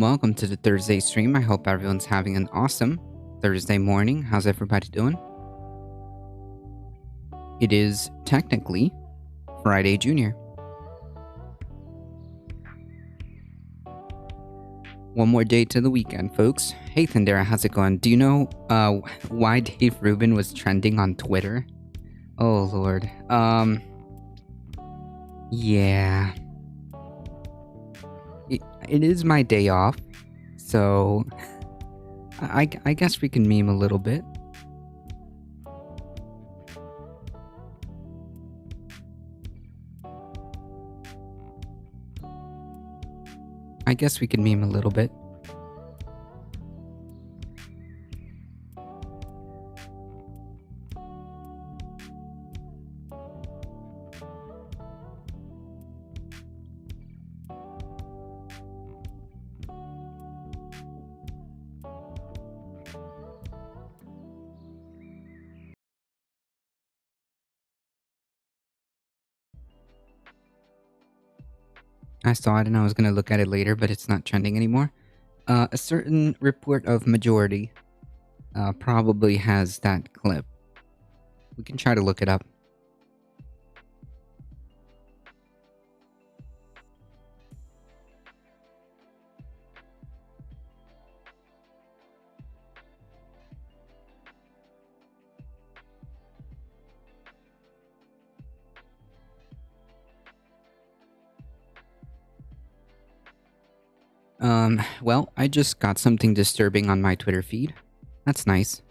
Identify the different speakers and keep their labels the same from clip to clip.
Speaker 1: Welcome to the Thursday stream. I hope everyone's having an awesome Thursday morning. How's everybody doing? It is technically Friday Junior. One more day to the weekend, folks. Hey, Thundera, how's it going? Do you know why Dave Rubin was trending on Twitter? Oh, Lord. Yeah. It is my day off, so I guess we can meme a little bit. I guess we can meme a little bit. I saw it and I was going to look at it later, but it's not trending anymore. A certain report of majority probably has that clip. We can try to look it up. Well, I just got something disturbing on my Twitter feed. That's nice.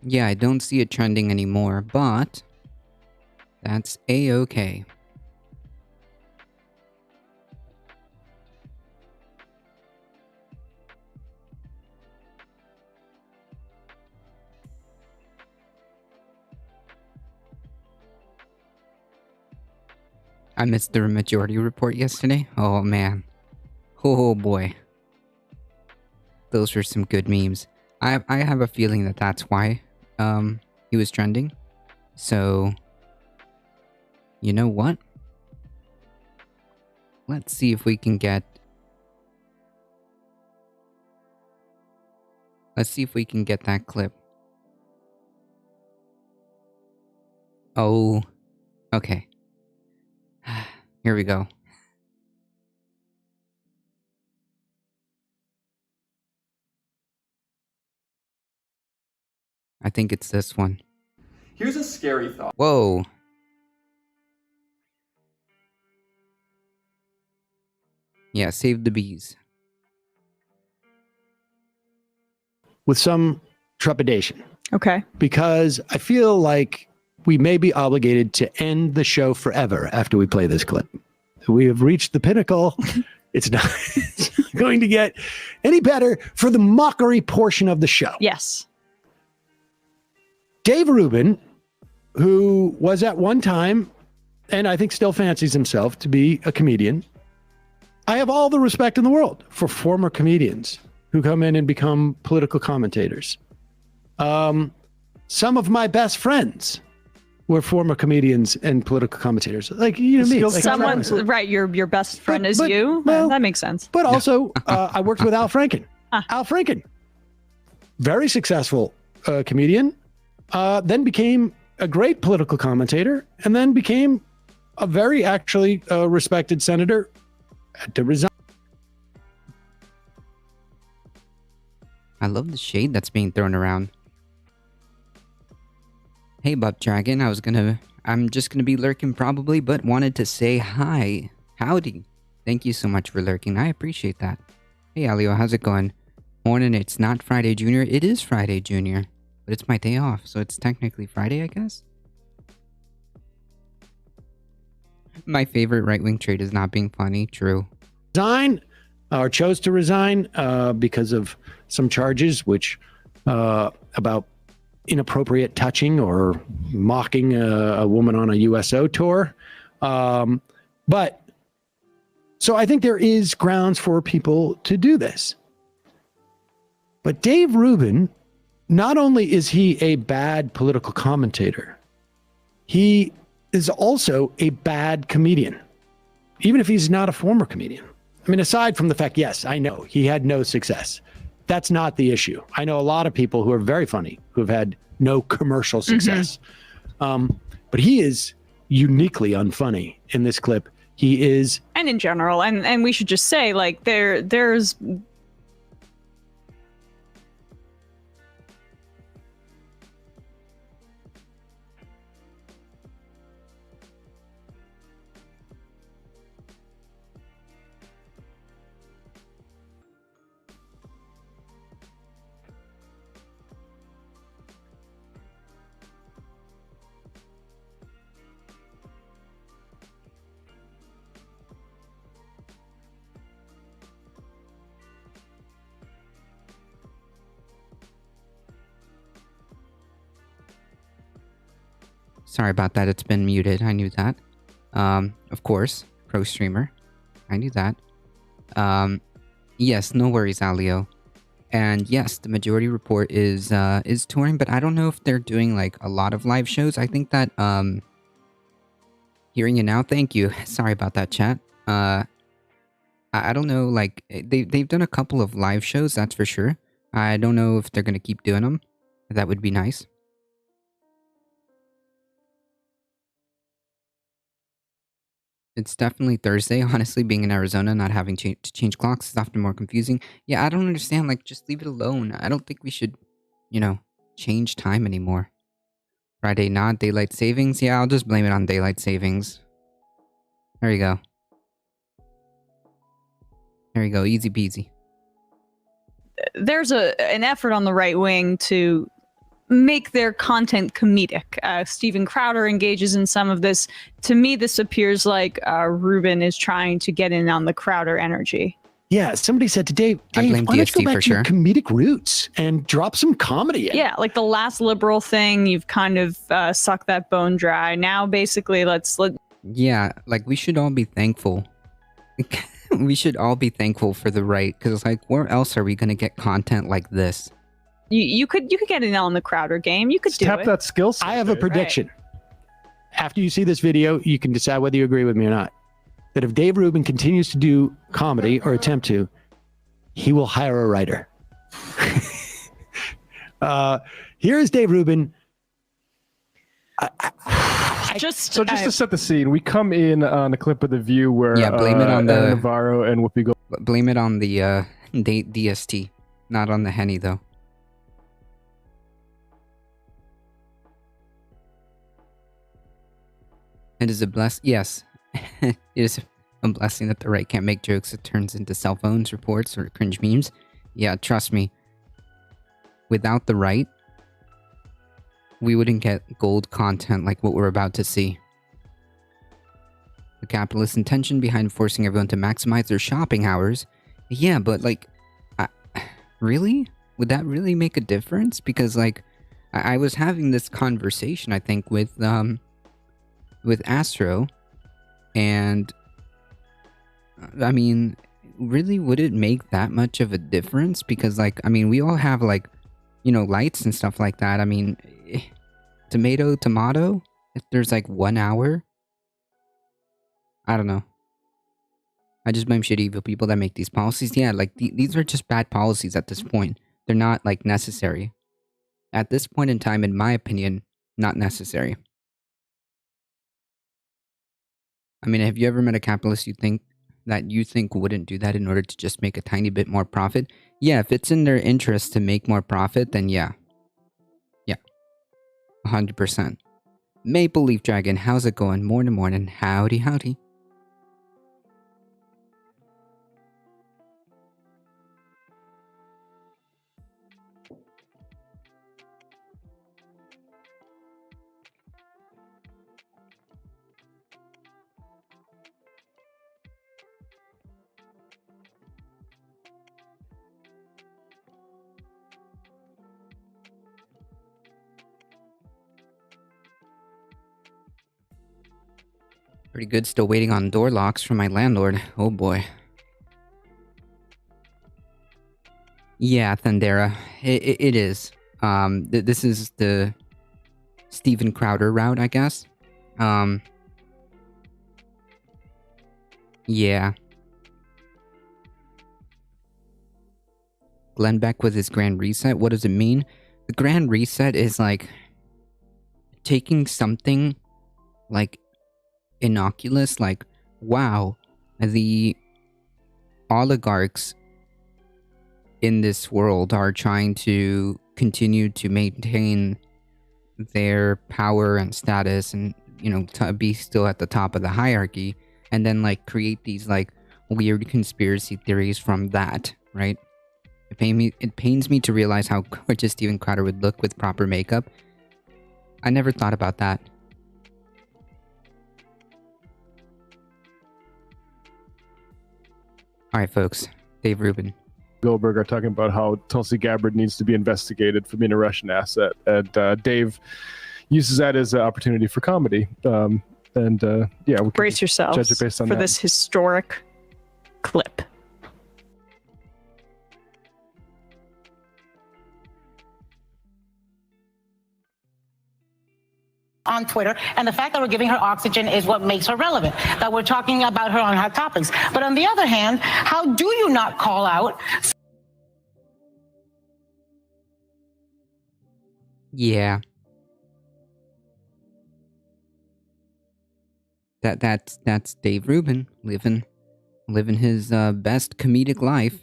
Speaker 1: Yeah, I don't see it trending anymore, but that's A-okay. I missed the majority report yesterday. Oh, man. Oh, boy. Those were some good memes. I have a feeling that that's why he was trending. So, you know what? Let's see if we can get... Let's see if we can get that clip. Oh, okay. Here we go. I think it's this one.
Speaker 2: Here's a scary thought.
Speaker 1: Whoa. Yeah, save the bees.
Speaker 3: With some trepidation.
Speaker 4: Okay.
Speaker 3: Because I feel like we may be obligated to end the show forever after we play this clip. We have reached the pinnacle. It's not going to get any better for the mockery portion of the show.
Speaker 4: Yes.
Speaker 3: Dave Rubin, who was at one time, and I think still fancies himself to be a comedian. I have all the respect in the world for former comedians who come in and become political commentators. Some of my best friends were former comedians and political commentators. Like, you know me. Like
Speaker 4: Someone's right. Your best friend is you.
Speaker 3: Well,
Speaker 4: that makes sense.
Speaker 3: But also, I worked with Al Franken. Al Franken, very successful comedian, then became a great political commentator, and then became a very actually respected senator. Had to resign.
Speaker 1: I love the shade that's being thrown around. Hey, Bob Dragon, I'm just gonna be lurking probably, but wanted to say hi. Howdy. Thank you so much for lurking. I appreciate that. Hey, Alio, how's it going? Morning, it's not Friday Junior. It is Friday Junior, but it's my day off, so it's technically Friday, I guess? My favorite right-wing trait is not being funny. True.
Speaker 3: Resign, or chose to resign because of some charges, which about inappropriate touching or mocking a woman on a USO tour, But so I think there is grounds for people to do this. But Dave Rubin, not only is he a bad political commentator, he is also a bad comedian, even if he's not a former comedian. I mean, aside from the fact, yes, I know he had no success. That's not the issue. I know a lot of people who are very funny who have had no commercial success. But he is uniquely unfunny in this clip. He is,
Speaker 4: and in general, and we should just say, like, there's
Speaker 1: Sorry about that. It's been muted. I knew that. Of course, pro streamer. I knew that. Yes, no worries, Alio. And yes, the Majority Report is touring, but I don't know if they're doing like a lot of live shows. I think that hearing you now, thank you. Sorry about that, chat. I don't know, like they've done a couple of live shows, that's for sure. I don't know if they're gonna keep doing them. That would be nice. It's definitely Thursday. Honestly, being in Arizona, not having to change clocks is often more confusing. Yeah, I don't understand. Like, just leave it alone. I don't think we should, change time anymore. Friday, not daylight savings. Yeah, I'll just blame it on daylight savings. There you go. There you go. Easy peasy.
Speaker 4: there's an effort on the right wing to make their content comedic. Steven Crowder engages in some of this. To me, this appears like Rubin is trying to get in on the Crowder energy.
Speaker 3: Yeah, somebody said to Dave,
Speaker 1: I blame
Speaker 3: why don't you go
Speaker 1: DST
Speaker 3: back
Speaker 1: for
Speaker 3: to your
Speaker 1: sure.
Speaker 3: comedic roots and drop some comedy in?
Speaker 4: Yeah, like the last liberal thing, you've kind of sucked that bone dry. Now, basically, let.
Speaker 1: Yeah, like we should all be thankful. We should all be thankful for the right, because like, where else are we gonna get content like this?
Speaker 4: You could get in on the Crowder game. You could do
Speaker 5: Tap
Speaker 4: it.
Speaker 5: that skill set.
Speaker 3: I have a prediction. After you see this video, you can decide whether you agree with me or not. That if Dave Rubin continues to do comedy or attempt to, he will hire a writer. Here is Dave Rubin.
Speaker 4: Just
Speaker 5: to set the scene, we come in on a clip of The View where
Speaker 1: blame it on
Speaker 5: Aaron
Speaker 1: the
Speaker 5: Navarro and Whoopi go.
Speaker 1: blame it on the DST, not on the Henny though. It is a yes, it is a blessing that the right can't make jokes that turns into cell phones reports or cringe memes. Yeah, trust me. Without the right, we wouldn't get gold content like what we're about to see. The capitalist intention behind forcing everyone to maximize their shopping hours. Yeah, but like, really? Would that really make a difference? Because like, I was having this conversation, I think, with Astro, and I mean, really, would it make that much of a difference? Because like, I mean, we all have like, lights and stuff like that. I mean, tomato, if there's like 1 hour, I don't know. I just blame shitty evil people that make these policies. Yeah, like these are just bad policies at this point. They're not like necessary. At this point in time, in my opinion, not necessary. I mean, have you ever met a capitalist you think wouldn't do that in order to just make a tiny bit more profit? Yeah, if it's in their interest to make more profit, then yeah. Yeah. 100%. Maple Leaf Dragon, how's it going? Morning. Howdy. Pretty good. Still waiting on door locks from my landlord. Oh boy. Yeah, Thundera. It is. This is the Steven Crowder route, I guess. Yeah. Glenn Beck with his Grand Reset. What does it mean? The Grand Reset is like taking something like innocuous, like, wow, the oligarchs in this world are trying to continue to maintain their power and status and, you know, to be still at the top of the hierarchy, and then like create these like weird conspiracy theories from that, right? It pains me to realize how gorgeous Steven Crowder would look with proper makeup. I never thought about that. Alright, folks. Dave Rubin.
Speaker 5: Goldberg are talking about how Tulsi Gabbard needs to be investigated for being a Russian asset. And Dave uses that as an opportunity for comedy. Yeah, we
Speaker 4: brace yourselves
Speaker 5: judge it based on
Speaker 4: for
Speaker 5: that.
Speaker 4: this historic clip.
Speaker 6: On Twitter, and the fact that we're giving her oxygen is what makes her relevant, that we're talking about her on hot topics. But on the other hand, how do you not call out?
Speaker 1: Yeah. That's Dave Rubin living his best comedic life.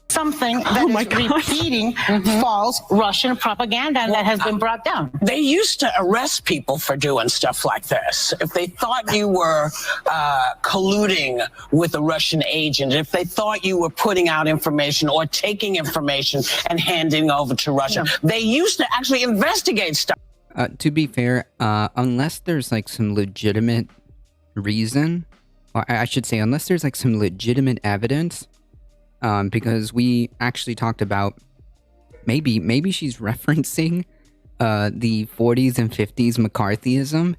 Speaker 6: Something that is repeating false Russian propaganda that has been brought down.
Speaker 7: They used to arrest people for doing stuff like this. If they thought you were colluding with a Russian agent, if they thought you were putting out information or taking information and handing over to Russia, they used to actually investigate stuff.
Speaker 1: To be fair, unless there's like some legitimate reason, or I should say, unless there's like some legitimate evidence, because we actually talked about maybe she's referencing the 40s and 50s McCarthyism,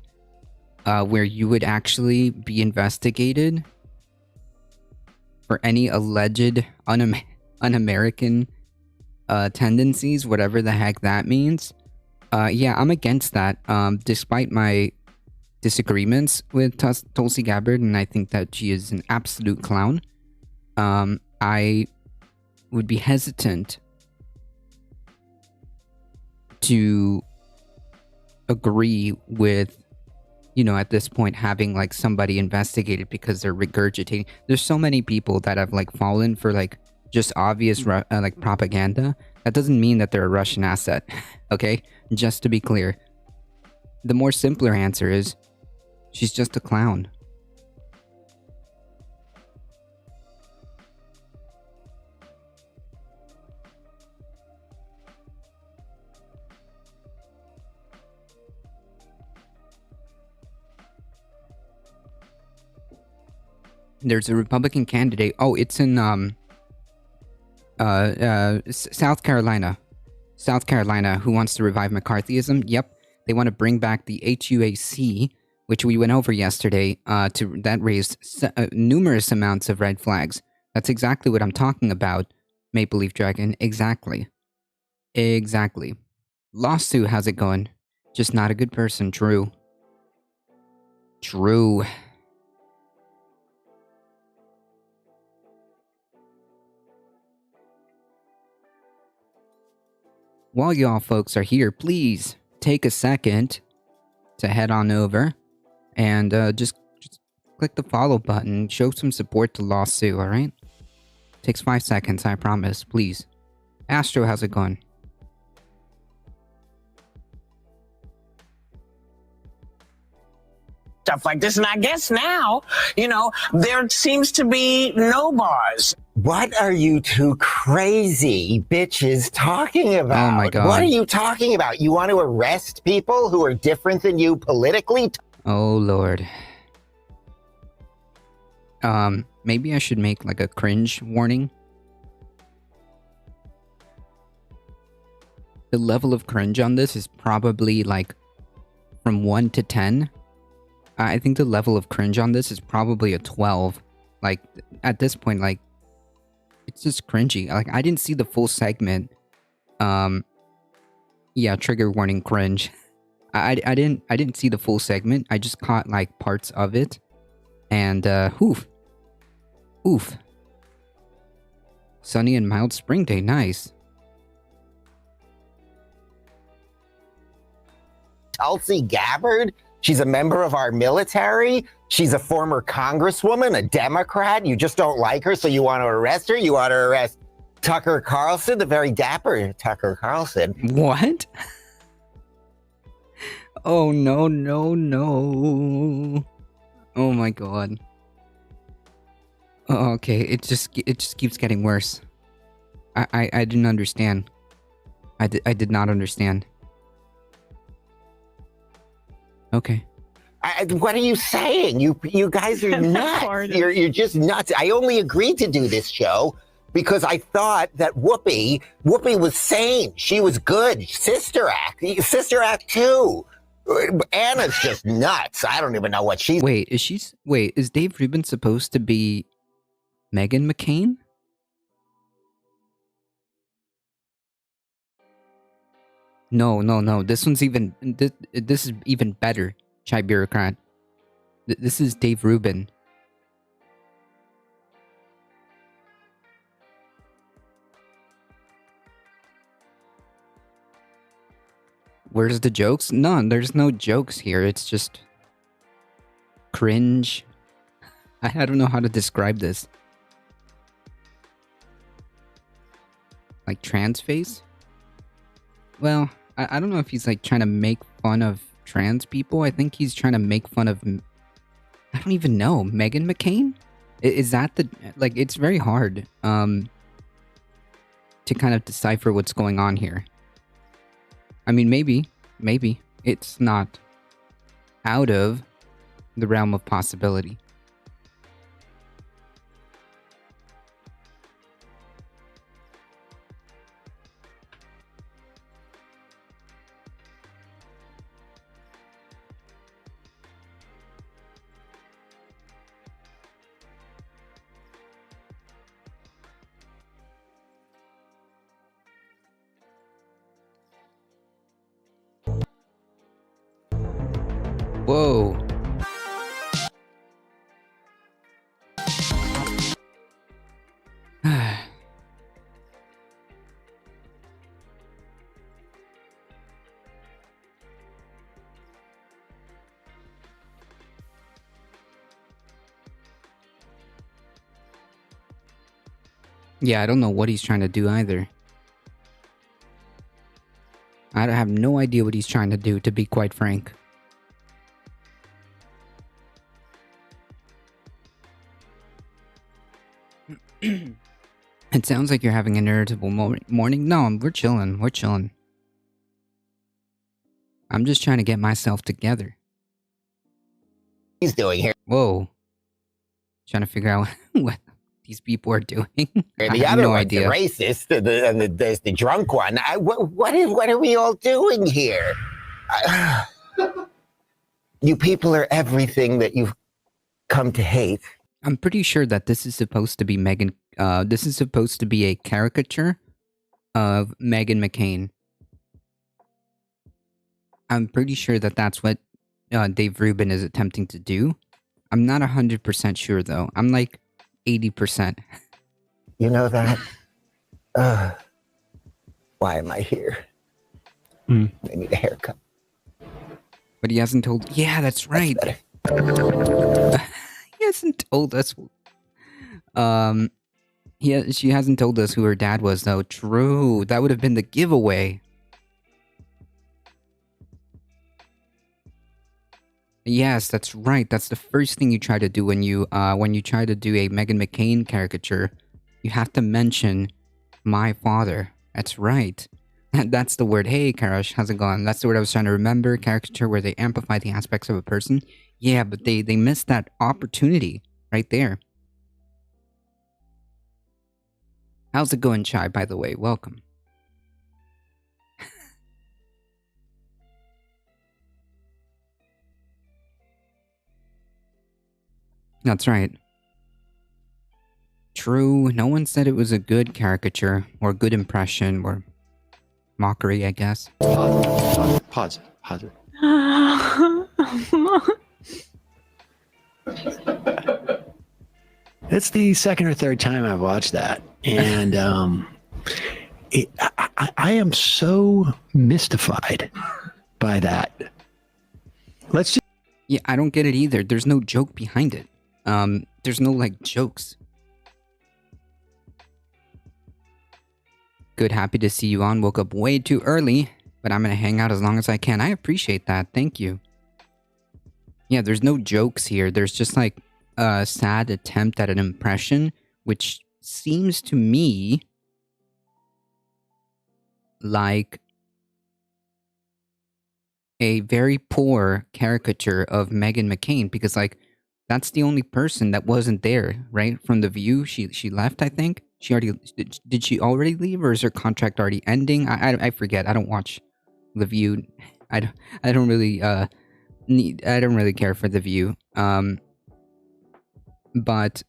Speaker 1: where you would actually be investigated for any alleged un-American tendencies, whatever the heck that means. Yeah, I'm against that, despite my disagreements with Tulsi Gabbard, and I think that she is an absolute clown. I would be hesitant to agree with, you know, at this point having like somebody investigated because they're regurgitating. There's so many people that have like fallen for like just obvious like propaganda. That doesn't mean that they're a Russian asset. Okay, just to be clear, the more simpler answer is she's just a clown. There's a Republican candidate. Oh, it's in South Carolina. South Carolina, who wants to revive McCarthyism. Yep, they want to bring back the HUAC, which we went over yesterday. That raised numerous amounts of red flags. That's exactly what I'm talking about, Maple Leaf Dragon. Exactly. Lawsuit, how's it going? Just not a good person. True. While y'all folks are here, please take a second to head on over and just click the follow button. Show some support to Lawsuit, alright? Takes 5 seconds, I promise, please. Astro, how's it going?
Speaker 7: Stuff like this. And I guess now, you know, there seems to be no bars.
Speaker 8: What are you two crazy bitches talking about?
Speaker 1: Oh my God.
Speaker 8: What are you talking about? You want to arrest people who are different than you politically?
Speaker 1: Oh Lord. Maybe I should make like a cringe warning. the level of cringe on this is probably like from 1 to 10. I think the level of cringe on this is probably a 12. Like, at this point, like, it's just cringy. Like, I didn't see the full segment. Yeah, trigger warning, cringe. I didn't see the full segment. I just caught like parts of it. And oof. Sunny and mild spring day, nice.
Speaker 8: Tulsi Gabbard? She's a member of our military. She's a former congresswoman, a Democrat. You just don't like her, so you want to arrest her? You want to arrest Tucker Carlson, the very dapper Tucker Carlson.
Speaker 1: What? Oh, no. Oh my god. Oh, okay, it just keeps getting worse. I didn't understand. I did not understand. Okay.
Speaker 8: What are you saying? You guys are nuts. You're just nuts. I only agreed to do this show because I thought that Whoopi was sane. She was good. Sister Act 2. Anna's just nuts. I don't even know what she's.
Speaker 1: Wait, is Dave Rubin supposed to be Meghan McCain? No. This one's even. This is even better, Chai Bureaucrat. This is Dave Rubin. Where's the jokes? None. There's no jokes here. It's just cringe. I don't know how to describe this. Like trans face? Well, I don't know if he's like trying to make fun of trans people. I think he's trying to make fun of, I don't even know, Meghan McCain? Is that the, like, it's very hard to kind of decipher what's going on here. I mean, maybe it's not out of the realm of possibility. Whoa. Yeah, I don't know what he's trying to do either. I have no idea what he's trying to do, to be quite frank. It sounds like you're having an irritable morning. No, we're chilling. I'm just trying to get myself together.
Speaker 8: He's doing here.
Speaker 1: Whoa. Trying to figure out what these people are doing.
Speaker 8: The other one's the racist, and there's the drunk one. What are we all doing here? You people are everything that you've come to hate.
Speaker 1: I'm pretty sure that this is supposed to be Meghan. This is supposed to be a caricature of Meghan McCain. I'm pretty sure that that's what Dave Rubin is attempting to do. I'm not 100% sure though. I'm like 80%.
Speaker 8: You know that? Why am I here? I need a haircut.
Speaker 1: But he hasn't told. Yeah, that's right. He hasn't told us. She hasn't told us who her dad was though. True. That would have been the giveaway. Yes, that's right. That's the first thing you try to do when you try to do a Meghan McCain caricature. You have to mention my father. That's right. That's the word. Hey, Karash, how's it going? That's the word I was trying to remember. Caricature where they amplify the aspects of a person. Yeah, but they missed that opportunity right there. How's it going, Chai, by the way? Welcome. That's right. True, no one said it was a good caricature, or good impression, or mockery, I guess.
Speaker 3: Pause it. It's the second or third time I've watched that, and I am so mystified by that. Let's just...
Speaker 1: Yeah, I don't get it either. There's no joke behind it. There's no, like, jokes. Good, happy to see you on. Woke up way too early, but I'm gonna hang out as long as I can. I appreciate that. Thank you. Yeah, there's no jokes here. There's just, like, a sad attempt at an impression, which seems to me like a very poor caricature of Meghan McCain, because, like, that's the only person that wasn't there, right? From The View, she left, I think. She already... Did she already leave, or is her contract already ending? I forget. I don't watch The View. I don't really I don't really care for The View. But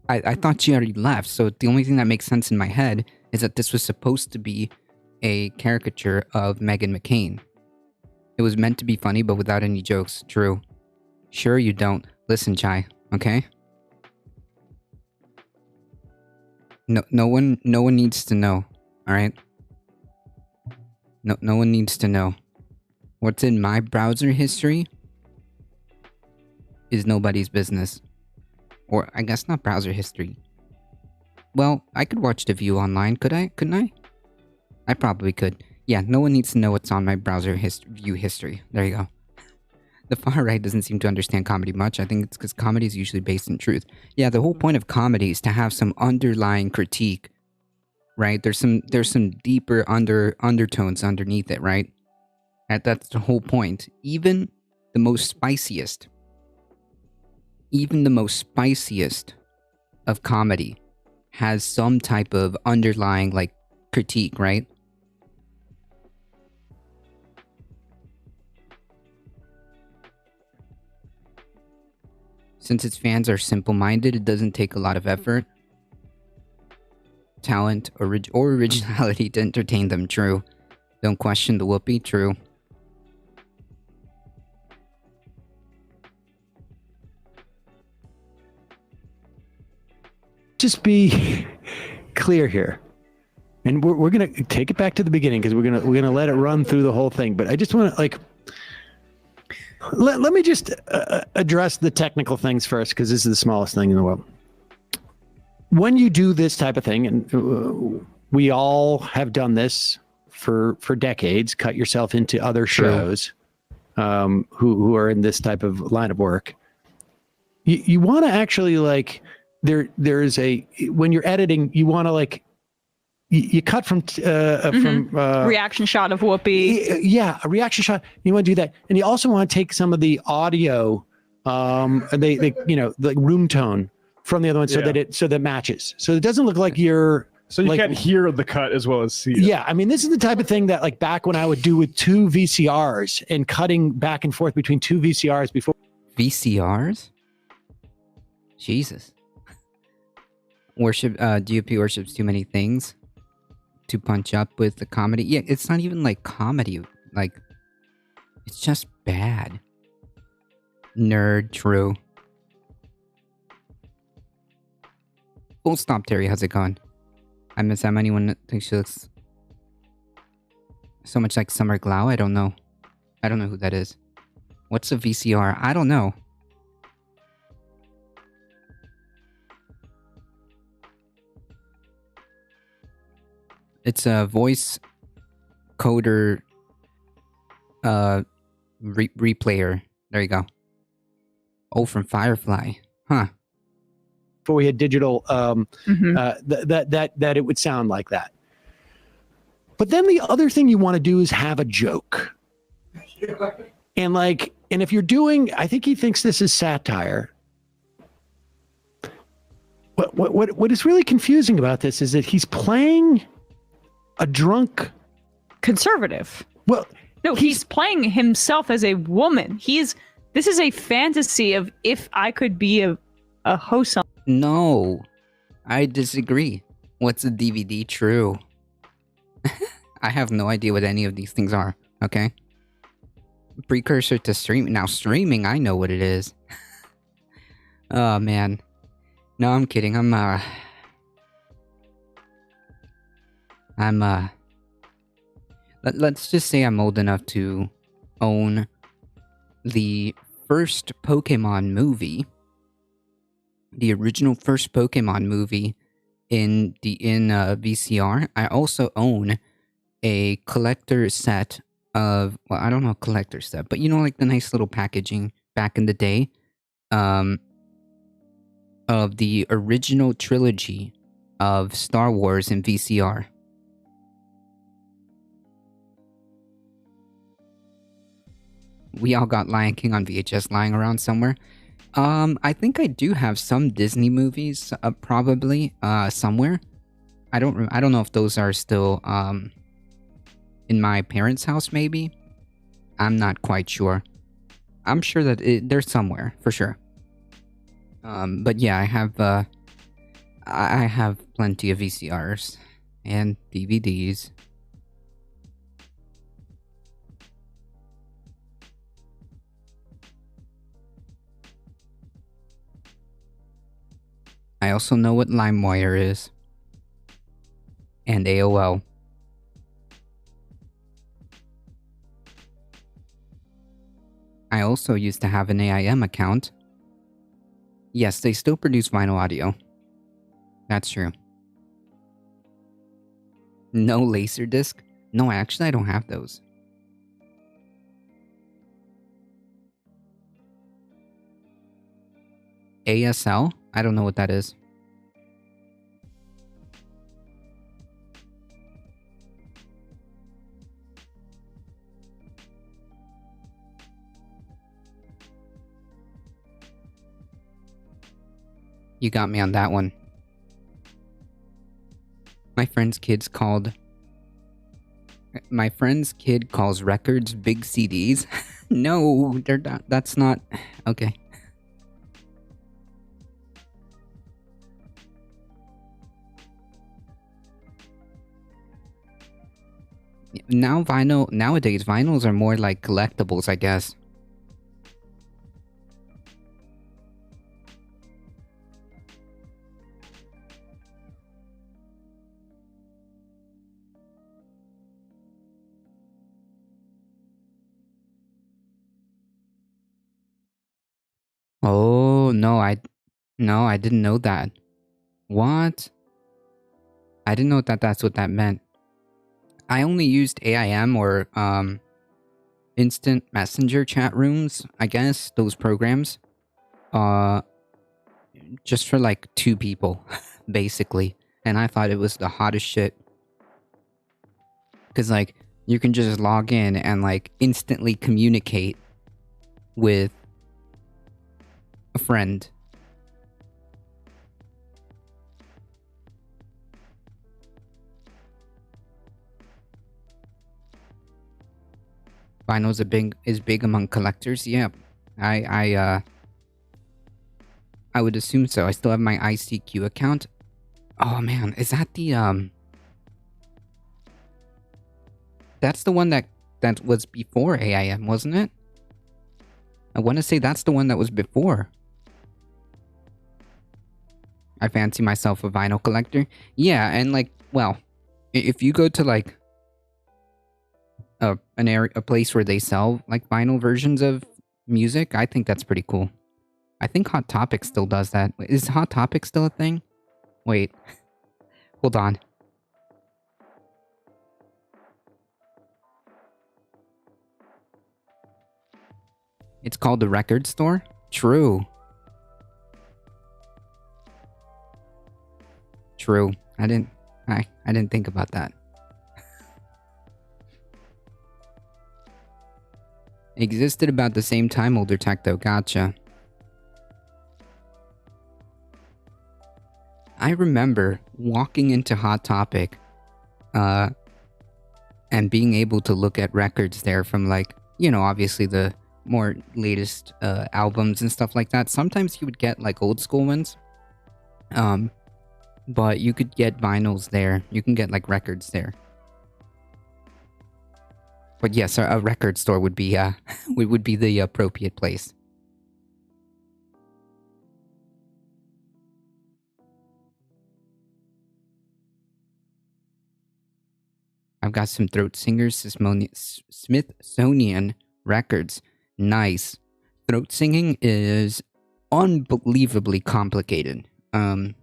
Speaker 1: I thought she already left, so the only thing that makes sense in my head is that this was supposed to be a caricature of Meghan McCain. It was meant to be funny, but without any jokes. True. Sure you don't. Listen, Chai, okay? No one needs to know, alright? No one needs to know. What's in my browser history is nobody's business. Or, I guess not browser history. Well, I could watch The View online, couldn't I? I probably could. Yeah, no one needs to know what's on my browser view history. There you go. The far right doesn't seem to understand comedy much. I think it's because comedy is usually based in truth. Yeah, the whole point of comedy is to have some underlying critique, right? There's some deeper undertones underneath it, right? That's the whole point. Even the most spiciest of comedy has some type of underlying, like, critique, right? Since its fans are simple-minded, it doesn't take a lot of effort, talent, or originality to entertain them. True. Don't question the whoopee. True.
Speaker 3: Just be clear here, and we're gonna take it back to the beginning, because we're gonna let it run through the whole thing. But I just want to, like, let me just address the technical things first, because this is the smallest thing in the world. When you do this type of thing, and we all have done this for decades, cut yourself into other shows, who are in this type of line of work. You want to actually, like, there's a, when you're editing, you want to, like, you cut from
Speaker 4: reaction shot of Whoopi.
Speaker 3: Yeah, a reaction shot. You want to do that, and you also want to take some of the audio, they the room tone from the other one, so that matches, so it doesn't look like you're.
Speaker 5: So you
Speaker 3: like,
Speaker 5: can't hear the cut as well as see it.
Speaker 3: Yeah, I mean, this is the type of thing that, like, back when I would do with 2 VCRs and cutting back and forth between 2 VCRs before.
Speaker 1: VCRs? Jesus. DUP worships too many things to punch up with the comedy. Yeah, it's not even like comedy. Like, it's just bad. Nerd, true. Full stop, Terry. How's it going? I miss Emma. Anyone that thinks she looks so much like Summer Glau? I don't know. I don't know who that is. What's a VCR? I don't know. It's a voice coder replayer. There you go. Oh, from Firefly. Huh.
Speaker 3: Before we had digital, that it would sound like that. But then the other thing you want to do is have a joke. And if you're doing, I think he thinks this is satire. What is really confusing about this is that he's playing a drunk
Speaker 4: conservative.
Speaker 3: Well,
Speaker 4: no, he's playing himself as a woman. This is a fantasy of, if I could be a Hosom.
Speaker 1: No, I disagree. What's a DVD? True. I have no idea what any of these things are, okay? Precursor to streaming. Now, streaming, I know what it is. Oh, man. No, I'm kidding. Let's just say I'm old enough to own the first Pokemon movie. The original first Pokemon movie in VCR. I also own a collector set of, well, I don't know, a collector set, but you know, like the nice little packaging back in the day, of the original trilogy of Star Wars in VCR. We all got Lion King on VHS lying around somewhere. I think I do have some Disney movies, probably, somewhere. I don't know if those are still, in my parents' house, maybe? I'm not quite sure. I'm sure that they're somewhere, for sure. But yeah, I have plenty of VCRs and DVDs. I also know what LimeWire is. And AOL. I also used to have an AIM account. Yes, they still produce vinyl audio. That's true. No Laserdisc? No, actually I don't have those. ASL? I don't know what that is. You got me on that one. My friend's kid calls records big CDs. No, they're not. That's not. Okay. Nowadays, vinyls are more like collectibles, I guess. Oh, no, I didn't know that. What? I didn't know that's what that meant. I only used AIM or, instant messenger chat rooms, I guess, those programs. Just for like 2 people, basically. And I thought it was the hottest shit. Cause like, you can just log in and like instantly communicate with a friend. Vinyls is big among collectors. Yeah, I would assume so. I still have my ICQ account. Oh man, is that the That's the one that was before AIM, wasn't it? I want to say that's the one that was before. I fancy myself a vinyl collector. Yeah, and like, well, if you go to like a place where they sell like vinyl versions of music, I think that's pretty cool. I think Hot Topic still does that. Is Hot Topic still a thing? Wait. Hold on. It's called the Record Store? True. True. I didn't think about that. Existed about the same time, Older Tech, though. Gotcha. I remember walking into Hot Topic, and being able to look at records there from like, you know, obviously the more latest albums and stuff like that. Sometimes you would get like old school ones. But you could get vinyls there. You can get like records there. But yes, a record store would be would be the appropriate place. I've got some Throat Singers Smithsonian records. Nice. Throat singing is unbelievably complicated. And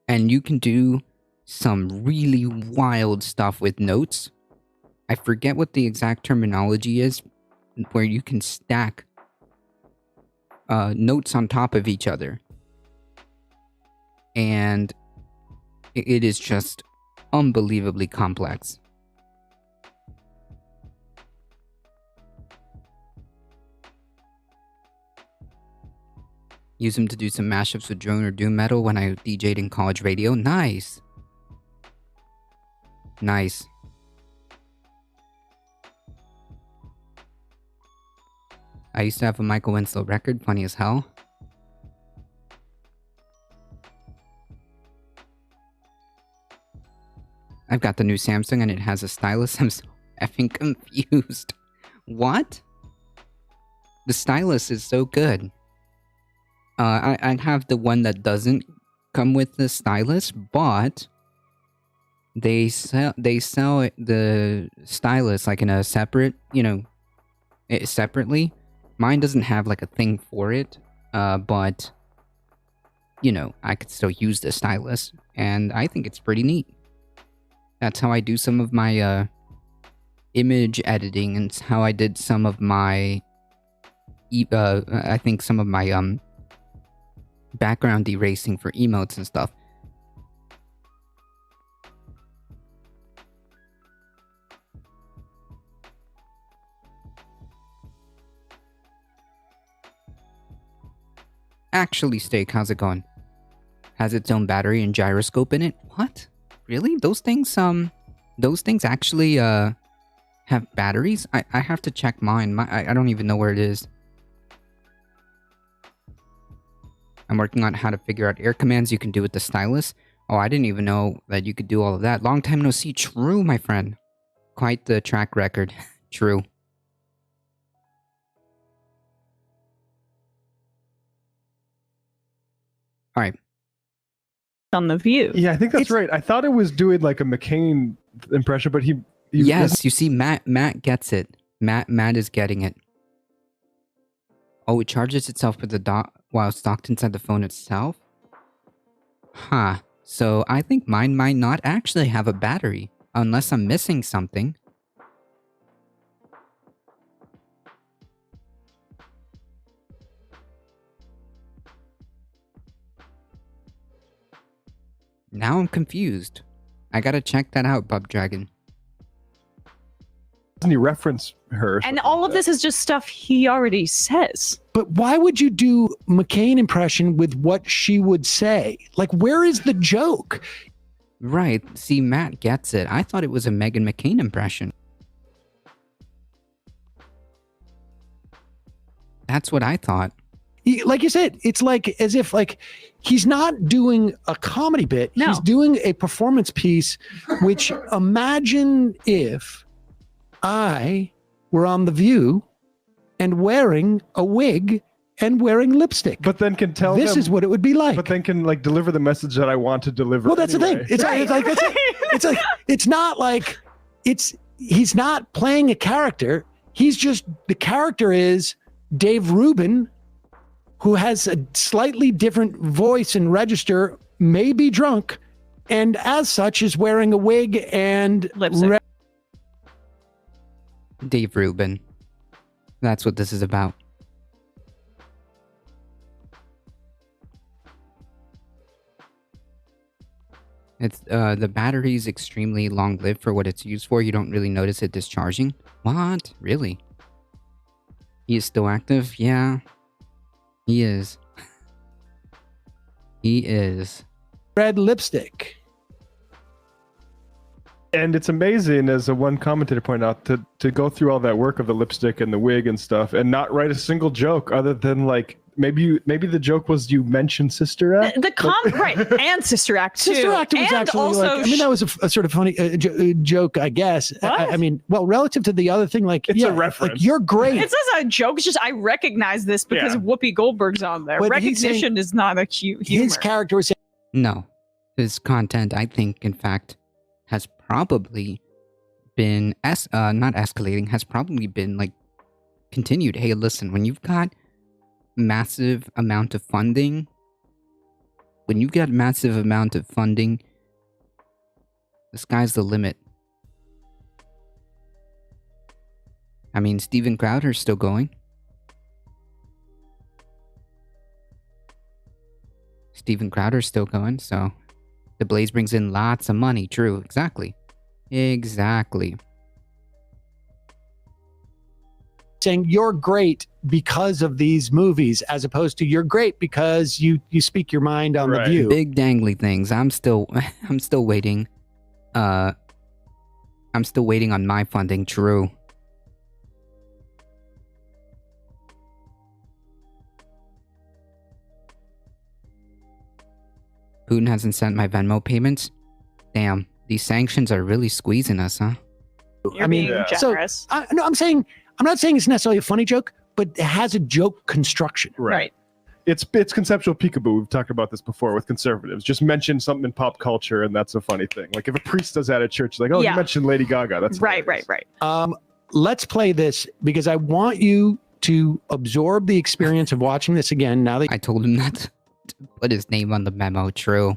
Speaker 1: you can do some really wild stuff with notes. I forget what the exact terminology is, where you can stack notes on top of each other. And it is just unbelievably complex. Use them to do some mashups with drone or doom metal when I DJ'd in college radio. Nice. Nice. I used to have a Michael Winslow record, funny as hell. I've got the new Samsung and it has a stylus. I'm so effing confused. What? The stylus is so good. I have the one that doesn't come with the stylus, but they sell the stylus like in a separate, separately. Mine doesn't have like a thing for it, but I could still use the stylus, and I think it's pretty neat. That's how I do some of my image editing, and it's how I did some of my I think some of my background erasing for emotes and stuff. Actually, Steak, how's it going? Has its own battery and gyroscope in it? What? Really? Those things actually have batteries? I have to check mine. I don't even know where it is. I'm working on how to figure out air commands you can do with the stylus. Oh, I didn't even know that you could do all of that. Long time no see. True, my friend. Quite the track record. True. All right.
Speaker 4: On The View.
Speaker 5: Yeah, I think that's right. I thought it was doing like a McCain impression, but he
Speaker 1: yes, you see, Matt gets it. Matt is getting it. Oh, it charges itself with the dock while it's docked inside the phone itself? Huh. So I think mine might not actually have a battery, unless I'm missing something. Now I'm confused. I gotta check that out, Bub Dragon.
Speaker 5: Doesn't he reference her?
Speaker 4: And all of this is just stuff he already says.
Speaker 3: But why would you do McCain impression with what she would say? Like, where is the joke?
Speaker 1: Right. See, Matt gets it. I thought it was a Meghan McCain impression. That's what I thought.
Speaker 3: Like you said, it's like as if like he's not doing a comedy bit.
Speaker 4: No.
Speaker 3: He's doing a performance piece, which imagine if I were on The View and wearing a wig and wearing lipstick.
Speaker 5: But then can tell
Speaker 3: this
Speaker 5: them,
Speaker 3: is what it would be like.
Speaker 5: But then can like deliver the message that I want to deliver.
Speaker 3: Well, that's
Speaker 5: anyway.
Speaker 3: the thing. It's not like he's not playing a character. He's just, the character is Dave Rubin, who has a slightly different voice and register, may be drunk, and as such is wearing a wig and
Speaker 4: lipstick.
Speaker 1: Dave Rubin. That's what this is about. It's the battery is extremely long-lived for what it's used for. You don't really notice it discharging. What? Really? He is still active? Yeah. He is. He is.
Speaker 3: Red lipstick.
Speaker 5: And it's amazing, as one commentator pointed out, to go through all that work of the lipstick and the wig and stuff, and not write a single joke other than like maybe the joke was you mentioned Sister Act.
Speaker 4: Right, and Sister Act too.
Speaker 3: Sister Act was
Speaker 4: and
Speaker 3: actually
Speaker 4: also,
Speaker 3: like, I mean, that was a sort of funny joke, I guess. I mean, well, relative to the other thing, like
Speaker 5: it's a reference.
Speaker 3: Like, you're great.
Speaker 4: It's not a joke. It's just I recognize this because Whoopi Goldberg's on there.
Speaker 3: But
Speaker 4: Recognition is not a humor.
Speaker 3: His character was saying,
Speaker 1: No. His content, I think, in fact, has probably been not escalating, has probably been like continued. Hey, listen, when you've got massive amount of funding, the sky's the limit. I mean, Steven Crowder's still going. So The Blaze brings in lots of money. True, exactly.
Speaker 3: saying you're great because of these movies, as opposed to you're great because you speak your mind on The View.
Speaker 1: Big dangly things. I'm still waiting. I'm still waiting on my funding. True. Putin hasn't sent my Venmo payments. Damn, these sanctions are really squeezing us, huh?
Speaker 4: You're being generous.
Speaker 3: I'm not saying it's necessarily a funny joke, but it has a joke construction.
Speaker 4: Right.
Speaker 5: It's conceptual peekaboo. We've talked about this before with conservatives. Just mention something in pop culture, and that's a funny thing. Like if a priest does that at church, like, oh, you mentioned Lady Gaga. That's
Speaker 4: right.
Speaker 3: Let's play this because I want you to absorb the experience of watching this again. Now that
Speaker 1: I told him not to put his name on the memo. True.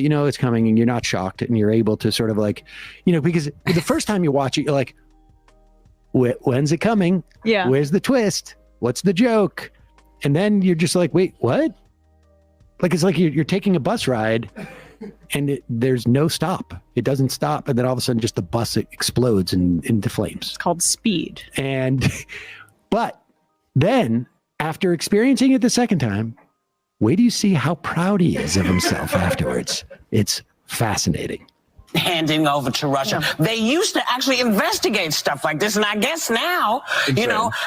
Speaker 3: You know it's coming, and you're not shocked, and you're able to sort of like, because the first time you watch it, you're like, when's it coming?
Speaker 4: Yeah.
Speaker 3: Where's the twist? What's the joke? And then you're just like, wait, what? Like it's like you're taking a bus ride, and there's no stop. It doesn't stop, and then all of a sudden, just the bus explodes into flames.
Speaker 4: It's called speed.
Speaker 3: But then after experiencing it the second time, wait till you see how proud he is of himself afterwards. It's fascinating.
Speaker 7: Handing over to Russia. They used to actually investigate stuff like this, and I guess now,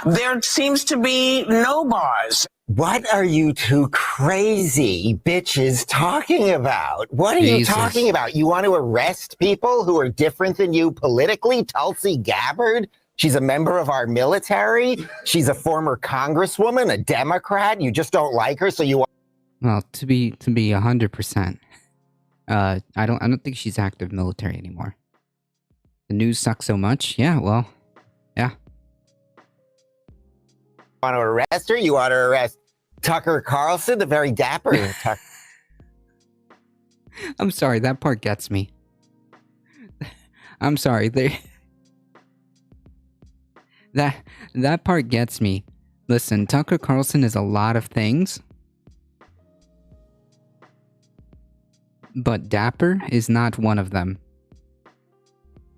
Speaker 7: there seems to be no bars.
Speaker 8: What are you two crazy bitches talking about? What are you talking about? You want to arrest people who are different than you politically? Tulsi Gabbard? She's a member of our military. She's a former congresswoman, a Democrat. You just don't like her, so you want...
Speaker 1: Well, to be 100%, I don't think she's active military anymore. The news sucks so much. Yeah, well, yeah.
Speaker 8: Want to arrest her? You want to arrest Tucker Carlson, the very dapper Tucker?
Speaker 1: I'm sorry, that part gets me. I'm sorry, that part gets me. Listen, Tucker Carlson is a lot of things. But dapper is not one of them.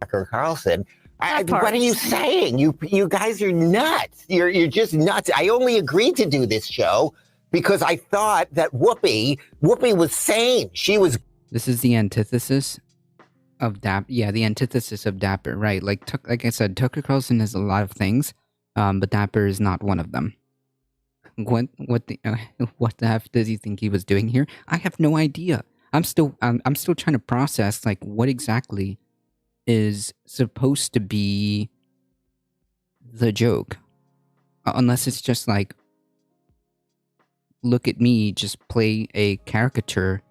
Speaker 8: Tucker Carlson? What are you saying? You guys are nuts. You're just nuts. I only agreed to do this show because I thought that Whoopi was sane. She was...
Speaker 1: This is the antithesis of dapper. Yeah, the antithesis of dapper, right? Like I said, Tucker Carlson has a lot of things, but dapper is not one of them. What the F does he think he was doing here? I have no idea. I'm still trying to process like what exactly is supposed to be the joke, unless it's just like, look at me, just play a caricature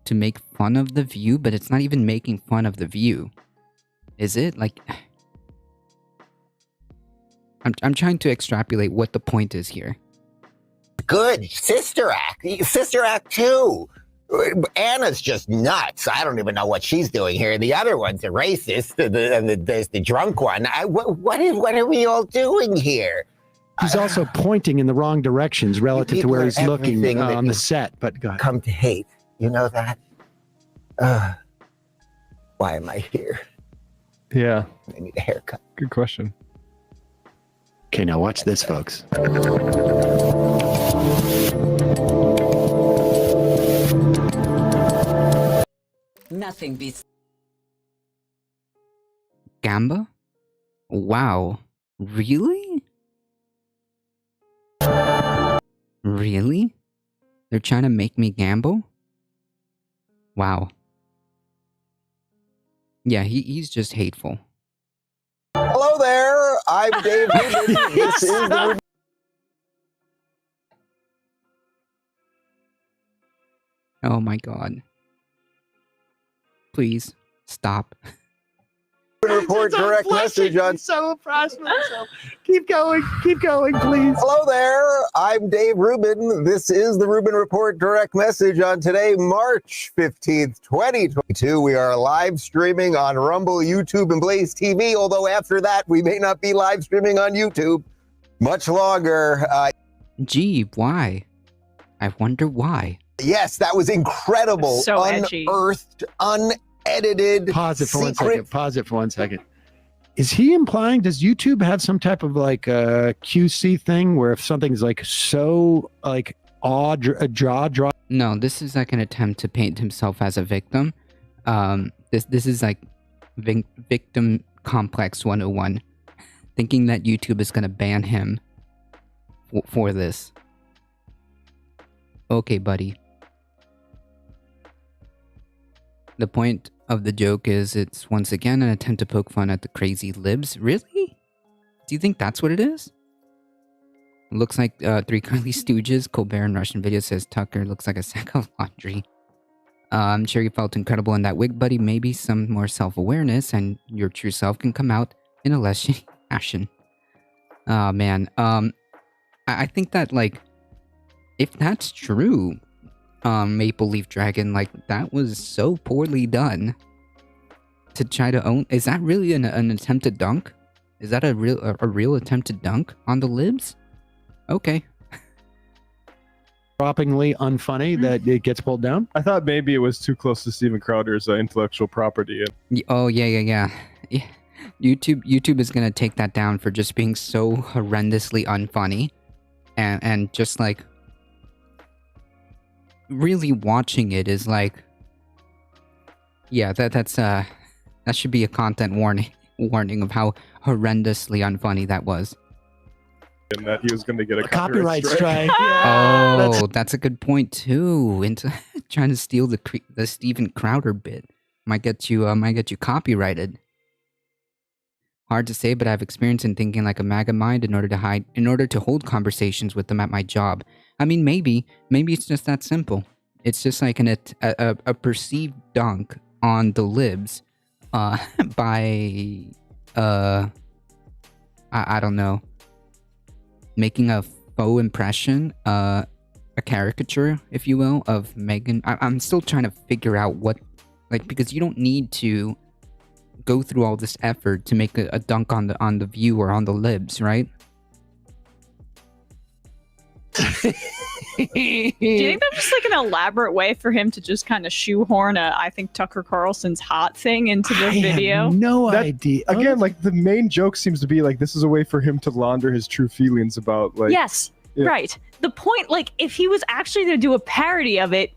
Speaker 1: to make fun of The View, but it's not even making fun of The View, is it? Like, I'm trying to extrapolate what the point is here.
Speaker 8: Good. Sister Act 2. Anna's just nuts. I don't even know what she's doing here. The other one's a racist, and there's the drunk one. What are we all doing here?
Speaker 3: He's also pointing in the wrong directions relative to where he's looking on the set. But go ahead.
Speaker 8: Come to hate. You know that? Why am I here?
Speaker 5: Yeah.
Speaker 8: I need a haircut.
Speaker 5: Good question.
Speaker 3: Okay, now watch this, folks.
Speaker 9: Nothing beats.
Speaker 1: Gamba? Wow. Really? Really? They're trying to make me gamble? Wow. Yeah, he's just hateful.
Speaker 8: Hello there. I'm Dave Rubin. This is the Rubin
Speaker 1: Oh my god. Please, stop.
Speaker 8: Report direct message on.
Speaker 3: So impressed with myself. Keep going, please.
Speaker 8: Hello there. I'm Dave Rubin. This is the Rubin Report direct message on today, March 15th, 2022. We are live streaming on Rumble, YouTube, and Blaze TV. Although after that, we may not be live streaming on YouTube much longer.
Speaker 1: Gee, why? I wonder why.
Speaker 8: Yes, that was incredible.
Speaker 4: So edgy.
Speaker 8: Unearthed, unedited.
Speaker 3: Pause it for 1
Speaker 8: secret.
Speaker 3: second. Pause it for 1 second. Is he implying, does YouTube have some type of like QC thing where if something's like so like jaw drop?
Speaker 1: No, this is like an attempt to paint himself as a victim. This is like victim complex 101. Thinking that YouTube is gonna ban him for this. Okay, buddy. The point of the joke is it's once again an attempt to poke fun at the crazy libs. Really? Do you think that's what it is? Looks like three curly stooges. Colbert in Russian video says Tucker looks like a sack of laundry. I'm sure you felt incredible in that wig, buddy. Maybe some more self-awareness and your true self can come out in a less shitty fashion. Oh, man. I think that, like, if that's true, Maple Leaf Dragon, like, that was so poorly done to try to own. Is that really an attempted dunk? Is that a real attempted dunk on the libs? Okay.
Speaker 3: Droppingly unfunny that it gets pulled down.
Speaker 5: I thought maybe it was too close to Steven Crowder's intellectual property.
Speaker 1: Oh, yeah. YouTube is gonna take that down for just being so horrendously unfunny. And just, like, really watching it is like, yeah, that should be a content warning of how horrendously unfunny that was.
Speaker 5: And that he was going to get a
Speaker 3: copyright strike.
Speaker 1: Oh, that's a good point too. Into trying to steal the Steven Crowder bit might get you copyrighted. Hard to say, but I have experience in thinking like a MAGA mind in order to hold conversations with them at my job. I mean, maybe it's just that simple. It's just like a perceived dunk on the libs, by I don't know, making a faux impression, a caricature, if you will, of Megan. I'm still trying to figure out what, like, because you don't need to go through all this effort to make a dunk on the view or on the libs, right?
Speaker 4: Do you think that's just like an elaborate way for him to just kind of shoehorn I think Tucker Carlson's hot thing into the video?
Speaker 3: Have no idea.
Speaker 5: Again, like the main joke seems to be like this is a way for him to launder his true feelings about like.
Speaker 4: Yes,
Speaker 5: yeah.
Speaker 4: Right. The point, like, if he was actually going to do a parody of it,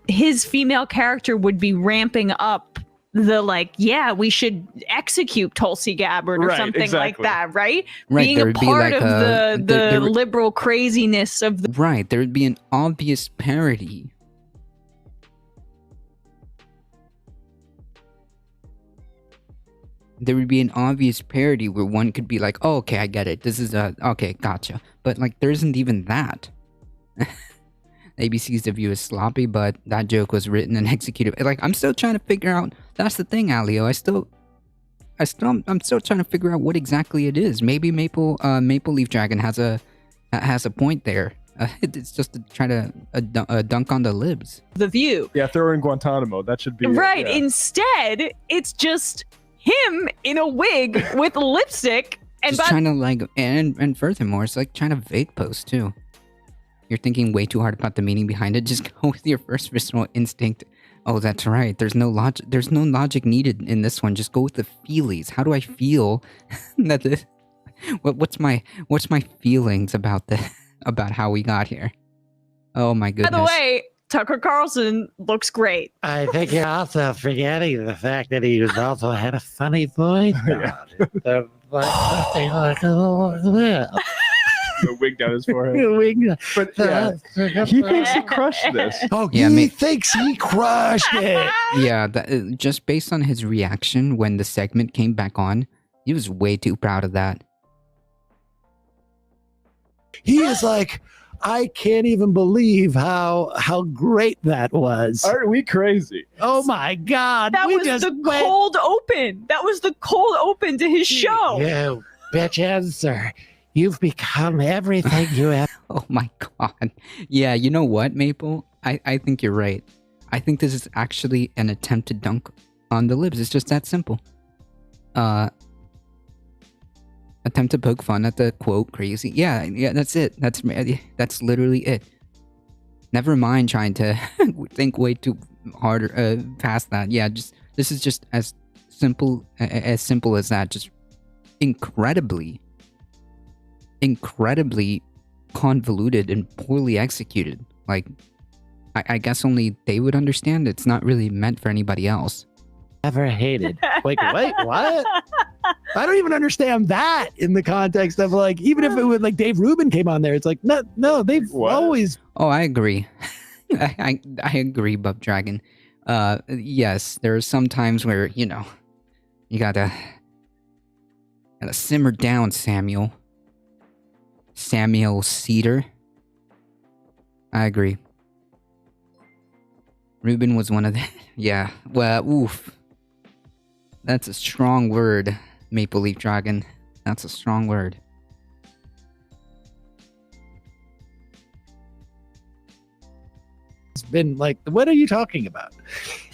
Speaker 4: his female character would be ramping up the like, yeah, we should execute Tulsi Gabbard or something like that, right? Being a part of the liberal craziness of the...
Speaker 1: Right, there would be an obvious parody. There would be an obvious parody where one could be like, oh, okay, I get it. This is okay, gotcha. But like, there isn't even that. ABC's review is sloppy, but that joke was written and executed. Like, I'm still trying to figure out. That's the thing, Alio. I'm still trying to figure out what exactly it is. Maybe Maple Leaf Dragon has a point there. It's just to try to dunk on the libs.
Speaker 4: The View.
Speaker 5: Yeah, throw in Guantanamo. That should be
Speaker 4: right.
Speaker 5: Yeah.
Speaker 4: Instead, it's just him in a wig with lipstick and
Speaker 1: just trying to like, and furthermore, it's like trying to vague post too. You're thinking way too hard about the meaning behind it. Just go with your first visceral instinct. Oh, that's right. There's no logic needed in this one. Just go with the feelies. How do I feel that this? What's my feelings about how we got here? Oh my goodness.
Speaker 4: By the way, Tucker Carlson looks great.
Speaker 9: I think you're also forgetting the fact that he was also had a funny voice. The
Speaker 5: wig down his forehead. But yeah, he thinks he crushed this.
Speaker 3: Oh,
Speaker 1: Yeah,
Speaker 3: he thinks he crushed it.
Speaker 1: Yeah, just based on his reaction when the segment came back on, he was way too proud of that.
Speaker 3: He is like, I can't even believe how great that was.
Speaker 5: Aren't we crazy?
Speaker 3: Oh my God.
Speaker 4: That was the cold open. That was the cold open to his show.
Speaker 9: You bitches, sir. You've become everything you have.
Speaker 1: Oh my God. Yeah, you know what, Maple? I think you're right. I think this is actually an attempt to dunk on the libs. It's just that simple. Attempt to poke fun at the quote crazy. Yeah, that's it. That's literally it. Never mind trying to think way too hard past that. Yeah, this is just as simple as that. Just incredibly convoluted and poorly executed. Like, I guess only they would understand. It's not really meant for anybody else.
Speaker 9: Ever hated.
Speaker 3: Wait, what? I don't even understand that in the context of, like, even if it was like Dave Rubin came on there, it's like, no, they've always.
Speaker 1: Oh, I agree. I agree, Bub Dragon. Yes, there are some times where, you gotta simmer down, Samuel Cedar. I agree. Rubin was one of the... Yeah, well, oof. That's a strong word, Maple Leaf Dragon. That's a strong word.
Speaker 3: It's been like, what are you talking about?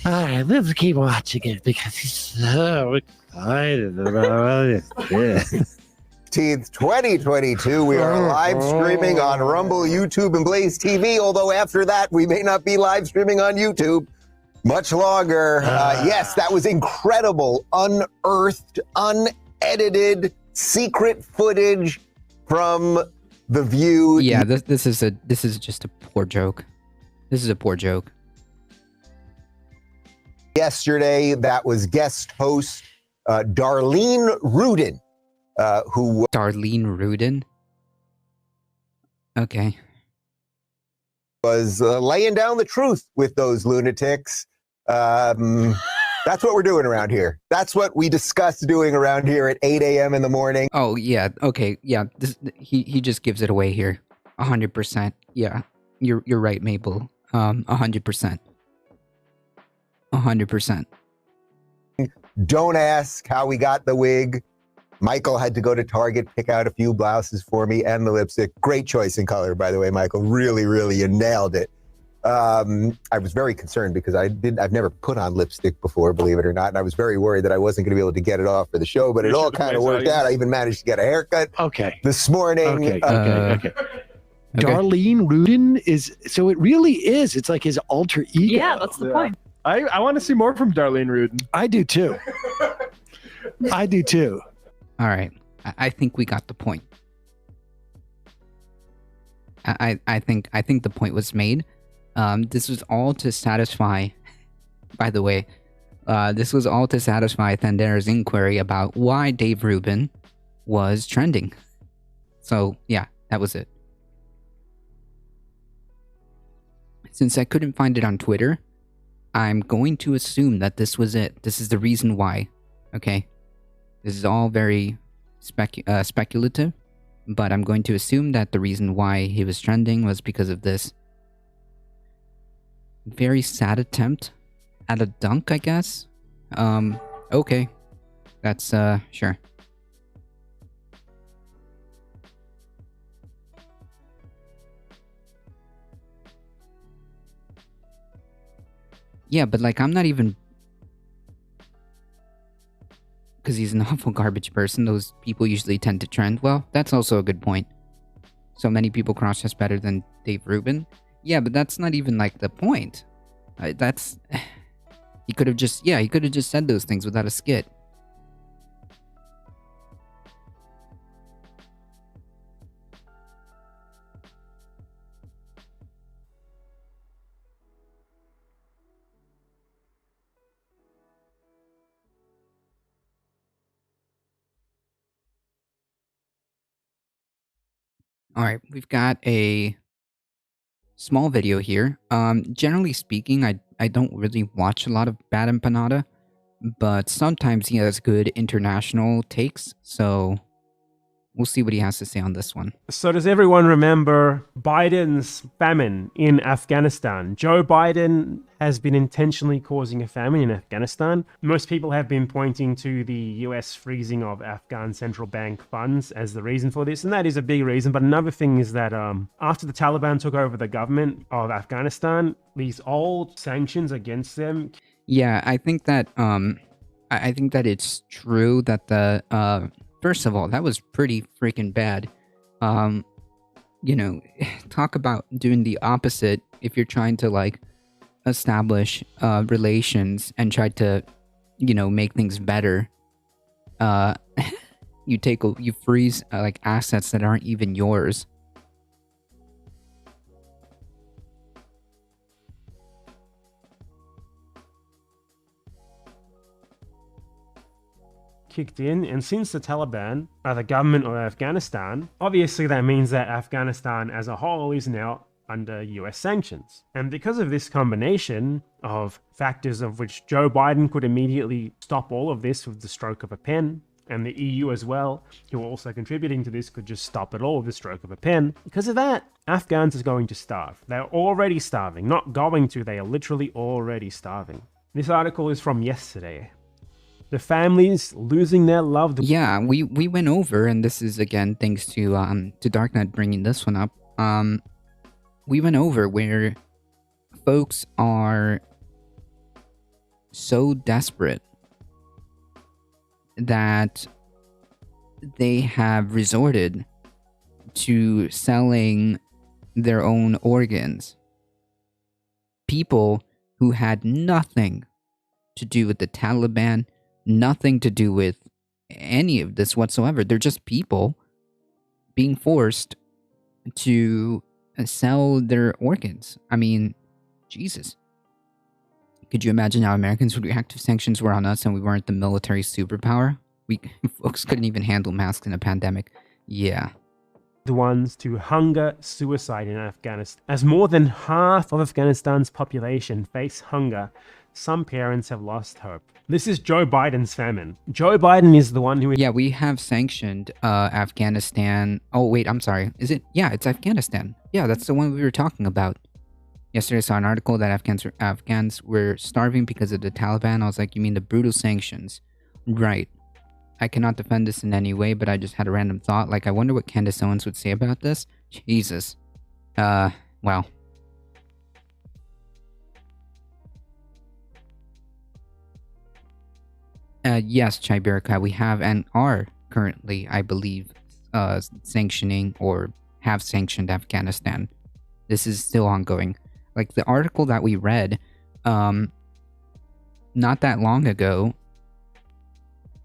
Speaker 9: All right, let's keep watching it because he's so excited about it. Yeah.
Speaker 8: 2022. We are live streaming on Rumble, YouTube, and Blaze TV. Although after that, we may not be live streaming on YouTube much longer. Yes, that was incredible, unearthed, unedited, secret footage from The View.
Speaker 1: Yeah, this is just a poor joke. This is a poor joke.
Speaker 8: Yesterday, that was guest host Darlene Rudin.
Speaker 1: Darlene Rudin? Okay.
Speaker 8: Was laying down the truth with those lunatics. That's what we're doing around here. That's what we discuss doing around here at 8 a.m. in the morning.
Speaker 1: Oh, yeah. Okay. Yeah. He just gives it away here. 100%. Yeah. You're right, Maple. 100%. 100%.
Speaker 8: Don't ask how we got the wig. Michael had to go to Target, pick out a few blouses for me and the lipstick. Great choice in color, by the way, Michael. Really, really, you nailed it. I was very concerned because I've never put on lipstick before, believe it or not. And I was very worried that I wasn't going to be able to get it off for the show, but it all kind of worked out. I even managed to get a haircut this morning.
Speaker 3: Okay. Darlene Rudin is, so it really is. It's like his alter ego.
Speaker 4: Yeah, that's the point.
Speaker 5: I want to see more from Darlene Rudin.
Speaker 3: I do too.
Speaker 1: All right. I think we got the point. I think the point was made. This was all to satisfy, by the way, this was all to satisfy Thandera's inquiry about why Dave Rubin was trending. So, yeah, that was it. Since I couldn't find it on Twitter, I'm going to assume that this was it. This is the reason why. Okay? This is all very speculative, but I'm going to assume that the reason why he was trending was because of this very sad attempt at a dunk, I guess. Okay. That's, sure. Yeah, but like, I'm not even... Because he's an awful garbage person, those people usually tend to trend. Well, that's also a good point. So many people cross-dress better than Dave Rubin. Yeah, but that's not even like the point. That's... He could have just said those things without a skit. All right, we've got a small video here. Generally speaking, I don't really watch a lot of Bad Empanada, but sometimes he has good international takes, so we'll see what he has to say on this one.
Speaker 10: So does everyone remember Biden's famine in Afghanistan? Joe Biden has been intentionally causing a famine in Afghanistan. Most people have been pointing to the US freezing of Afghan central bank funds as the reason for this, and that is a big reason. But another thing is that after the Taliban took over the government of Afghanistan, these old sanctions against them.
Speaker 1: Yeah, I think that I think that it's true that the first of all, that was pretty freaking bad. You know, talk about doing the opposite if you're trying to like establish relations and try to, you know, make things better. You freeze like assets that aren't even yours.
Speaker 10: Kicked in, and since the Taliban are the government of Afghanistan, obviously that means that Afghanistan as a whole is now under US sanctions. And because of this combination of factors of which Joe Biden could immediately stop all of this with the stroke of a pen, and the EU as well, who are also contributing to this, could just stop it all with the stroke of a pen. Because of that, Afghans are going to starve. They're already starving. Not going to, they are literally already starving. This article is from yesterday. The families losing their loved ones.
Speaker 1: Yeah, we went over, and this is again thanks to Darknet bringing this one up. We went over where folks are so desperate that they have resorted to selling their own organs. People who had nothing to do with the Taliban, nothing to do with any of this whatsoever. They're just people being forced to sell their organs. I mean, Jesus. Could you imagine how Americans would react if sanctions were on us and we weren't the military superpower? Folks couldn't even handle masks in a pandemic. Yeah.
Speaker 10: The ones to hunger suicide in Afghanistan. As more than half of Afghanistan's population face hunger, some parents have lost hope. This is Joe Biden's famine. Joe Biden is the one who...
Speaker 1: Yeah, we have sanctioned Afghanistan. Oh, wait, I'm sorry. Is it? Yeah, it's Afghanistan. Yeah, that's the one we were talking about. Yesterday I saw an article that Afghans were starving because of the Taliban. I was like, you mean the brutal sanctions? Right. I cannot defend this in any way, but I just had a random thought. Like, I wonder what Candace Owens would say about this. Jesus. Wow. Yes, Chiberica, we have and are currently, I believe, sanctioning or have sanctioned Afghanistan. This is still ongoing. Like, the article that we read, not that long ago,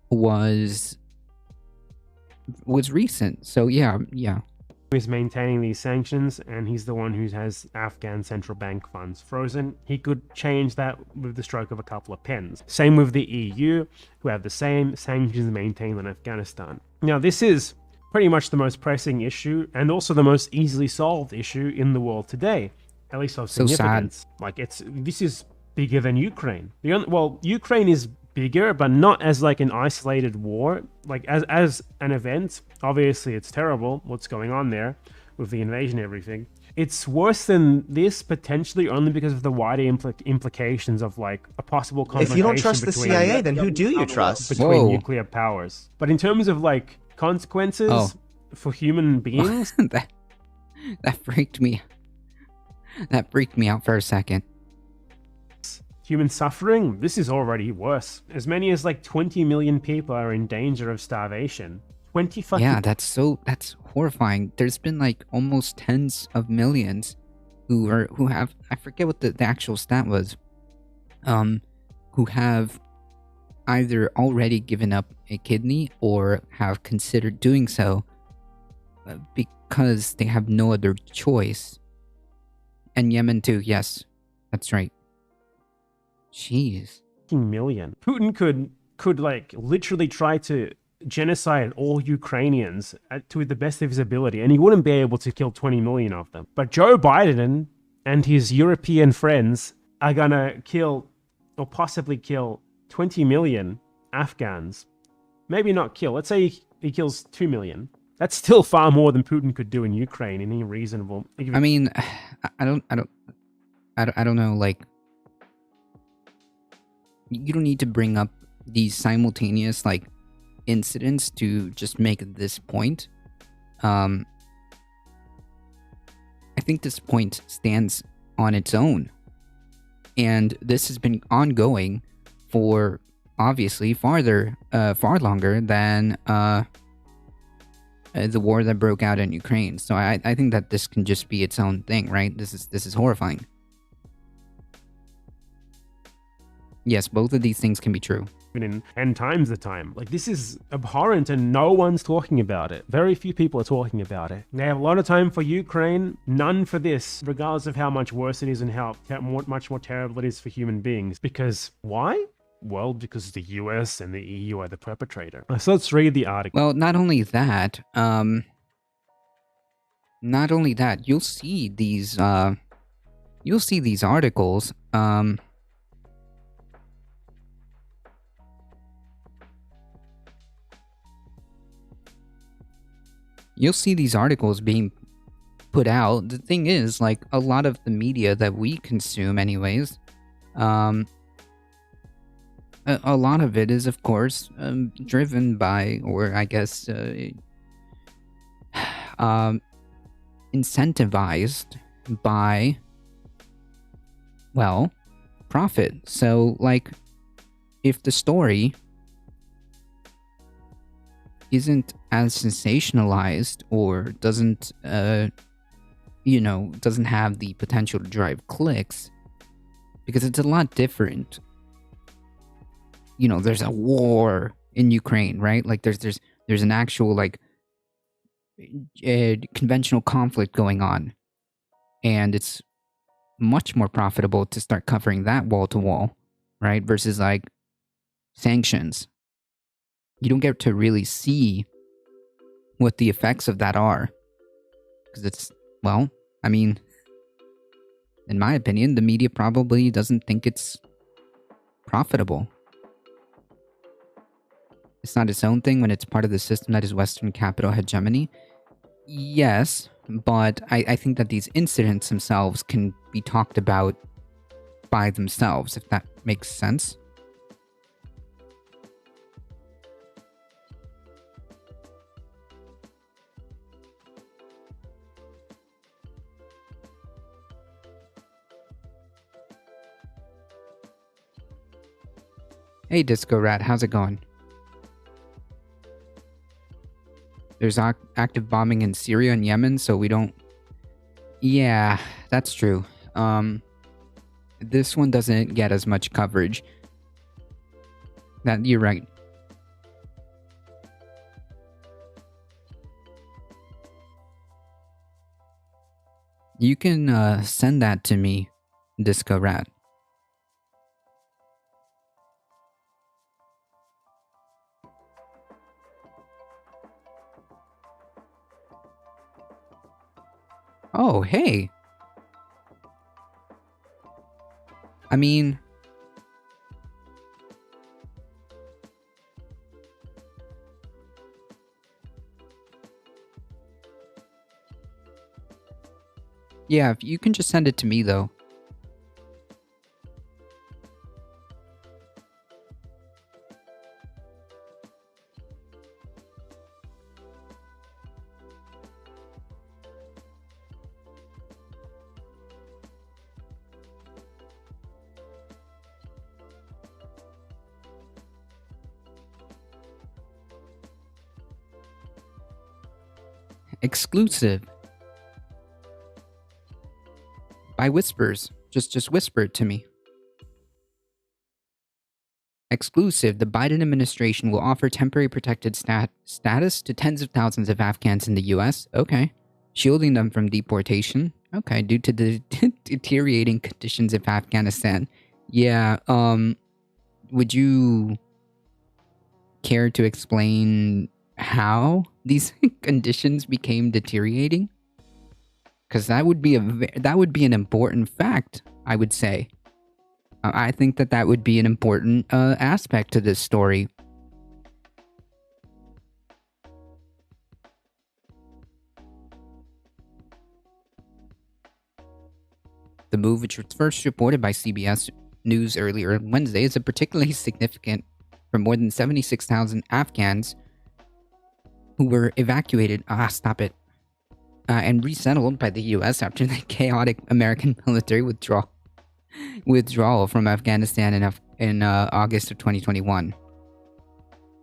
Speaker 1: was recent. So, yeah.
Speaker 10: Is maintaining these sanctions, and he's the one who has Afghan central bank funds frozen. He could change that with the stroke of a couple of pens. Same with the EU, who have the same sanctions maintained on Afghanistan. Now, this is pretty much the most pressing issue, and also the most easily solved issue in the world today, at least of significance.
Speaker 1: So sad.
Speaker 10: Like, this is bigger than Ukraine. Ukraine is bigger, but not as like an isolated war. Like as an event, obviously it's terrible what's going on there with the invasion and everything. It's worse than this potentially only because of the wider implications of like a possible confrontation.
Speaker 11: If you don't trust the CIA, then who do you trust?
Speaker 10: Between nuclear powers. But in terms of like consequences for human beings,
Speaker 1: that freaked me. That freaked me out for a second.
Speaker 10: Human suffering, this is already worse. As many as like 20 million people are in danger of starvation. 20 fucking...
Speaker 1: Yeah, that's horrifying. There's been like almost tens of millions who have, I forget what the actual stat was, who have either already given up a kidney or have considered doing so because they have no other choice. And Yemen too, yes, that's right. Jeez.
Speaker 10: Million. Putin could like literally try to genocide all Ukrainians to the best of his ability, and he wouldn't be able to kill 20 million of them. But Joe Biden and his European friends are gonna kill, or possibly kill, 20 million Afghans. Maybe not kill. Let's say he kills 2 million. That's still far more than Putin could do in Ukraine in any reasonable.
Speaker 1: I mean, I don't know. Like, you don't need to bring up these simultaneous like incidents to just make this point. I think this point stands on its own, and this has been ongoing for obviously far longer than the war that broke out in Ukraine. So I think that this can just be its own thing, right? This is horrifying. Yes, both of these things can be true.
Speaker 10: In 10 times the time. Like, this is abhorrent and no one's talking about it. Very few people are talking about it. They have a lot of time for Ukraine, none for this, regardless of how much worse it is and how much more terrible it is for human beings. Because why? Well, because the US and the EU are the perpetrator. So let's read the article.
Speaker 1: Well, not only that, you'll see these articles, you'll see these articles being put out. The thing is, like, a lot of the media that we consume anyways, a lot of it is, of course, driven by, or I guess, incentivized by, well, profit. So, like, if the story isn't as sensationalized or doesn't have the potential to drive clicks, because it's a lot different. You know, there's a war in Ukraine, right? Like there's an actual like conventional conflict going on, and it's much more profitable to start covering that wall to wall, right? Versus like sanctions. You don't get to really see what the effects of that are. Because it's, well, I mean, in my opinion, the media probably doesn't think it's profitable. It's not its own thing when it's part of the system that is Western capital hegemony. Yes, but I think that these incidents themselves can be talked about by themselves, if that makes sense. Hey Disco Rat, how's it going? There's active bombing in Syria and Yemen, so we don't... Yeah, that's true. This one doesn't get as much coverage. You're right. You can send that to me, Disco Rat. Oh, hey. I mean... Yeah, if you can just send it to me, though. Exclusive. By whispers. Just whisper it to me. Exclusive. The Biden administration will offer temporary protected status to tens of thousands of Afghans in the U.S. Okay. Shielding them from deportation. Okay. Due to the deteriorating conditions of Afghanistan. Yeah, care to explain how these conditions became deteriorating? Because that would be an important fact, I would say. I think that would be an important aspect to this story. The move, which was first reported by CBS News earlier Wednesday, is particularly significant for more than 76,000 Afghans who were evacuated. And resettled by the U.S. after the chaotic American military withdrawal from Afghanistan in August of 2021.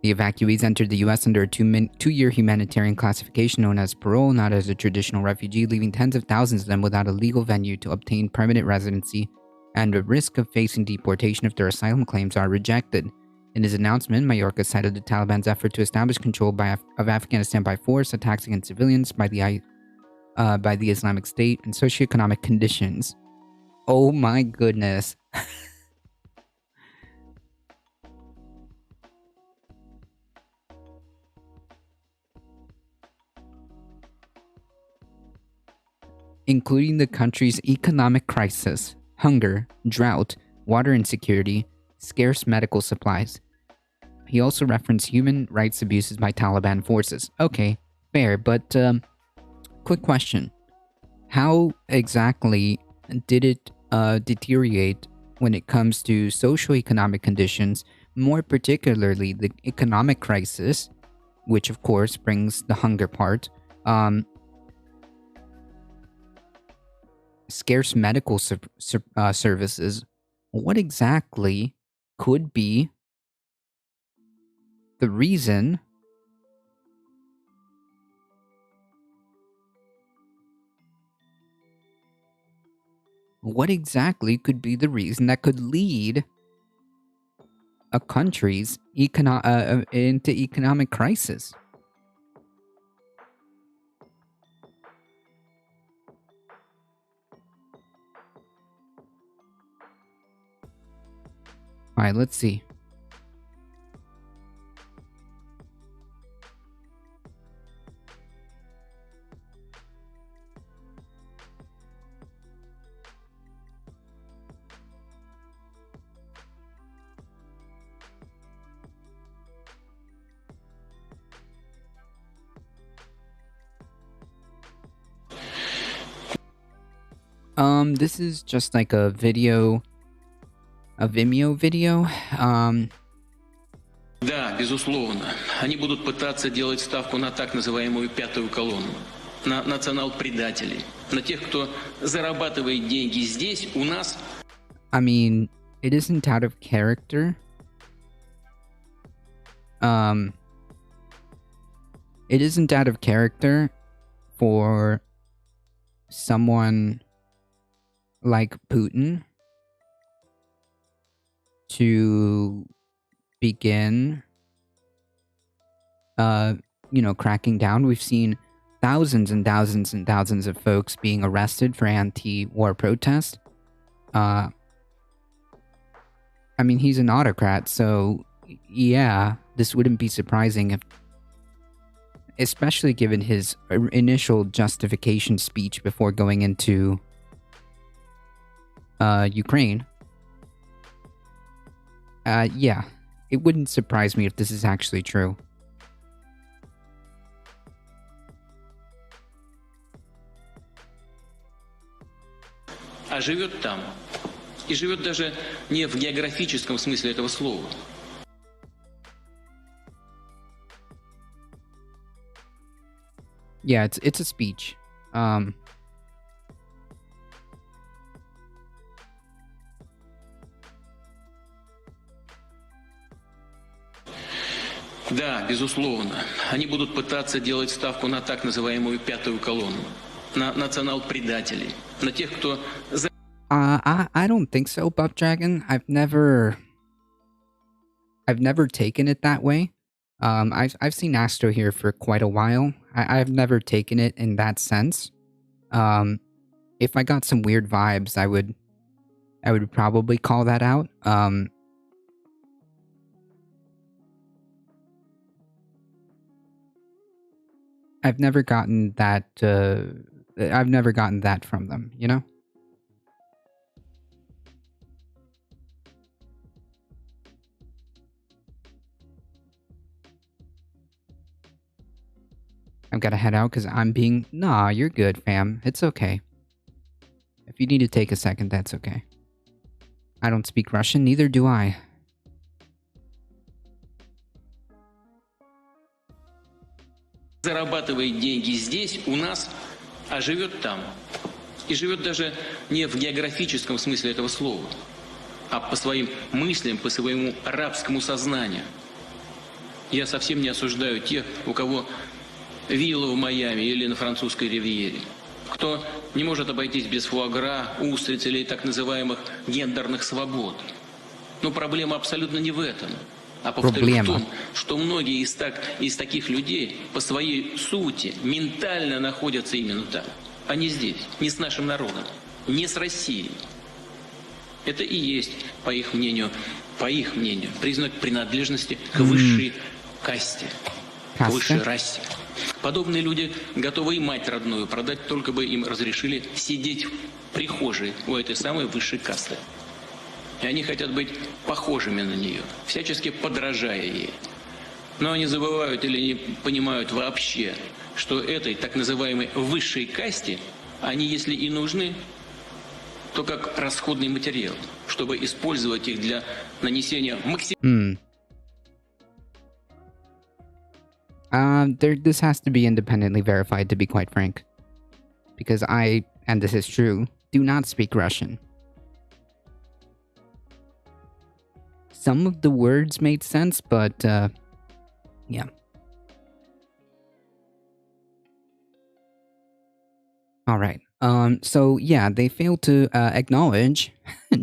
Speaker 1: The evacuees entered the U.S. under a two-year humanitarian classification known as parole, not as a traditional refugee, leaving tens of thousands of them without a legal venue to obtain permanent residency and at risk of facing deportation if their asylum claims are rejected. In his announcement, Mayorkas cited the Taliban's effort to establish control of Afghanistan by force, attacks against civilians by the Islamic State, and socioeconomic conditions. Oh my goodness. Including the country's economic crisis, hunger, drought, water insecurity, scarce medical supplies. He also referenced human rights abuses by Taliban forces. Okay, fair, but quick question. How exactly did it deteriorate when it comes to socioeconomic conditions, more particularly the economic crisis, which of course brings the hunger part, scarce medical services? What exactly could be the reason that could lead a country's into economic crisis? Alright, let's see. This is just like a video, a Vimeo video.
Speaker 12: Да, безусловно. Они будут пытаться делать ставку на так называемую пятую колонну, на национал-предателей, на тех, кто зарабатывает деньги здесь, у нас.
Speaker 1: I mean, it isn't out of character. It isn't out of character for someone like Putin to begin, cracking down. We've seen thousands and thousands and thousands of folks being arrested for anti-war protest. I mean, he's an autocrat, so yeah, this wouldn't be surprising if, especially given his initial justification speech before going into Ukraine. Yeah, it wouldn't surprise me if this is actually true.
Speaker 12: А живет там. И живет даже не в географическом смысле этого слова.
Speaker 1: Yeah, it's a speech.
Speaker 12: Да, безусловно. Они будут пытаться делать ставку на так называемую пятую колонну, на национал-предателей, на тех, кто...
Speaker 1: I don't think so, Buff Dragon. I've never taken it that way. I've seen Astro here for quite a while. I've never taken it in that sense. If I got some weird vibes, I would probably call that out. I've never gotten that. I've never gotten that from them. You know. I've got to head out because I'm being... Nah, you're good, fam. It's okay. If you need to take a second, that's okay. I don't speak Russian, neither do I.
Speaker 12: Зарабатывает деньги здесь, у нас, а живет там. И живет даже не в географическом смысле этого слова, а по своим мыслям, по своему рабскому сознанию. Я совсем не осуждаю тех, у кого вилла в Майами или на французской ривьере. Кто не может обойтись без фуагра, устриц или так называемых гендерных свобод. Но проблема абсолютно не в этом. А повторю в том, что многие из таких людей по своей сути ментально находятся именно там, а не здесь, не с нашим народом, не с Россией. Это и есть, по их мнению, признак принадлежности к высшей касте, к высшей расе. Подобные люди готовы и мать родную продать, только бы им разрешили сидеть в прихожей у этой самой высшей касты. И они хотят быть похожими на нее, всячески подражая ей. Но они забывают или не понимают вообще, что этой так называемой высшей касте они, если и нужны, то как расходный материал, чтобы использовать их для нанесения максимального...
Speaker 1: This has to be independently verified, to be quite frank. Because I, and this is true, do not speak Russian. Some of the words made sense, but, yeah. Alright, so yeah, they failed to acknowledge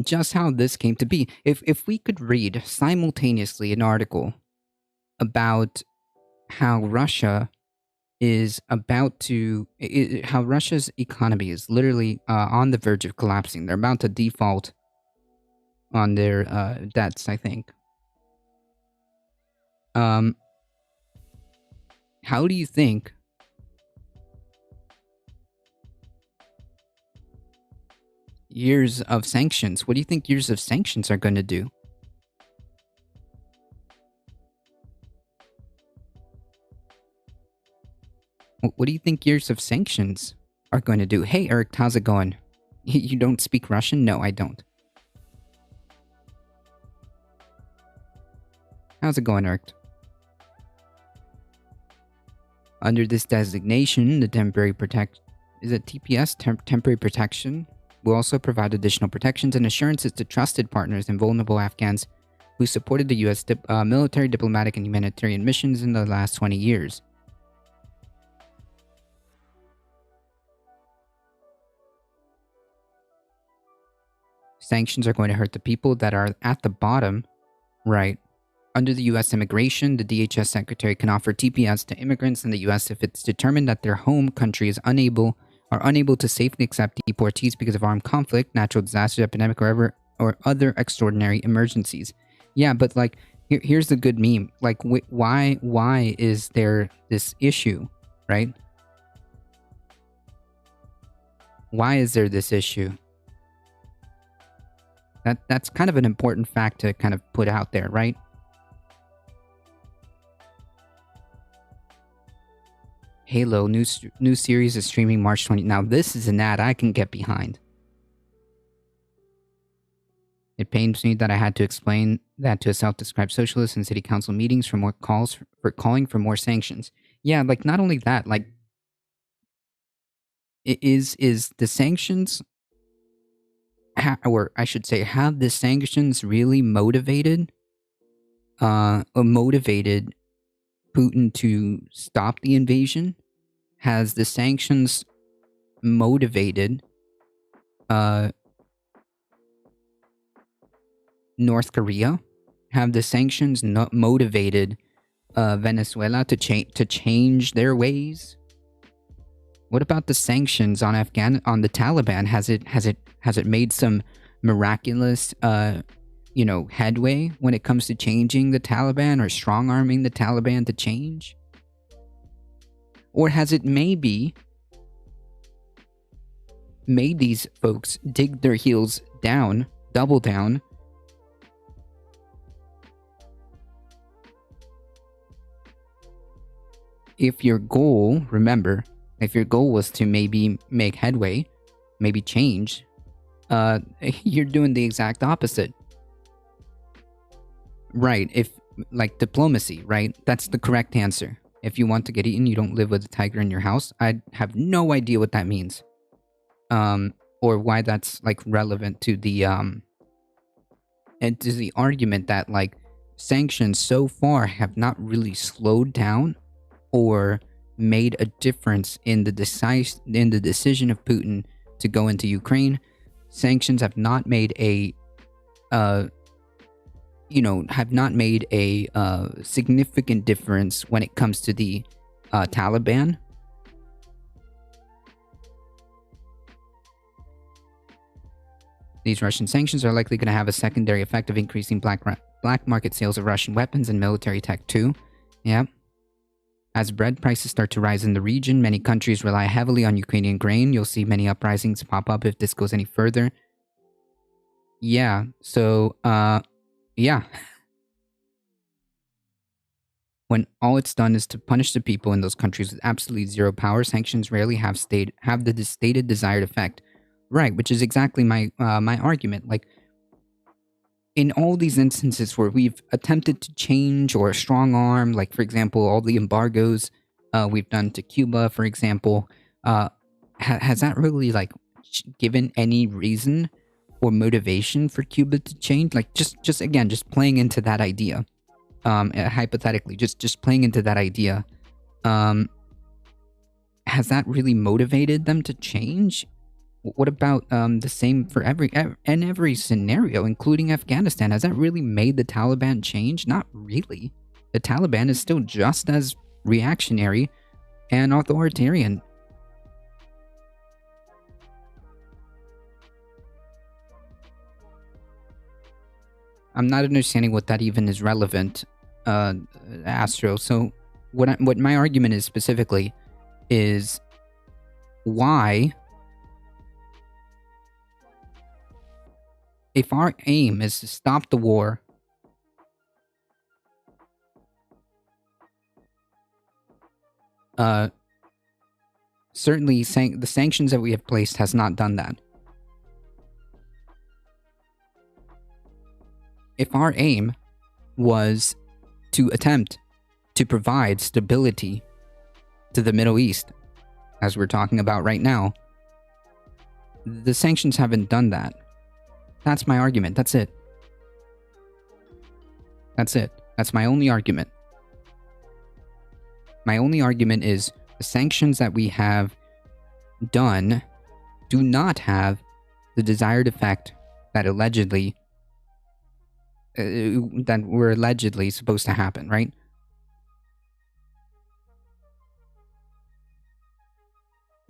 Speaker 1: just how this came to be. If we could read simultaneously an article about how Russia is about to... how Russia's economy is literally on the verge of collapsing. They're about to default on their debts, I think. How do you think years of sanctions, what do you think years of sanctions are going to do? What do you think years of sanctions are going to do? Hey, Eric, how's it going? You don't speak Russian? No, I don't. How's it going, Eric? Under this designation, the temporary is it TPS? Temporary protection will also provide additional protections and assurances to trusted partners and vulnerable Afghans who supported the U.S. military, diplomatic, and humanitarian missions in the last 20 years. Sanctions are going to hurt the people that are at the bottom, right? Under the U.S. immigration, the DHS secretary can offer TPS to immigrants in the U.S. if it's determined that their home country is unable to safely accept deportees because of armed conflict, natural disaster, epidemic, or other extraordinary emergencies. Yeah, but like, here's the good meme. Like, why is there this issue, right? Why is there this issue? That's kind of an important fact to kind of put out there, right? Halo new series is streaming March 20. Now this is an ad I can get behind. It pains me that I had to explain that to a self-described socialist in city council meetings for more calls for calling for more sanctions. Yeah, like not only that, like is the sanctions, or I should say, have the sanctions really motivated Putin to stop the invasion? Has the sanctions motivated North Korea? Have the sanctions not motivated Venezuela to change their ways? What about the sanctions on the Taliban? Has it made some miraculous headway when it comes to changing the Taliban or strong-arming the Taliban to change? Or has it maybe made these folks dig their heels down, double down, if your goal, remember, if your goal was to maybe make headway, maybe change, you're doing the exact opposite. Right, if, like, diplomacy, right? That's the correct answer. If you want to get eaten, you don't live with a tiger in your house. I have no idea what that means. Or why that's, like, relevant to the, and to the argument that, like, sanctions so far have not really slowed down or made a difference in the decision of Putin to go into Ukraine. Sanctions have not made a, significant difference when it comes to the Taliban. These Russian sanctions are likely going to have a secondary effect of increasing black market sales of Russian weapons and military tech too. Yeah. As bread prices start to rise in the region, many countries rely heavily on Ukrainian grain. You'll see many uprisings pop up if this goes any further. Yeah, so, yeah. When all it's done is to punish the people in those countries with absolutely zero power, sanctions rarely have the stated desired effect. Right, which is exactly my argument. Like, in all these instances where we've attempted to change or strong arm, like, for example, all the embargoes we've done to Cuba, for example, has that really, like, given any reason or motivation for Cuba to change? Like, just playing into that idea, hypothetically, just playing into that idea, has that really motivated them to change? What about the same for every scenario, including Afghanistan? Has that really made the Taliban change? Not really. The Taliban is still just as reactionary and authoritarian. I'm not understanding what that even is relevant, Astro. So what my argument is specifically is why, if our aim is to stop the war, certainly the sanctions that we have placed has not done that. If our aim was to attempt to provide stability to the Middle East, as we're talking about right now, the sanctions haven't done that. That's my argument. That's it. That's it. That's my only argument. My only argument is the sanctions that we have done do not have the desired effect that allegedly that were allegedly supposed to happen, right?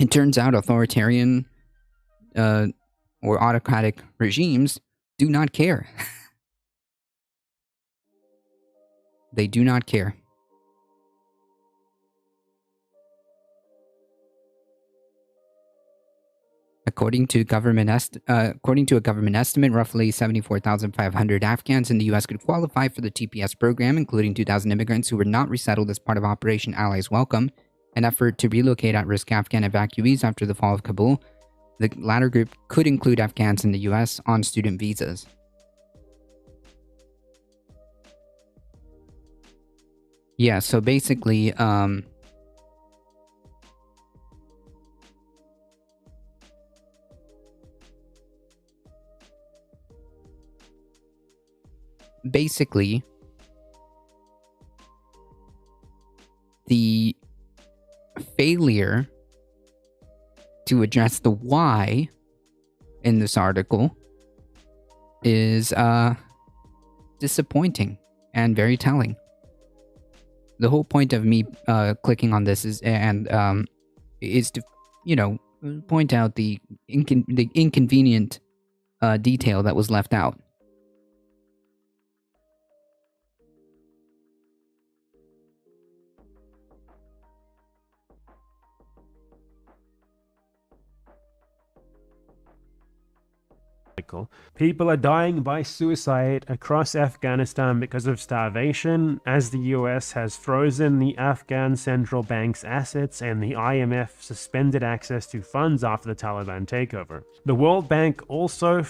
Speaker 1: It turns out authoritarian or autocratic regimes do not care. They do not care. According to a government estimate, roughly 74,500 Afghans in the U.S. could qualify for the TPS program, including 2,000 immigrants who were not resettled as part of Operation Allies Welcome, an effort to relocate at-risk Afghan evacuees after the fall of Kabul. The latter group could include Afghans in the U.S. on student visas. Yeah, so basically, the failure to address the why in this article is disappointing and very telling. The whole point of me clicking on this is to, point out the inconvenient detail that was left out.
Speaker 10: People are dying by suicide across Afghanistan because of starvation, as the US has frozen the Afghan central bank's assets and the IMF suspended access to funds after the Taliban takeover. The World Bank also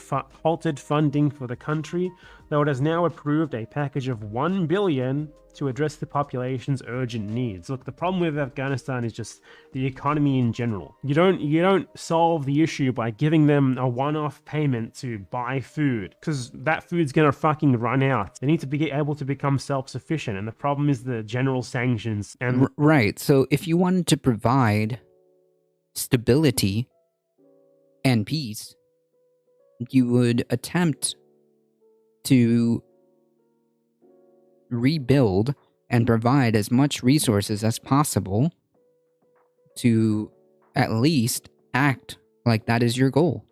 Speaker 10: halted funding for the country, though it has now approved a package of $1 billion to address the population's urgent needs. Look, the problem with Afghanistan is just the economy in general. You don't solve the issue by giving them a one-off payment to buy food, because that food's gonna fucking run out. They need to be able to become self-sufficient, and the problem is the general sanctions and
Speaker 1: Right. So if you wanted to provide stability and peace, you would attempt to rebuild and provide as much resources as possible to at least act like that is your goal.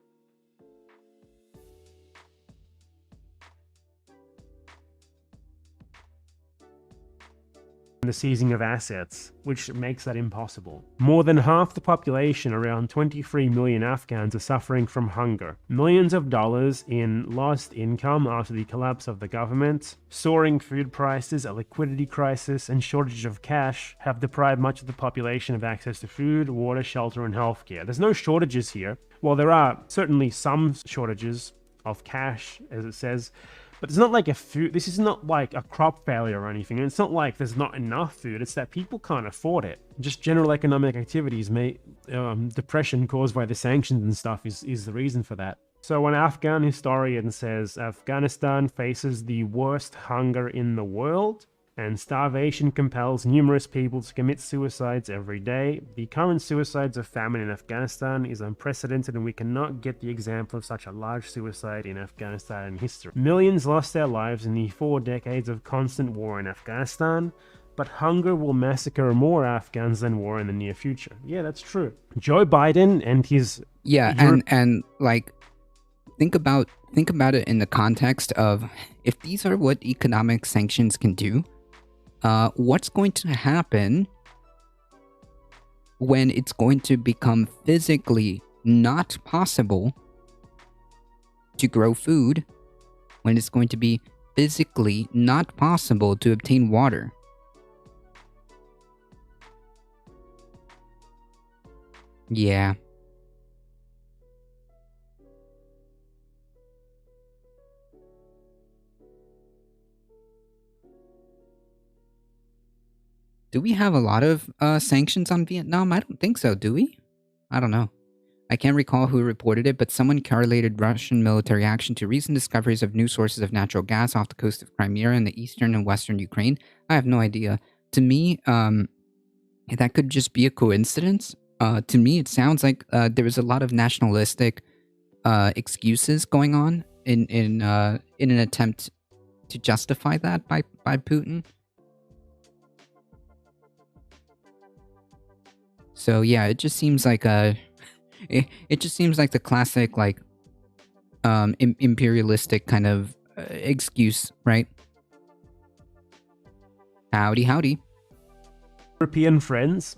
Speaker 10: the seizing of assets, which makes that impossible. More than half the population, around 23 million Afghans, are suffering from hunger. Millions of dollars in lost income after the collapse of the government, soaring food prices, a liquidity crisis, and shortage of cash have deprived much of the population of access to food, water, shelter, and healthcare. There's no shortages here. Well, there are certainly some shortages of cash, as it says, but it's not like this is not like a crop failure or anything. It's not like there's not enough food. It's that people can't afford it. Just general economic activities depression caused by the sanctions and stuff is the reason for that. So an Afghan historian says Afghanistan faces the worst hunger in the world, and starvation compels numerous people to commit suicides every day. The current suicides of famine in Afghanistan is unprecedented, and we cannot get the example of such a large suicide in Afghanistan in history. Millions lost their lives in the 4 decades of constant war in Afghanistan, but hunger will massacre more Afghans than war in the near future. Yeah, that's true. Joe Biden and his...
Speaker 1: Yeah, and like, think about it in the context of, if these are what economic sanctions can do, what's going to happen when it's going to become physically not possible to grow food, when it's going to be physically not possible to obtain water? Yeah. Do we have a lot of sanctions on Vietnam? I don't think so, do we? I don't know. I can't recall who reported it, but someone correlated Russian military action to recent discoveries of new sources of natural gas off the coast of Crimea and the eastern and western Ukraine. I have no idea. To me, that could just be a coincidence. To me, it sounds like there was a lot of nationalistic excuses going on in an attempt to justify that by Putin. So yeah, it just seems like it just seems like the classic like imperialistic kind of excuse, right? Howdy, howdy.
Speaker 10: European friends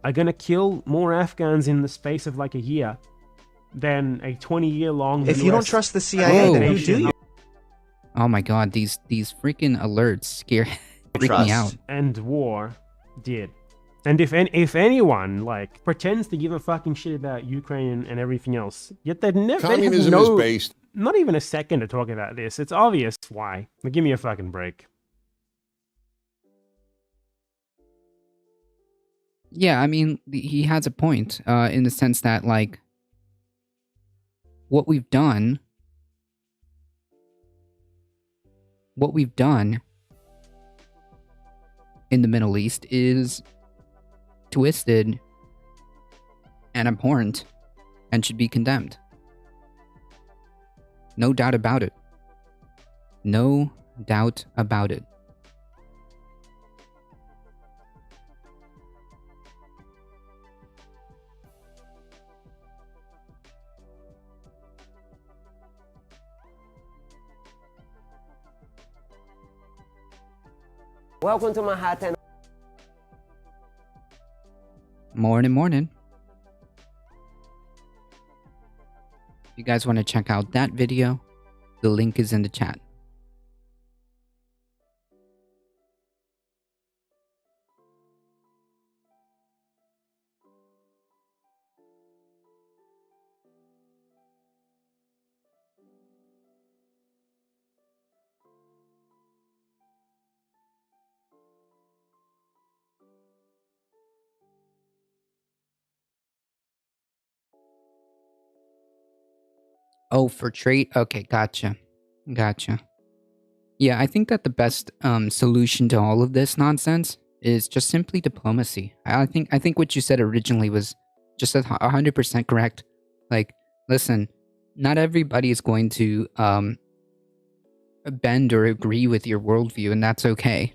Speaker 10: are gonna kill more Afghans in the space of like a year than a 20-year-long.
Speaker 11: If you don't trust the CIA, then who do you?
Speaker 1: Oh my god, these freaking alerts freak me out.
Speaker 10: And war did. And if anyone like pretends to give a fucking shit about Ukraine and everything else, yet they never
Speaker 13: Communism is based.
Speaker 10: Not even a second to talk about this. It's obvious why. But give me a fucking break.
Speaker 1: Yeah, I mean, he has a point in the sense that like what we've done in the Middle East is twisted and abhorrent and should be condemned. No doubt about it. No doubt about it.
Speaker 14: Welcome to Manhattan.
Speaker 1: Morning, morning. If you guys want to check out that video, the link is in the chat. Oh, for trade? Okay, gotcha. Gotcha. Yeah, I think that the best solution to all of this nonsense is just simply diplomacy. I think what you said originally was just 100% correct. Like, listen, not everybody is going to bend or agree with your worldview, and that's okay.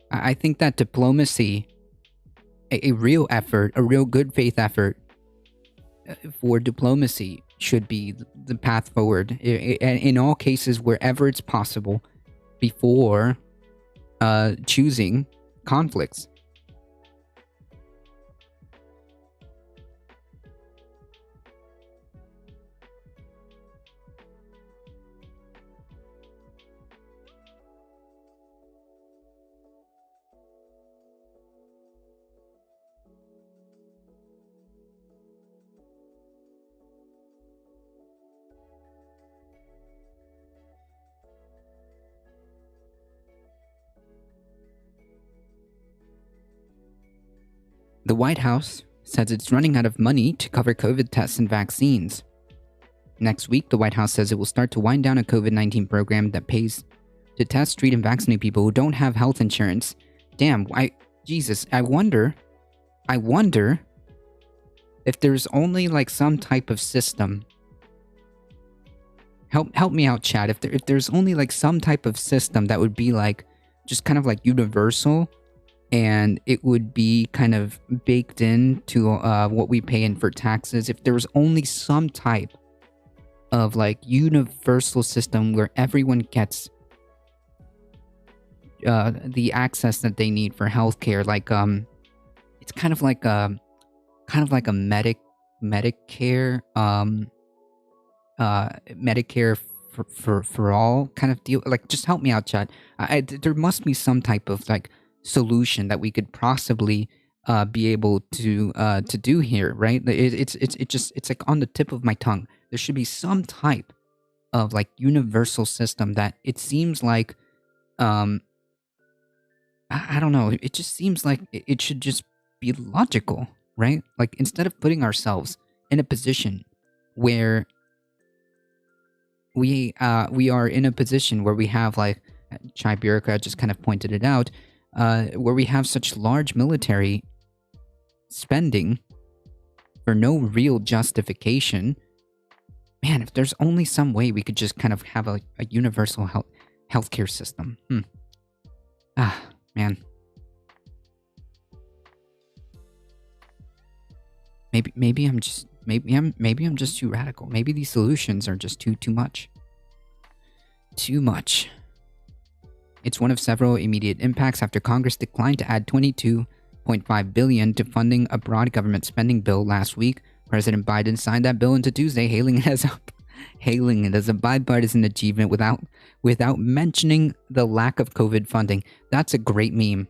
Speaker 1: I think that diplomacy, a real effort, a real good faith effort for diplomacy should be the path forward in all cases wherever it's possible before choosing conflicts. The White House says it's running out of money to cover COVID tests and vaccines. Next week, the White House says it will start to wind down a COVID-19 program that pays to test, treat, and vaccinate people who don't have health insurance. Damn, I wonder if there's only like some type of system. Help me out, chat. If there's only like some type of system that would be like just kind of like universal, and it would be kind of baked into what we pay in for taxes. If there was only some type of like universal system where everyone gets the access that they need for healthcare, like it's kind of like a Medicare Medicare for all kind of deal. Like, just help me out, chat. There must be some type of like solution that we could possibly be able to do here, right? It's like on the tip of my tongue. There should be some type of like universal system that it seems like I don't know, it just seems like it should just be logical, right? Like, instead of putting ourselves in a position where we are in a position where we have, like Chai Bureaucrat just kind of pointed it out, where we have such large military spending for no real justification. Man, if there's only some way we could just kind of have a universal healthcare system. Man. Maybe I'm just too radical. Maybe these solutions are just too much. Too much. It's one of several immediate impacts after Congress declined to add $22.5 billion to funding a broad government spending bill last week. President Biden signed that bill into Tuesday, hailing it as a bipartisan achievement without mentioning the lack of COVID funding. That's a great meme.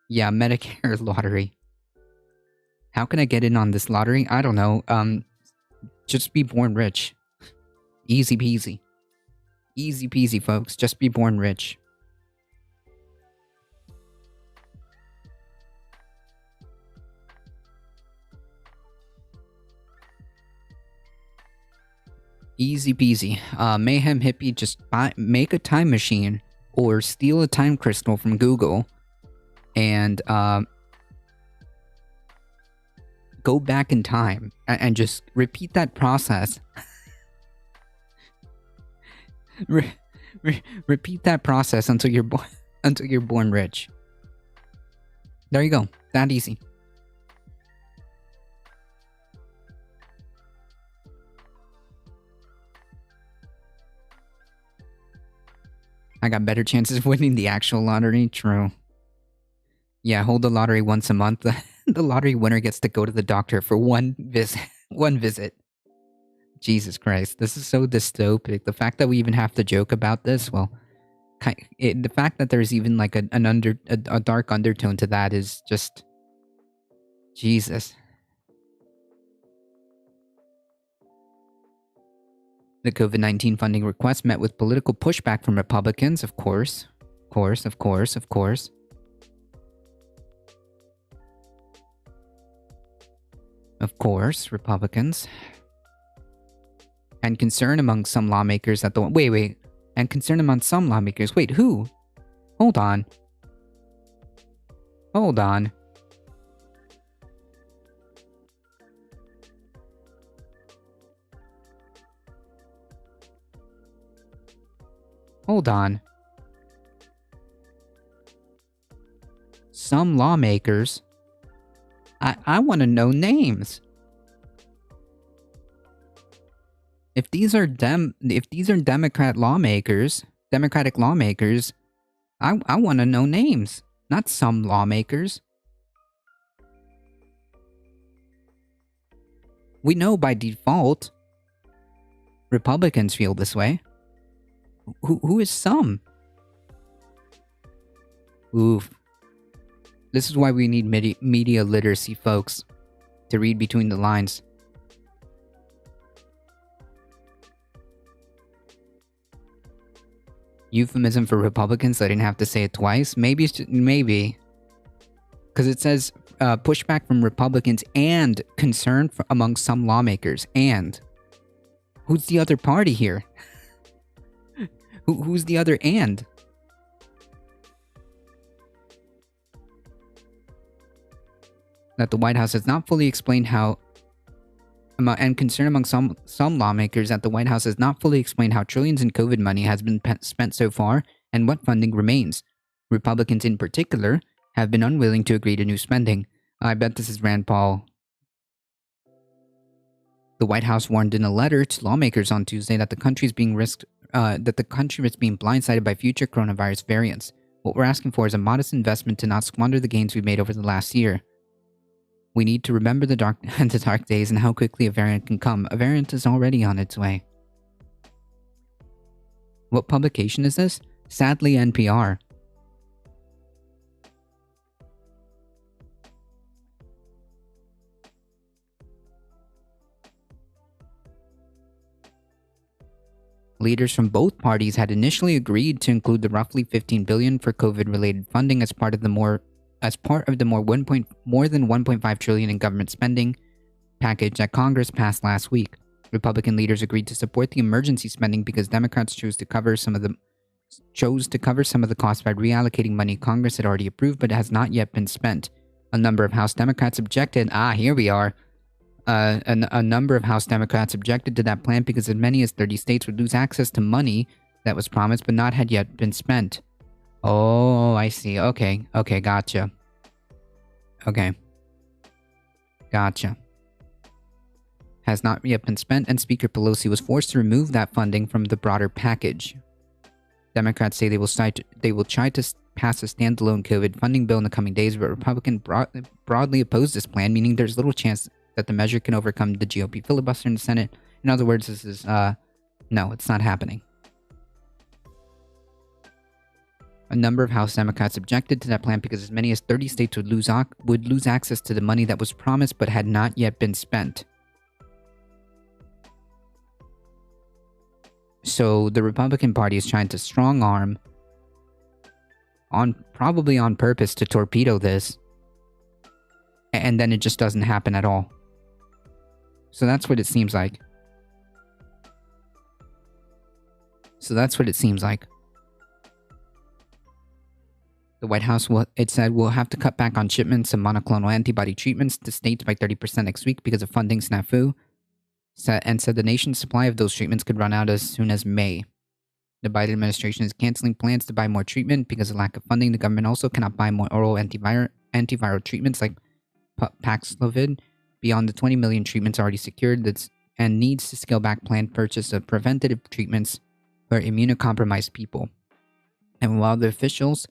Speaker 1: Yeah, Medicare lottery. How can I get in on this lottery? I don't know. Just be born rich. Easy peasy. Easy peasy, folks. Just be born rich. Easy peasy. Mayhem Hippie, just make a time machine or steal a time crystal from Google and go back in time and just repeat that process. Repeat that process until you're born rich. There you go. That easy. I got better chances of winning the actual lottery. True. Yeah, hold the lottery once a month. The lottery winner gets to go to the doctor for one visit. One visit. Jesus Christ, this is so dystopic. The fact that we even have to joke about this, well, the fact that there's even like a dark undertone to that is just Jesus. The COVID-19 funding request met with political pushback from Republicans, of course. Of course. Of course, Republicans. And concern among some lawmakers that the... Wait. And concern among some lawmakers... Wait, who? Hold on. Hold on. Some lawmakers... I want to know names. If these are Democratic lawmakers, I want to know names, not some lawmakers. We know by default Republicans feel this way. Who is some? Oof. This is why we need media literacy, folks, to read between the lines. Euphemism for Republicans, I didn't have to say it twice. Maybe. Because it says pushback from Republicans and concern among some lawmakers. And who's the other party here? Who's the other and? That the White House has not fully explained how, and concern among some lawmakers that the White House has not fully explained how trillions in COVID money has been spent so far and what funding remains. Republicans in particular have been unwilling to agree to new spending. I bet this is Rand Paul. The White House warned in a letter to lawmakers on Tuesday that the country is being blindsided by future coronavirus variants. What we're asking for is a modest investment to not squander the gains we made over the last year. We need to remember the dark days and how quickly a variant can come. A variant is already on its way. What publication is this? Sadly, NPR. Leaders from both parties had initially agreed to include the roughly $15 billion for COVID-related funding as part of the more than 1.5 trillion in government spending package that Congress passed last week. Republican leaders agreed to support the emergency spending because Democrats chose to cover some of the costs by reallocating money Congress had already approved but has not yet been spent. A number of House Democrats objected. Here we are. A number of House Democrats objected to that plan because as many as 30 states would lose access to money that was promised but not had yet been spent. Oh, I see. Okay, gotcha. Has not yet been spent, and Speaker Pelosi was forced to remove that funding from the broader package. Democrats say they will try to pass a standalone COVID funding bill in the coming days, but Republicans broadly oppose this plan, meaning there's little chance that the measure can overcome the GOP filibuster in the Senate. In other words, this is, no, it's not happening. A number of House Democrats objected to that plan because as many as 30 states would lose access to the money that was promised but had not yet been spent. So the Republican Party is trying to strong arm, probably on purpose, to torpedo this, and then it just doesn't happen at all. So that's what it seems like. The White House, it said, will have to cut back on shipments of monoclonal antibody treatments to states by 30% next week because of funding snafu, and said the nation's supply of those treatments could run out as soon as May. The Biden administration is canceling plans to buy more treatment because of lack of funding. The government also cannot buy more oral antiviral treatments like Paxlovid beyond the 20 million treatments already secured, and needs to scale back planned purchase of preventative treatments for immunocompromised people. And while the officials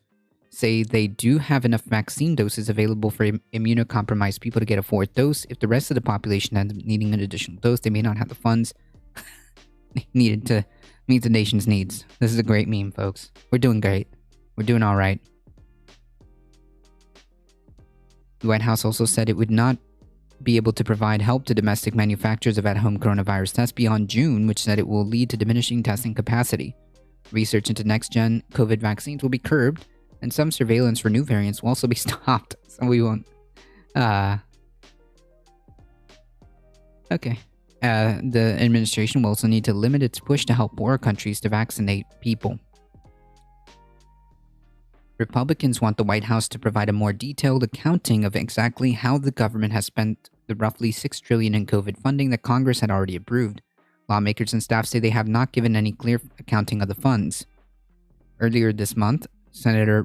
Speaker 1: say they do have enough vaccine doses available for immunocompromised people to get a fourth dose, if the rest of the population ends up needing an additional dose, they may not have the funds needed to meet the nation's needs. This is a great meme, folks. We're doing great. We're doing all right. The White House also said it would not be able to provide help to domestic manufacturers of at-home coronavirus tests beyond June, which said it will lead to diminishing testing capacity. Research into next-gen COVID vaccines will be curbed, and some surveillance for new variants will also be stopped. So we won't... Okay. The administration will also need to limit its push to help poorer countries to vaccinate people. Republicans want the White House to provide a more detailed accounting of exactly how the government has spent the roughly $6 trillion in COVID funding that Congress had already approved. Lawmakers and staff say they have not given any clear accounting of the funds. Earlier this month, Senator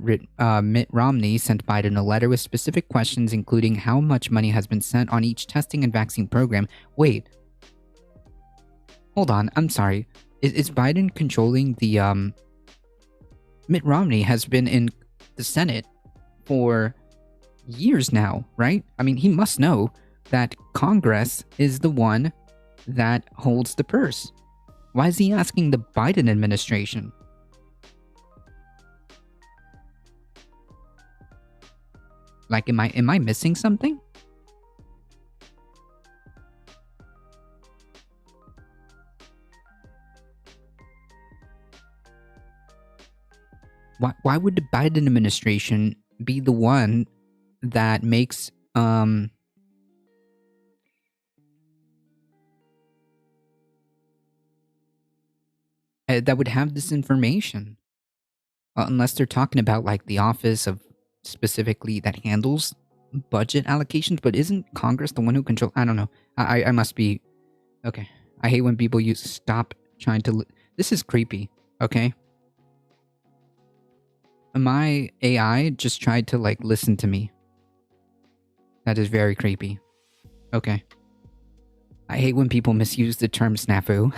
Speaker 1: Mitt Romney sent Biden a letter with specific questions including how much money has been spent on each testing and vaccine program. Wait. Hold on, I'm sorry. Is Biden controlling the, Mitt Romney has been in the Senate for years now, right? I mean, he must know that Congress is the one that holds the purse. Why is he asking the Biden administration? Like, am I missing something? Why would the Biden administration be the one that makes that would have this information? Unless they're talking about like the office of specifically that handles budget allocations, but isn't Congress the one who controls? I don't know. I must be okay. I hate when people stop trying to. This is creepy. Okay. My AI just tried to, like, listen to me. That is very creepy. Okay. I hate when people misuse the term snafu.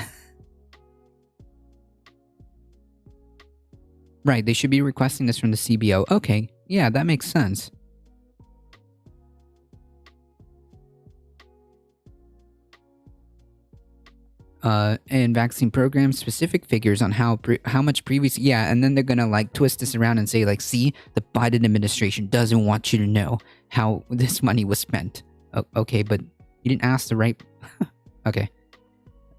Speaker 1: Right, they should be requesting this from the CBO. Okay, yeah, that makes sense. And vaccine programs, specific figures on how much previous... Yeah, and then they're gonna, like, twist this around and say, like, see, the Biden administration doesn't want you to know how this money was spent. Okay, but you didn't ask the right... Okay.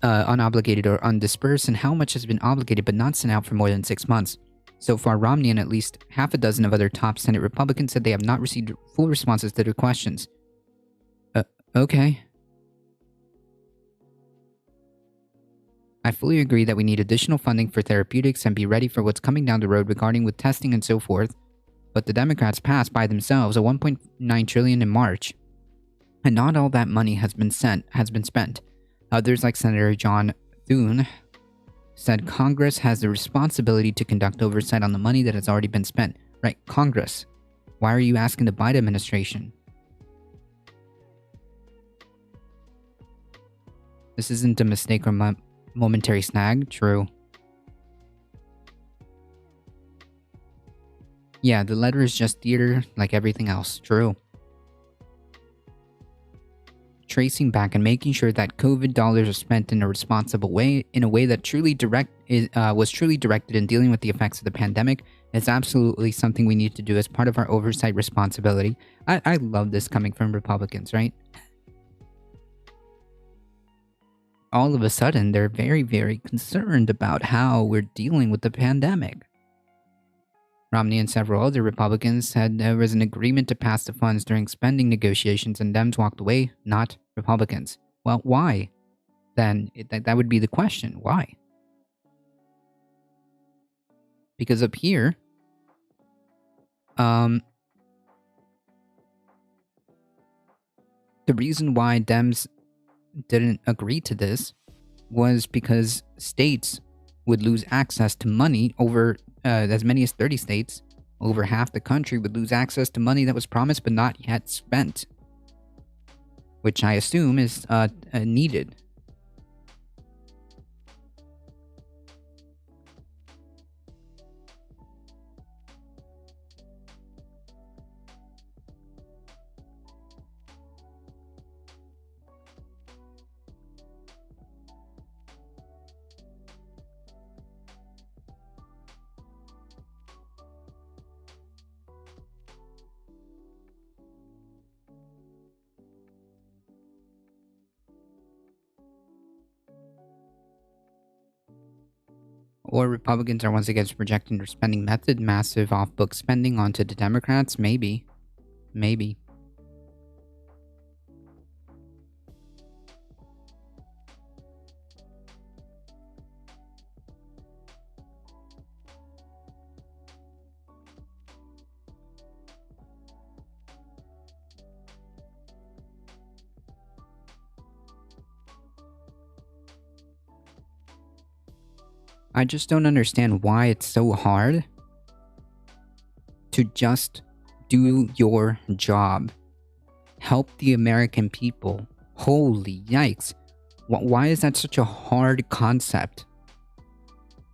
Speaker 1: Unobligated or undispersed, and how much has been obligated but not sent out for more than 6 months. So far, Romney and at least half a dozen of other top Senate Republicans said they have not received full responses to their questions. Okay. I fully agree that we need additional funding for therapeutics and be ready for what's coming down the road regarding with testing and so forth. But the Democrats passed by themselves a $1.9 trillion in March, and not all that money has been spent. Others, like Senator John Thune, said Congress has the responsibility to conduct oversight on the money that has already been spent. Right, Congress. Why are you asking the Biden administration? This isn't a mistake or momentary snag. True. Yeah, the letter is just theater like everything else. True. Tracing back and making sure that COVID dollars are spent in a responsible way, in a way that was truly directed in dealing with the effects of the pandemic, is absolutely something we need to do as part of our oversight responsibility. I love this coming from Republicans, right? All of a sudden, they're very, very concerned about how we're dealing with the pandemic. Romney and several other Republicans said there was an agreement to pass the funds during spending negotiations, and Dems walked away, not Republicans. Well, why? Then that would be the question. Why? Because up here, the reason why Dems didn't agree to this was because states would lose access to money. Over as many as 30 states, over half the country would lose access to money that was promised but not yet spent, which I assume is needed. Or Republicans are once again projecting their spending method, massive off-book spending onto the Democrats? Maybe. Maybe. I just don't understand why it's so hard to just do your job. Help the American people. Holy yikes. Why is that such a hard concept?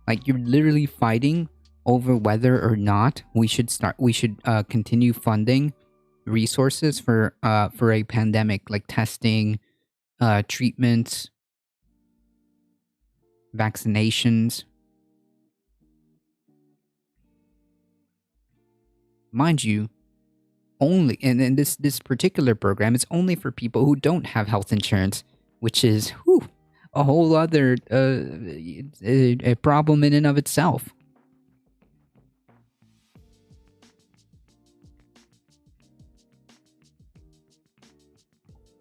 Speaker 1: Like, you're literally fighting over whether or not we should continue funding resources for a pandemic, like testing, treatments, vaccinations. Mind you, only and this particular program is only for people who don't have health insurance, which is a whole other a problem in and of itself.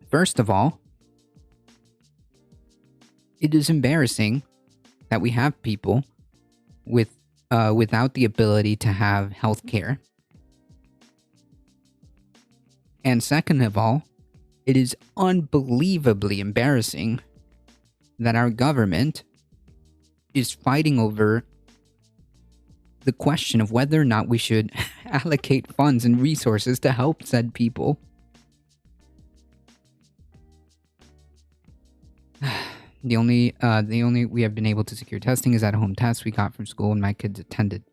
Speaker 1: First of all, it is embarrassing that we have people without the ability to have health care. And second of all, it is unbelievably embarrassing that our government is fighting over the question of whether or not we should allocate funds and resources to help said people. The only we have been able to secure testing is at-home tests we got from school and my kids attended.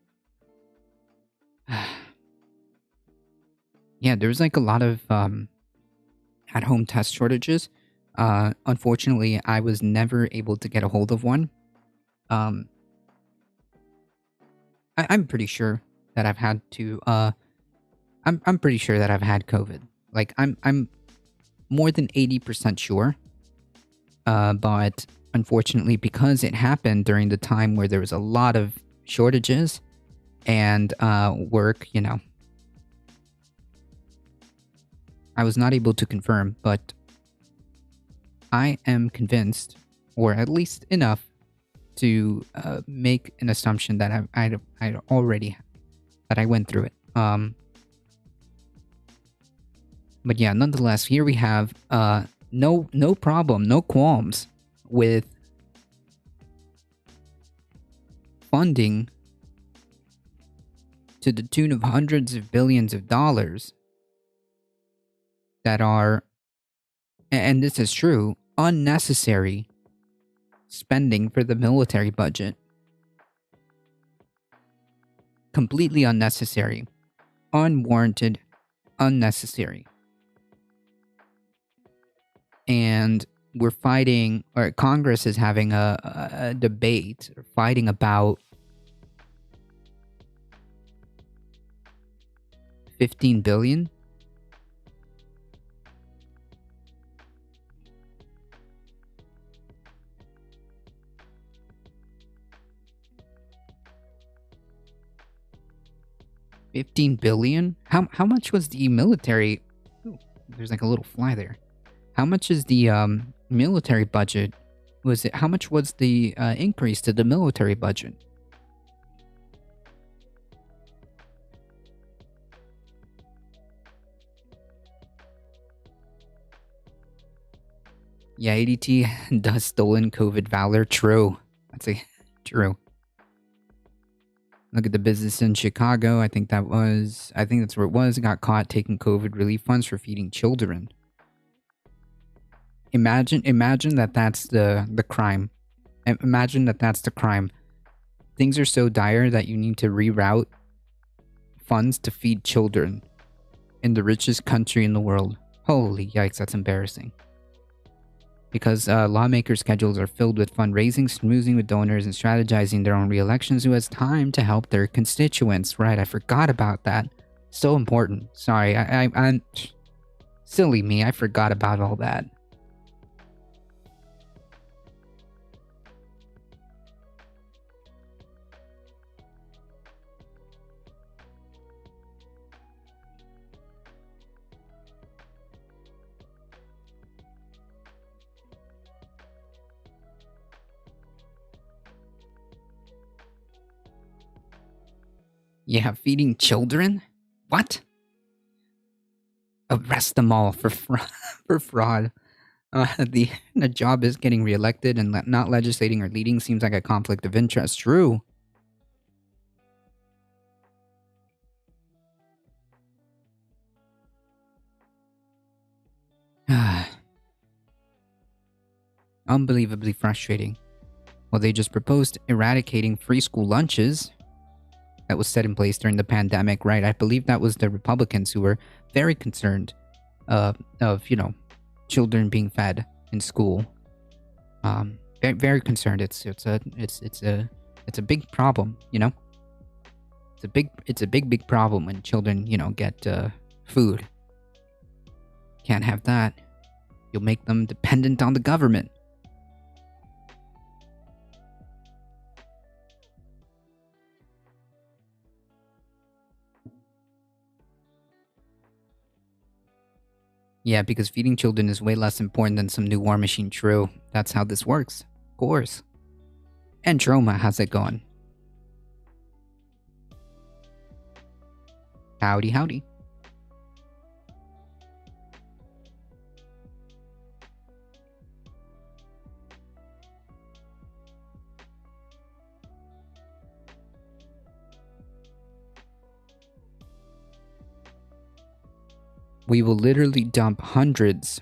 Speaker 1: Yeah, there's like a lot of at-home test shortages. Unfortunately, I was never able to get a hold of one. I'm pretty sure that I've had to. I'm pretty sure that I've had COVID. Like I'm more than 80% sure. But unfortunately, because it happened during the time where there was a lot of shortages and work, you know, I was not able to confirm, but I am convinced, or at least enough, to make an assumption that I already that I went through it. But yeah, nonetheless, here we have no problem, no qualms with funding to the tune of hundreds of billions of dollars that are, and this is true, unnecessary spending for the military budget. Completely unnecessary. Unwarranted. Unnecessary. And we're fighting, or Congress is having a debate, or fighting about $15 billion. $15 billion? How much was the military? Ooh, there's like a little fly there. How much is the military budget? How much was the increase to the military budget? Yeah, ADT does stolen COVID valor. True. That's true. Look at the business in Chicago. I think that's where it was. It got caught taking COVID relief funds for feeding children. Imagine that that's the crime. Imagine that that's the crime. Things are so dire that you need to reroute funds to feed children in the richest country in the world. Holy yikes, that's embarrassing. Because lawmakers' schedules are filled with fundraising, schmoozing with donors, and strategizing their own re-elections. Who has time to help their constituents? Right, I forgot about that. So important. Sorry, I'm silly me. I forgot about all that. Yeah, feeding children? What? Arrest them all for for fraud. The job is getting reelected and not legislating or leading seems like a conflict of interest. True. Unbelievably frustrating. Well, they just proposed eradicating free school lunches that was set in place during the pandemic, right? I believe that was the Republicans who were very concerned of, children being fed in school. Very, very concerned. It's a big problem, you know? It's a big problem when children, get food. Can't have that. You'll make them dependent on the government. Yeah, because feeding children is way less important than some new war machine. True. That's how this works. Of course. And Troma, how's it going? Howdy, howdy. We will literally dump hundreds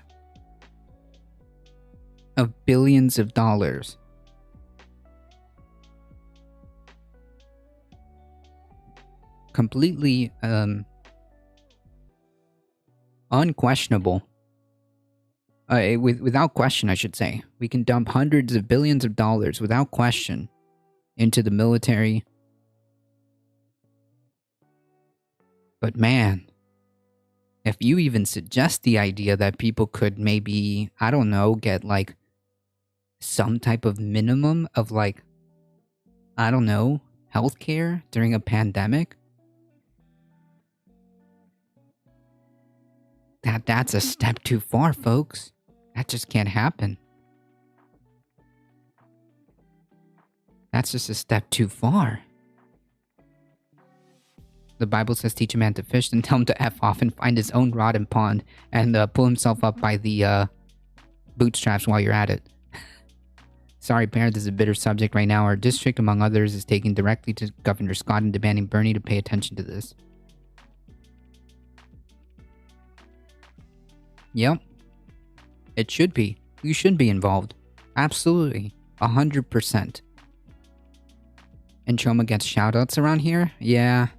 Speaker 1: of billions of dollars completely unquestionable. Without question, I should say. We can dump hundreds of billions of dollars without question into the military. But man, if you even suggest the idea that people could maybe, I don't know, get like some type of minimum of like, I don't know, healthcare during a pandemic, that's a step too far, folks. That just can't happen. That's just a step too far. The Bible says teach a man to fish, then tell him to F off and find his own rod and pond and pull himself up by the bootstraps while you're at it. Sorry, parent, this is a bitter subject right now. Our district, among others, is taking directly to Governor Scott and demanding Bernie to pay attention to this. Yep. It should be. You should be involved. Absolutely. 100%. And Choma gets shoutouts around here? Yeah.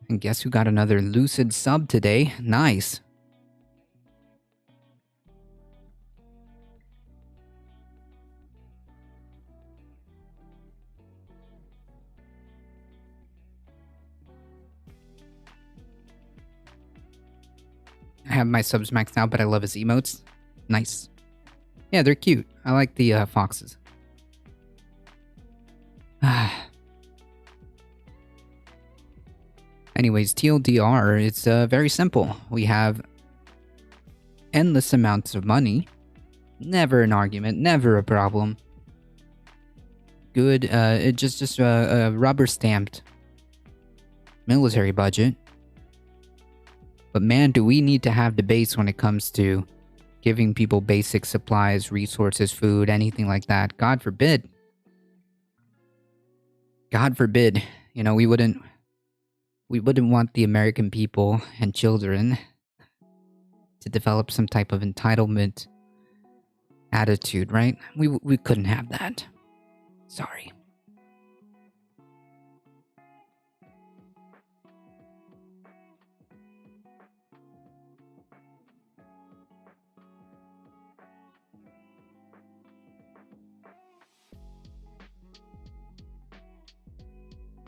Speaker 1: And guess who got another Lucid sub today? Nice. I have my subs maxed out, but I love his emotes. Nice. Yeah, they're cute. I like the foxes. Anyways, TLDR, it's very simple. We have endless amounts of money. Never an argument, never a problem. Good, it just a rubber stamped military budget. But man, do we need to have debates when it comes to giving people basic supplies, resources, food, anything like that. God forbid. God forbid. You know, we wouldn't want the American people and children to develop some type of entitlement attitude, right? We couldn't have that. Sorry.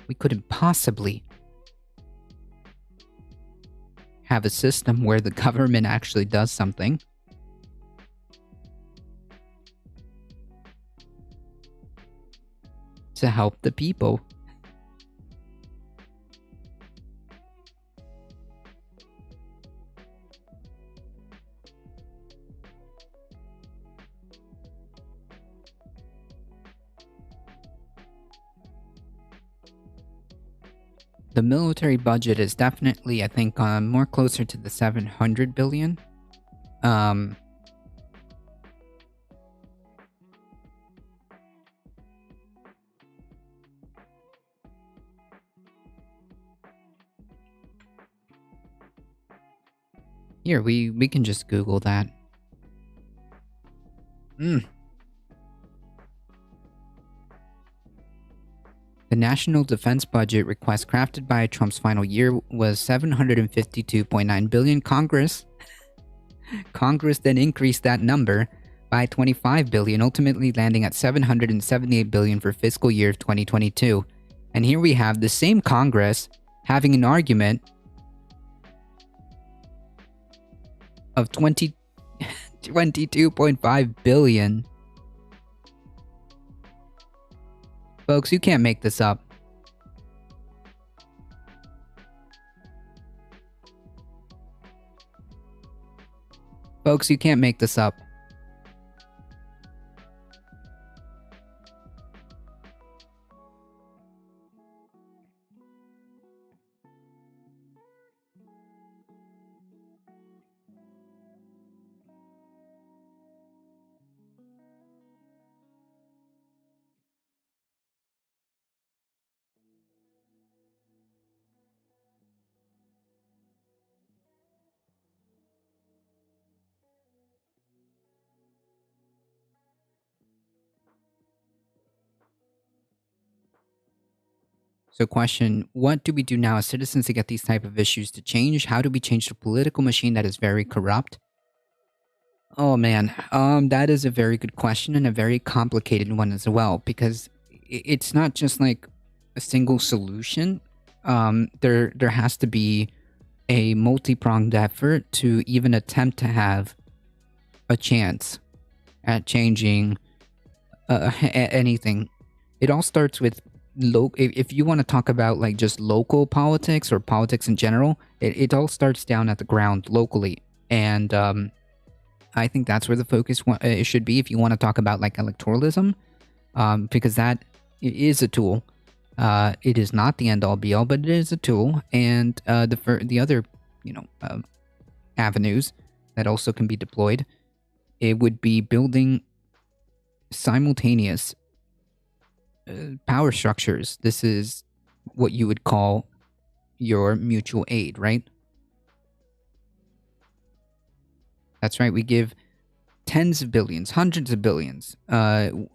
Speaker 1: We couldn't possibly have a system where the government actually does something. To help the people. the military budget is definitely, I think, more closer to the 700 billion. Here, we can just Google that. The national defense budget request crafted by Trump's final year was 752.9 billion. Congress then increased that number by 25 billion, ultimately landing at 778 billion for fiscal year 2022. And here we have the same Congress having an argument of 22.5 billion. Folks, you can't make this up. Folks, you can't make this up. So question, what do we do now as citizens to get these type of issues to change? How do we change the political machine that is very corrupt? Oh man, that is a very good question and a very complicated one as well, because it's not just like a single solution. There has to be a multi-pronged effort to even attempt to have a chance at changing anything. It all starts with if you want to talk about like just local politics or politics in general, it all starts down at the ground locally. And I think that's where the focus it should be if you want to talk about like electoralism, because that is a tool. It is not the end all be all, but it is a tool. And the other, avenues that also can be deployed, it would be building simultaneous power structures. This is what you would call your mutual aid, right? That's right. We give tens of billions, hundreds of billions to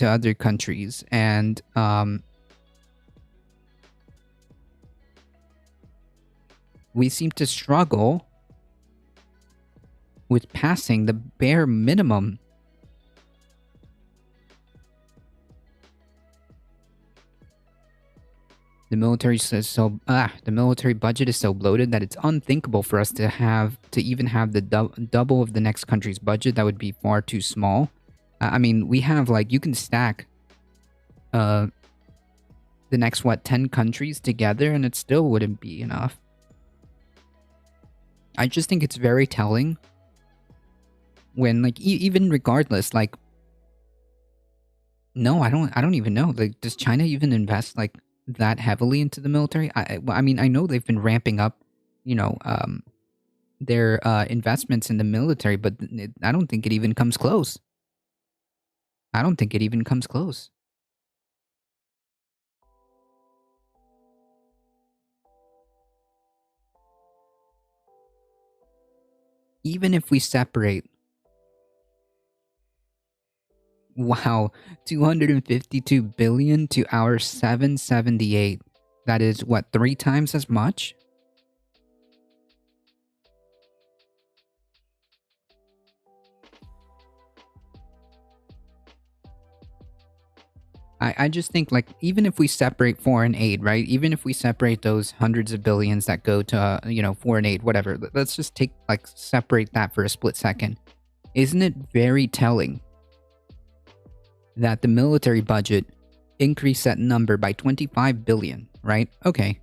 Speaker 1: other countries, and we seem to struggle with passing the bare minimum. The military the military budget is so bloated that it's unthinkable for us to even have the double of the next country's budget. That would be far too small. I mean, we have like, you can stack the next 10 countries together and it still wouldn't be enough. I just think it's very telling when like even regardless, like, no, I don't even know. Like, does China even invest like that heavily into the military? I mean, I know they've been ramping up, their investments in the military, but I don't think it even comes close. I don't think it even comes close. Even if we separate, wow, 252 billion to our 778. That is what, 3 times as much? I just think like, even if we separate foreign aid, right? Even if we separate those hundreds of billions that go to, foreign aid, whatever. Let's just separate that for a split second. Isn't it very telling that the military budget increased that number by 25 billion, right? Okay.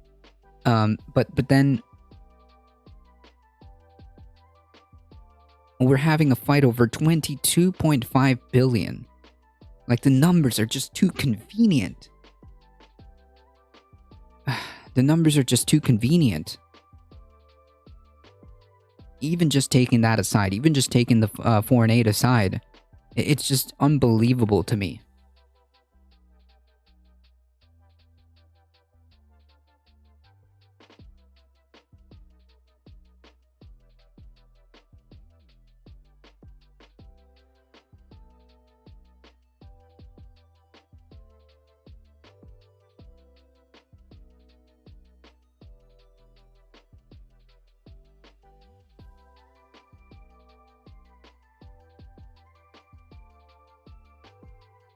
Speaker 1: But then we're having a fight over 22.5 billion. Like, the numbers are just too convenient. The numbers are just too convenient. Even just taking that aside, even just taking the foreign aid aside, it's just unbelievable to me.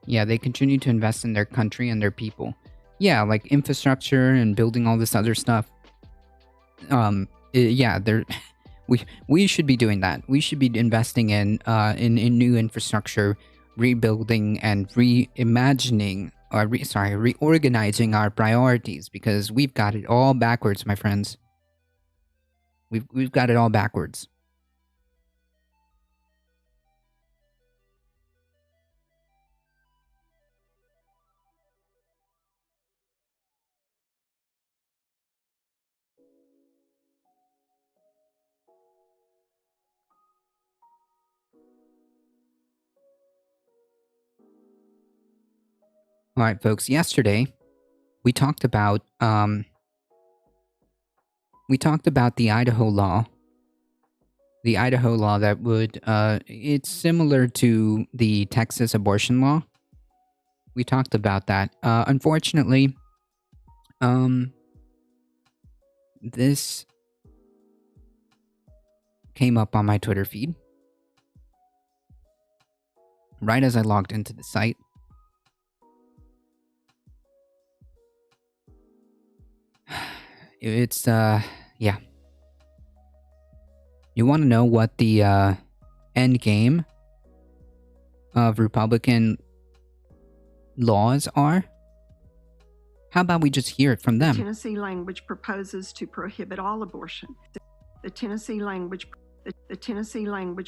Speaker 1: Yeah, they continue to invest in their country and their people. Yeah, like infrastructure and building all this other stuff. Yeah, they're we should be doing that. We should be investing in new infrastructure, rebuilding and reimagining or reorganizing our priorities, because we've got it all backwards, my friends. We've got it all backwards. All right, folks. Yesterday, we talked about the Idaho law. The Idaho law that would it's similar to the Texas abortion law. We talked about that. Unfortunately, this came up on my Twitter feed right as I logged into the site. It's yeah. You want to know what the end game of Republican laws are? How about we just hear it from them?
Speaker 13: The Tennessee language proposes to prohibit all abortion. The Tennessee language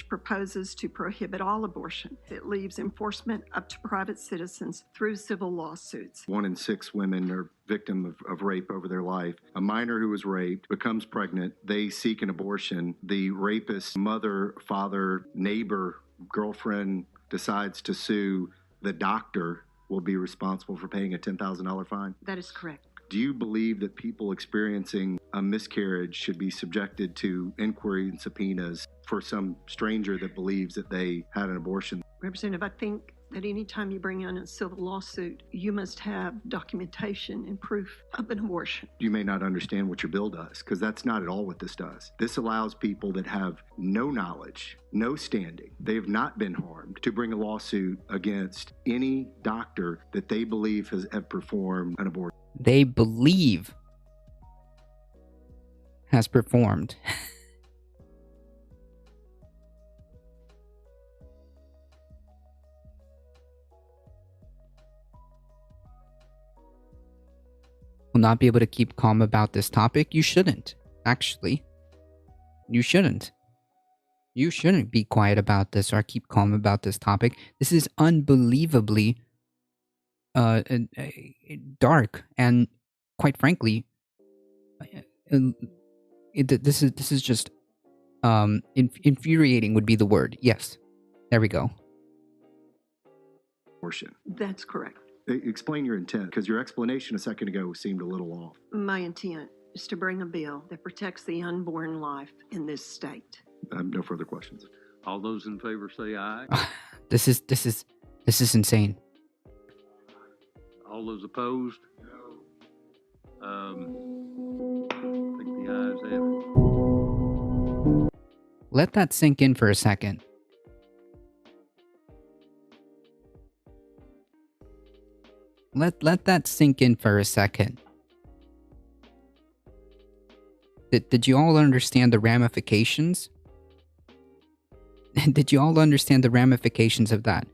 Speaker 13: proposes to prohibit all abortion. It leaves enforcement up to private citizens through civil lawsuits.
Speaker 14: 1 in 6 women are victim of rape over their life. A minor who was raped becomes pregnant. They seek an abortion. The rapist's mother, father, neighbor, girlfriend decides to sue. The doctor will be responsible for paying a $10,000 fine.
Speaker 13: That is correct.
Speaker 14: Do you believe that people experiencing a miscarriage should be subjected to inquiry and subpoenas for some stranger that believes that they had an abortion?
Speaker 13: Representative, I think that any time you bring in a civil lawsuit, you must have documentation and proof of an abortion.
Speaker 14: You may not understand what your bill does, because that's not at all what this does. This allows people that have no knowledge, no standing, they have not been harmed, to bring a lawsuit against any doctor that they believe have performed an abortion.
Speaker 1: They believe has performed. Will not be able to keep calm about this topic. You shouldn't, actually. You shouldn't. You shouldn't be quiet about this or keep calm about this topic. This is unbelievably dark, and quite frankly, this is just infuriating would be the word. Yes, there we go.
Speaker 14: Abortion.
Speaker 13: That's correct.
Speaker 14: Explain your intent, because your explanation a second ago seemed a little off.
Speaker 13: My intent is to bring a bill that protects the unborn life in this state.
Speaker 14: No further questions.
Speaker 15: All those in favor say aye.
Speaker 1: This is insane.
Speaker 15: All those opposed? I think the ayes have it.
Speaker 1: Let that sink in for a second. Let that sink in for a second. Did you all understand the ramifications? Did you all understand the ramifications of that?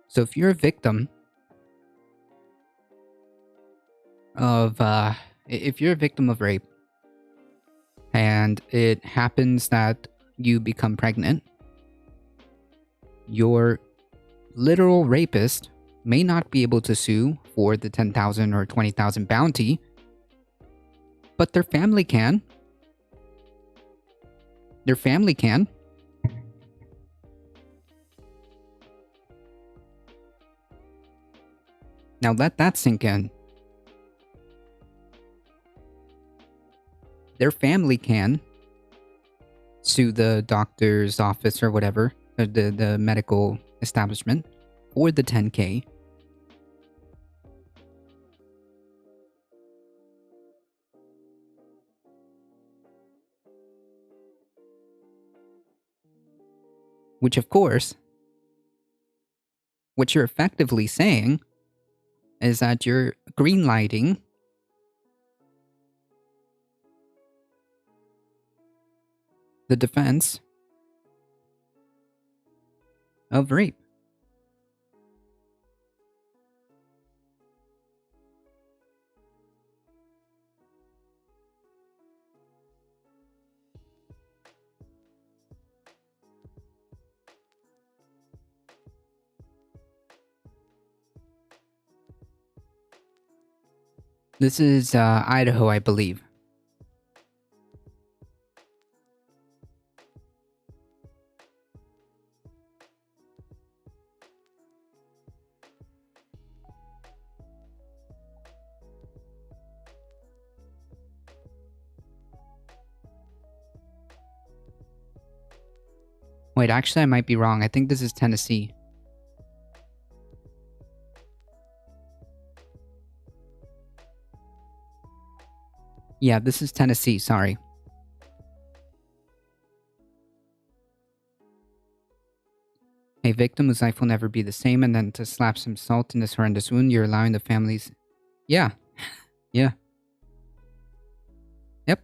Speaker 1: So if you're a victim of if you're a victim of rape and it happens that you become pregnant, your literal rapist may not be able to sue for the 10,000 or 20,000 bounty, but their family can. Their family can. Now let that sink in. Their family can sue the doctor's office or whatever, or the medical establishment, for the 10K. Which, of course, what you're effectively saying is that you're greenlighting the defense of rape. This is Idaho, I believe. Wait, actually, I might be wrong. I think this is Tennessee. Yeah, this is Tennessee, sorry. A victim whose life will never be the same, and then to slap some salt in this horrendous wound, you're allowing the families... Yeah. Yeah. Yep.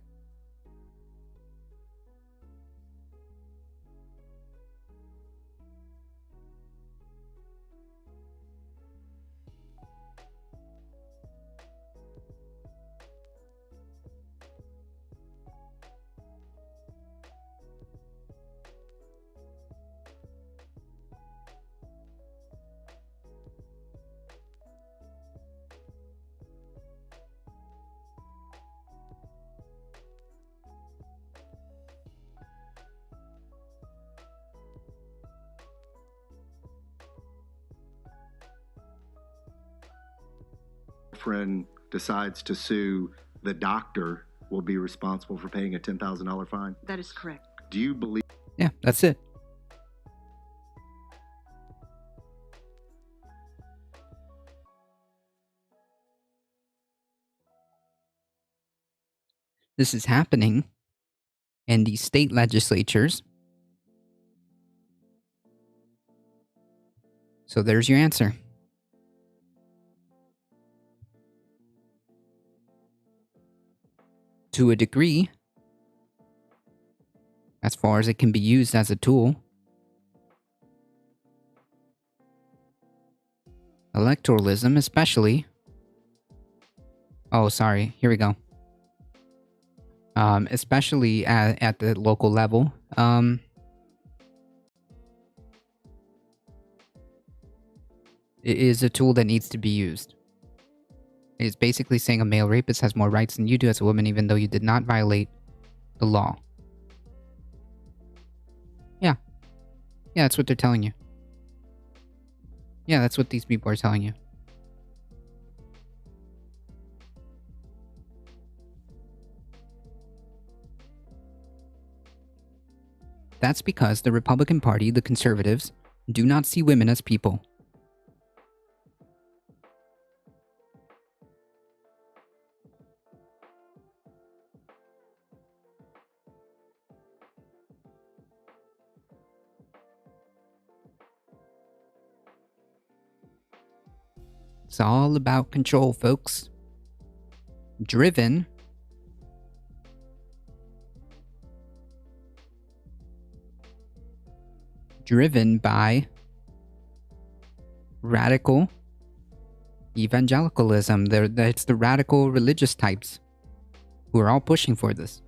Speaker 14: Friend decides to sue, the doctor will be responsible for paying a $10,000 fine?
Speaker 13: That is correct.
Speaker 14: Do you believe...
Speaker 1: Yeah, that's it. This is happening in the state legislatures. So there's your answer. To a degree, as far as it can be used as a tool. Electoralism, especially. Oh, sorry. Here we go. Especially at the local level. It is a tool that needs to be used. It's basically saying a male rapist has more rights than you do as a woman, even though you did not violate the law. Yeah. Yeah, that's what they're telling you. Yeah, that's what these people are telling you. That's because the Republican Party, the conservatives, do not see women as people. It's all about control, folks. Driven by radical evangelicalism. It's the radical religious types who are all pushing for this.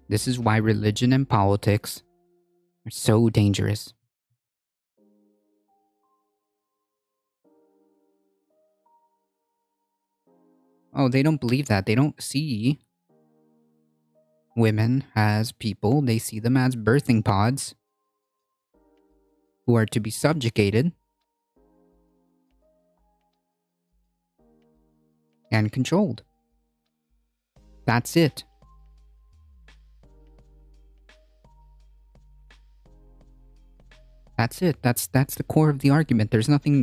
Speaker 1: This is why religion and politics are so dangerous. Oh, they don't believe that. They don't see women as people. They see them as birthing pods who are to be subjugated and controlled. That's it. That's it. That's the core of the argument. There's nothing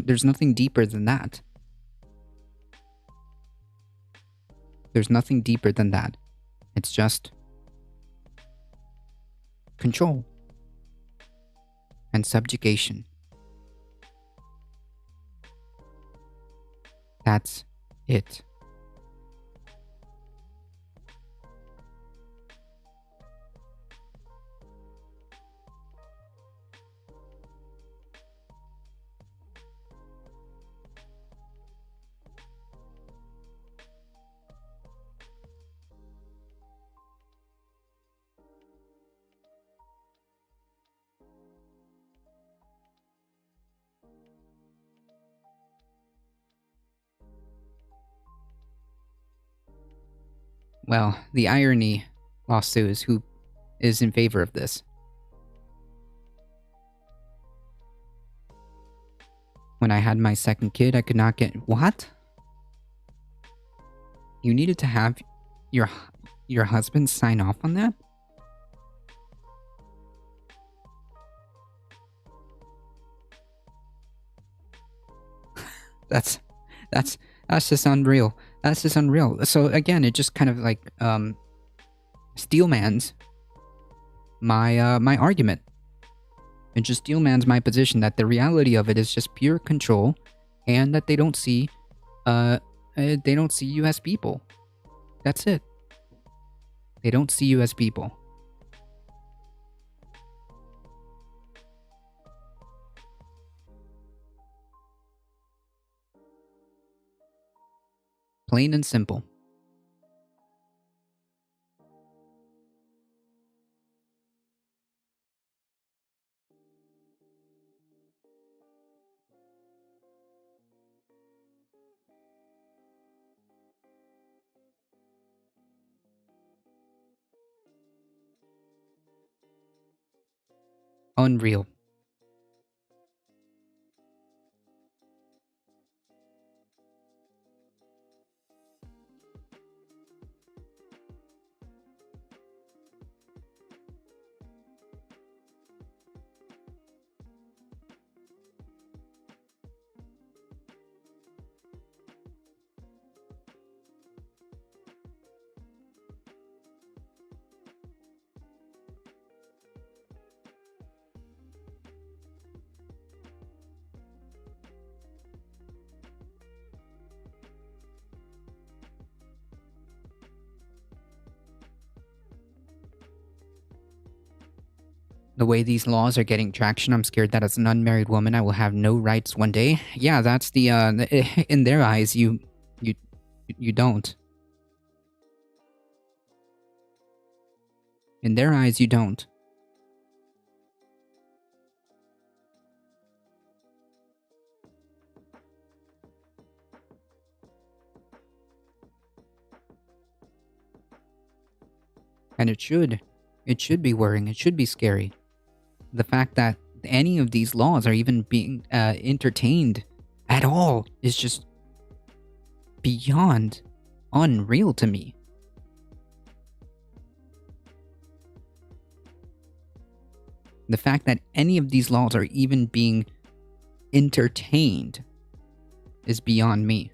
Speaker 1: deeper than that. There's nothing deeper than that. It's just control and subjugation. That's it. Well, the irony, lawsuit, is who is in favor of this. When I had my second kid, I could not get... What? You needed to have your husband sign off on that? That's just unreal. That's just unreal. So again, it just kind of like steelmans my argument. It just steelmans my position that the reality of it is just pure control, and that they don't see you as people. That's it. They don't see you as people. Plain and simple. Unreal. The way these laws are getting traction, I'm scared that as an unmarried woman, I will have no rights one day. Yeah, that's the in their eyes, you don't. In their eyes, you don't. And it should be worrying. It should be scary. The fact that any of these laws are even being entertained at all is just beyond unreal to me. The fact that any of these laws are even being entertained is beyond me.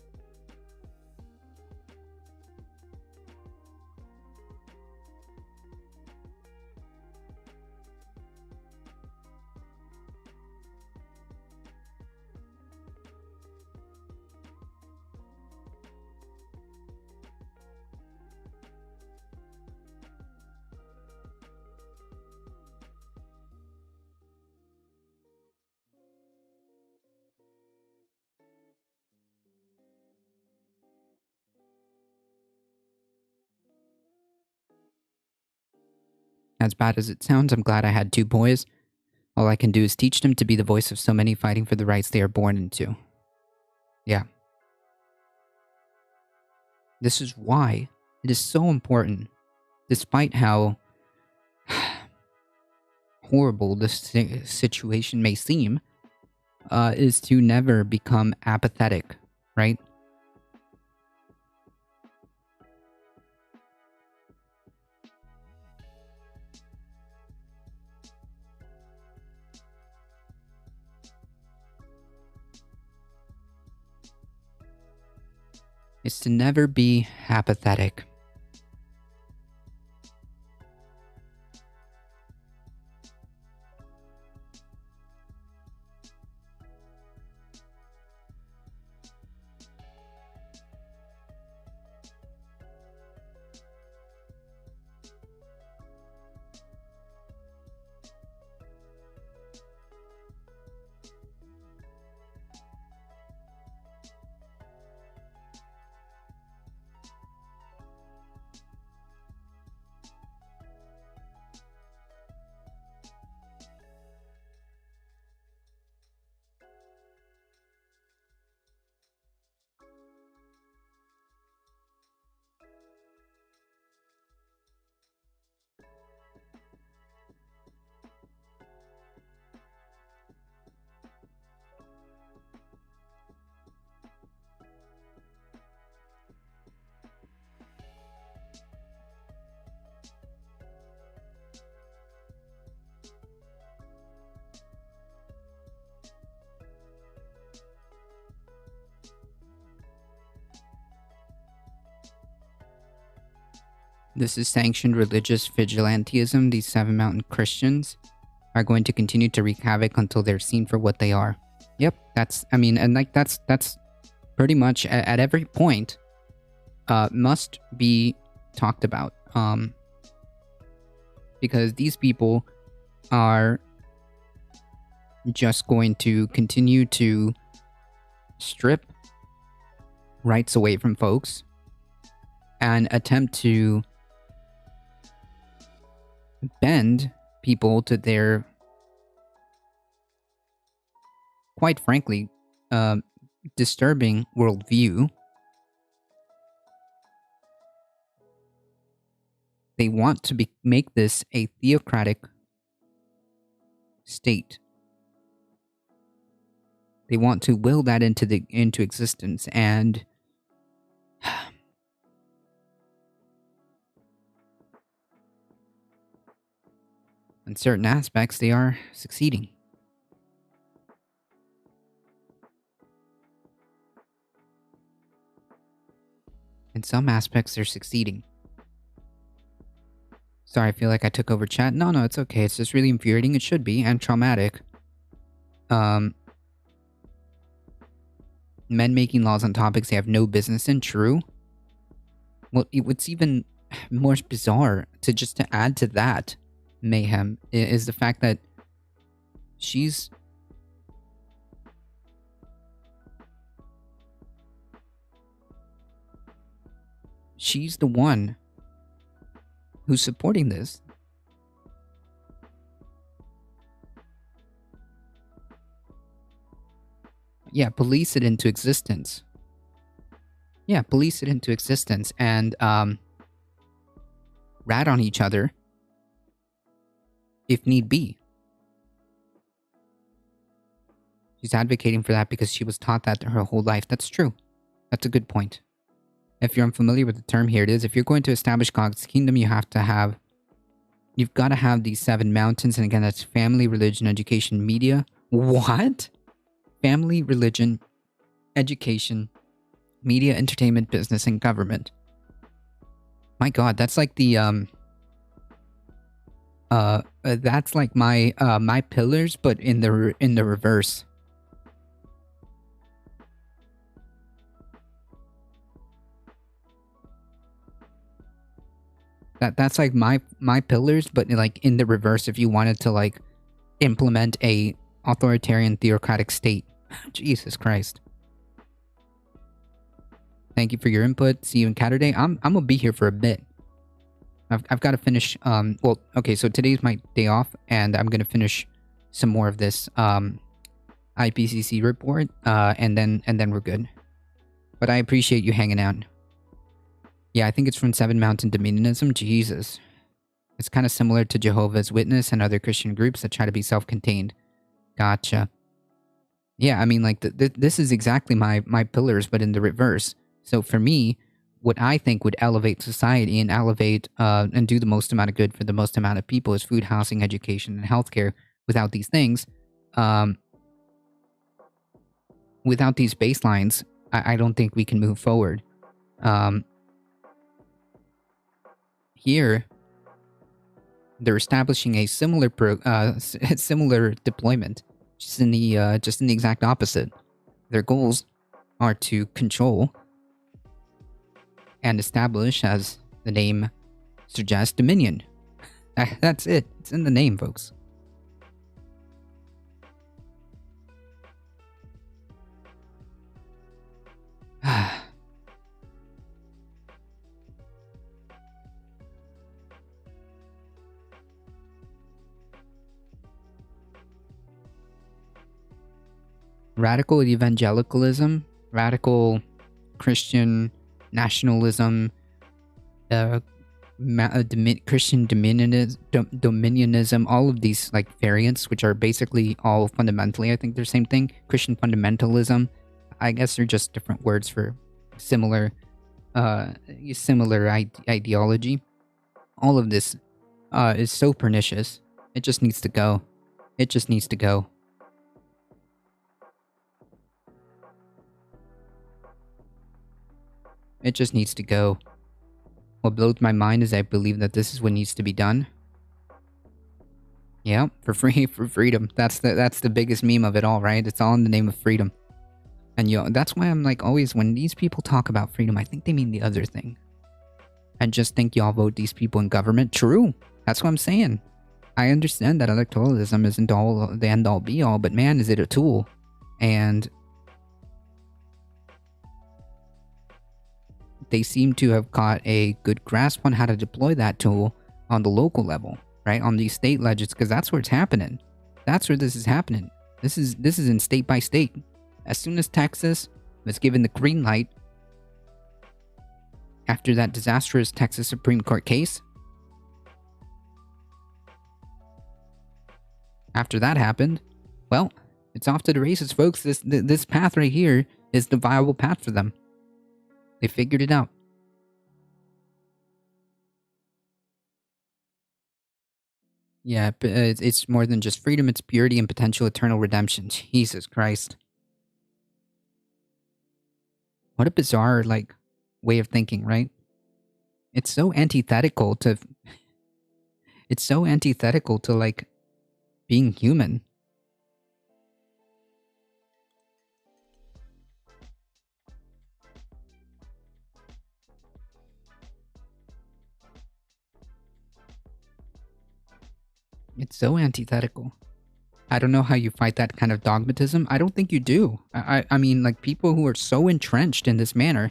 Speaker 1: as bad as it sounds, I'm glad I had 2 boys. All I can do is teach them to be the voice of so many fighting for the rights they are born into. Yeah. This is why it is so important, despite how horrible this situation may seem, is to never become apathetic, right? Is to never be apathetic. This is sanctioned religious vigilantism. These 7 Mountain Christians are going to continue to wreak havoc until they're seen for what they are. Yep, that's pretty much at every point must be talked about. Because these people are just going to continue to strip rights away from folks and attempt to bend people to their, quite frankly, disturbing worldview. They want to make this a theocratic state. They want to will that into existence, and in certain aspects, they are succeeding. In some aspects, they're succeeding. Sorry, I feel like I took over chat. No, it's okay. It's just really infuriating. It should be, and traumatic. Men making laws on topics they have no business in, true. Well, what's even more bizarre, to add to that mayhem, is the fact that she's the one who's supporting this. Yeah, police it into existence. Yeah, police it into existence and rat on each other if need be. She's advocating for that because she was taught that her whole life. That's true. That's a good point. If you're unfamiliar with the term, here it is. If you're going to establish God's kingdom, you've got to have these 7 mountains. And again, that's family, religion, education, media. What? Family, religion, education, media, entertainment, business, and government. My God, that's like the that's like my my pillars, but in the reverse. That's like my pillars, but like in the reverse. If you wanted to like implement a authoritarian theocratic state, Jesus Christ. Thank you for your input. See you in Catterday. I'm gonna be here for a bit. I've got to finish. Well, okay, so today's my day off, and I'm gonna finish some more of this IPCC report, and then we're good. But I appreciate you hanging out. Yeah, I think it's from Seven Mountain Dominionism. Jesus, it's kind of similar to Jehovah's Witness and other Christian groups that try to be self-contained. Gotcha. Yeah, I mean, like this is exactly my pillars, but in the reverse. So for me, what I think would elevate society and elevate and do the most amount of good for the most amount of people is food, housing, education, and healthcare. Without these things, without these baselines, I don't think we can move forward. Here, they're establishing a similar similar deployment, just in the exact opposite. Their goals are to control and establish, as the name suggests, dominion. That's it. It's in the name, folks. Radical evangelicalism, radical Christian nationalism, Christian dominionism, all of these like variants, which are basically all fundamentally, I think they're the same thing. Christian fundamentalism, I guess they're just different words for similar ideology. All of this is so pernicious. It just needs to go. It just needs to go. It just needs to go. What blows my mind is I believe that this is what needs to be done. Yeah, for freedom. That's the biggest meme of it all, right? It's all in the name of freedom. And that's why I'm like always, when these people talk about freedom, I think they mean the other thing. I just think y'all vote these people in government. True. That's what I'm saying. I understand that electoralism isn't all the end all be all, but man, is it a tool. And they seem to have got a good grasp on how to deploy that tool on the local level, right? On these state legislations, because that's where it's happening. That's where this is happening. This is in state by state. As soon as Texas was given the green light after that disastrous Texas Supreme Court case, after that happened, well, it's off to the races, folks. This path right here is the viable path for them. They figured it out. Yeah, it's more than just freedom. It's purity and potential eternal redemption. Jesus Christ. What a bizarre, like, way of thinking, right? It's so antithetical to... It's so antithetical to, like, being human. It's so antithetical. I don't know how you fight that kind of dogmatism. I don't think you do. I mean, like, people who are so entrenched in this manner,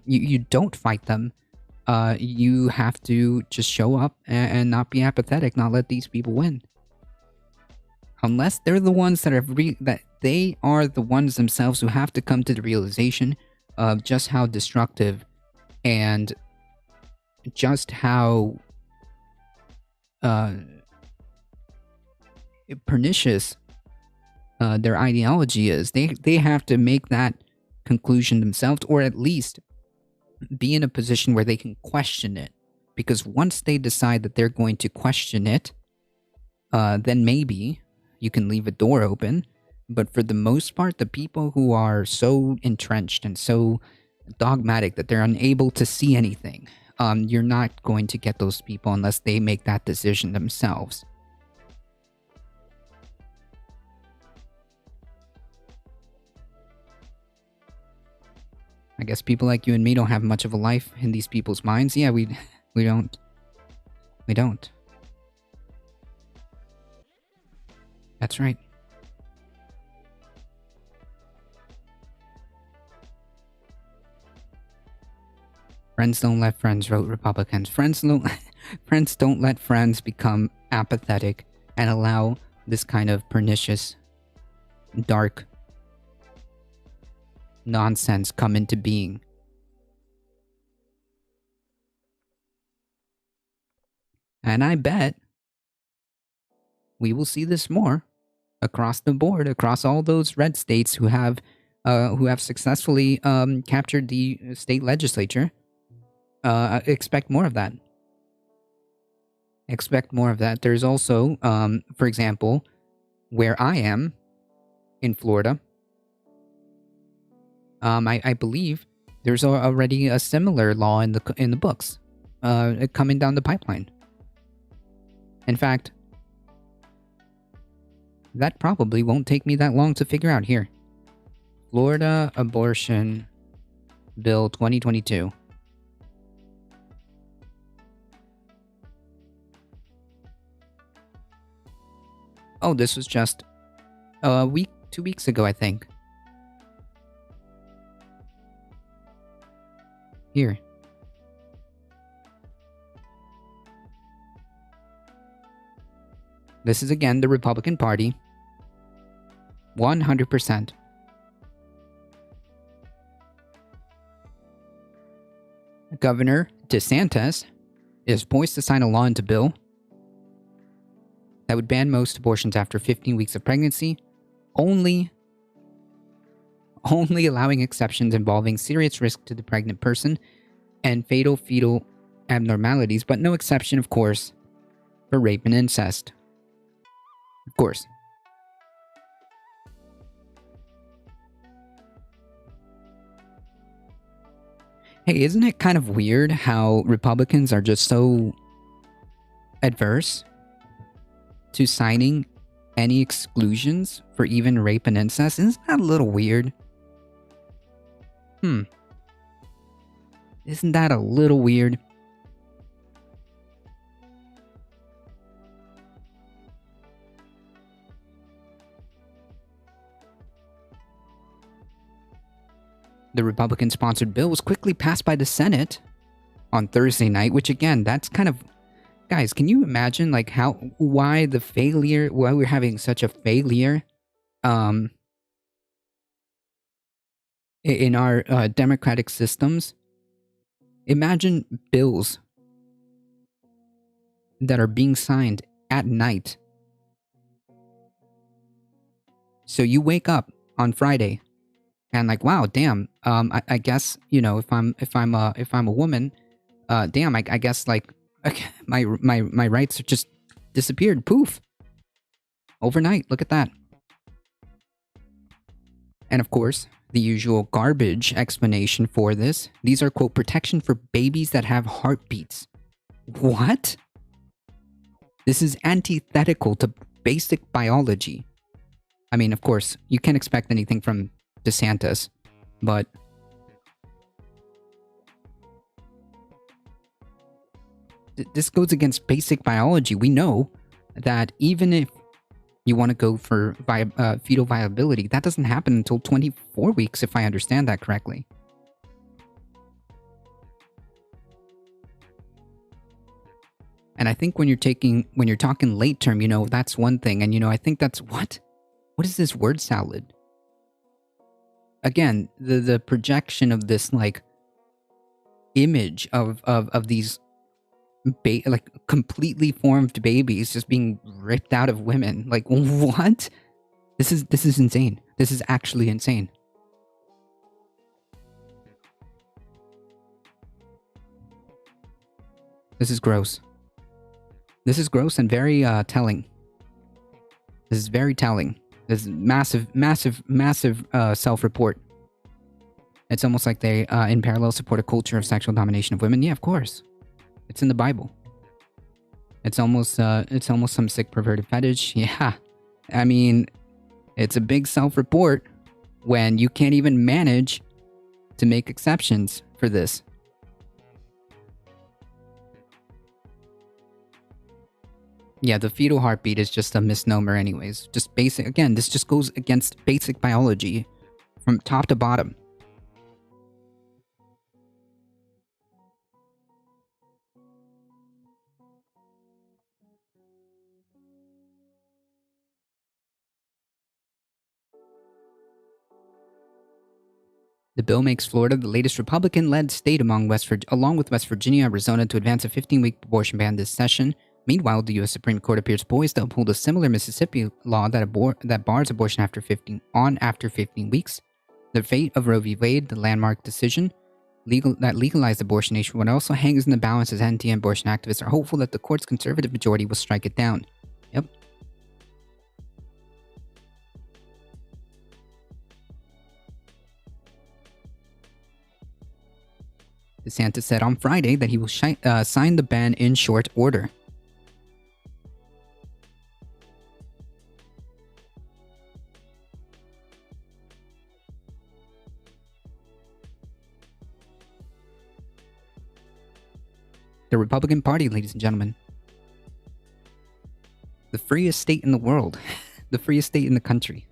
Speaker 1: you don't fight them. You have to just show up and not be apathetic, not let these people win. Unless they're the ones that they are the ones themselves who have to come to the realization of just how destructive and just how pernicious their ideology is. They have to make that conclusion themselves, or at least be in a position where they can question it. Because once they decide that they're going to question it, then maybe you can leave a door open. But for the most part, the people who are so entrenched and so dogmatic that they're unable to see anything, you're not going to get those people unless they make that decision themselves. I guess people like you and me don't have much of a life in these people's minds. Yeah, we don't. We don't. That's right. Friends don't let friends, wrote Republicans. Friends don't let friends become apathetic and allow this kind of pernicious, dark nonsense come into being. And I bet we will see this more across the board, across all those red states who have successfully captured the state legislature. Expect more of that. Expect more of that. There's also, for example, where I am in Florida. I believe there's already a similar law in the books, coming down the pipeline. In fact, that probably won't take me that long to figure out here. Florida Abortion Bill 2022. Oh, this was just a week, 2 weeks ago, I think. Here. This is again the Republican Party. 100%. Governor DeSantis is poised to sign a law into bill that would ban most abortions after 15 weeks of pregnancy, only allowing exceptions involving serious risk to the pregnant person and fatal fetal abnormalities, but no exception, of course, for rape and incest. Of course. Hey, isn't it kind of weird how Republicans are just so adverse to signing any exclusions for even rape and incest? Isn't that a little weird? Isn't that a little weird? The Republican-sponsored bill was quickly passed by the Senate on Thursday night, which again, that's kind of... Guys, can you imagine like why we're having such a failure in our democratic systems? Imagine bills that are being signed at night. So you wake up on Friday and like, wow, damn. I guess, you know, if I'm a woman, damn, I guess like my rights are just disappeared. Poof. Overnight. Look at that. And of course, the usual garbage explanation for this. These are, quote, protection for babies that have heartbeats. What? This is antithetical to basic biology. I mean, of course, you can't expect anything from DeSantis, but this goes against basic biology. We know that even if you want to go for fetal viability, that doesn't happen until 24 weeks, if I understand that correctly. And I think when you're talking late term, you know, that's one thing. And, you know, I think that's what is this word salad? Again, the projection of this like image of these like completely formed babies just being ripped out of women. Like, what? This is insane. This is actually insane. This is gross. This is gross and very telling. This is very telling. This is massive self-report. It's almost like they, in parallel, support a culture of sexual domination of women. Yeah, of course. It's in the Bible. It's almost some sick perverted fetish. Yeah. I mean, it's a big self-report when you can't even manage to make exceptions for this. Yeah, the fetal heartbeat is just a misnomer anyways. Just basic, again, this just goes against basic biology from top to bottom. The bill makes Florida the latest Republican-led state along with West Virginia and Arizona to advance a 15-week abortion ban this session. Meanwhile, the U.S. Supreme Court appears poised to uphold a similar Mississippi law that bars abortion after 15 weeks. The fate of Roe v. Wade, the landmark decision that legalized abortion nationwide, also hangs in the balance as anti-abortion activists are hopeful that the court's conservative majority will strike it down. Yep. DeSantis said on Friday that he will sign the ban in short order. The Republican Party, ladies and gentlemen. The freest state in the world. The freest state in the country.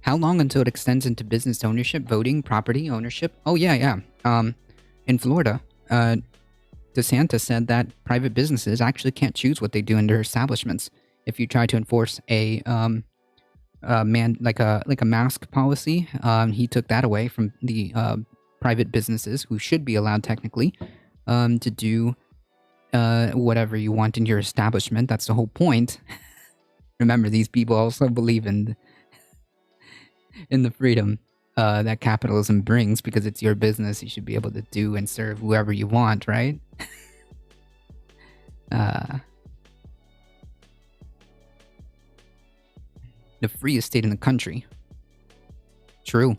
Speaker 1: How long until it extends into business ownership, voting, property ownership? Oh, yeah. In Florida, DeSantis said that private businesses actually can't choose what they do in their establishments. If you try to enforce a mask policy, he took that away from the private businesses who should be allowed technically to do whatever you want in your establishment. That's the whole point. Remember, these people also believe in the freedom that capitalism brings, because it's your business. You should be able to do and serve whoever you want, right? The freest state in the country. True.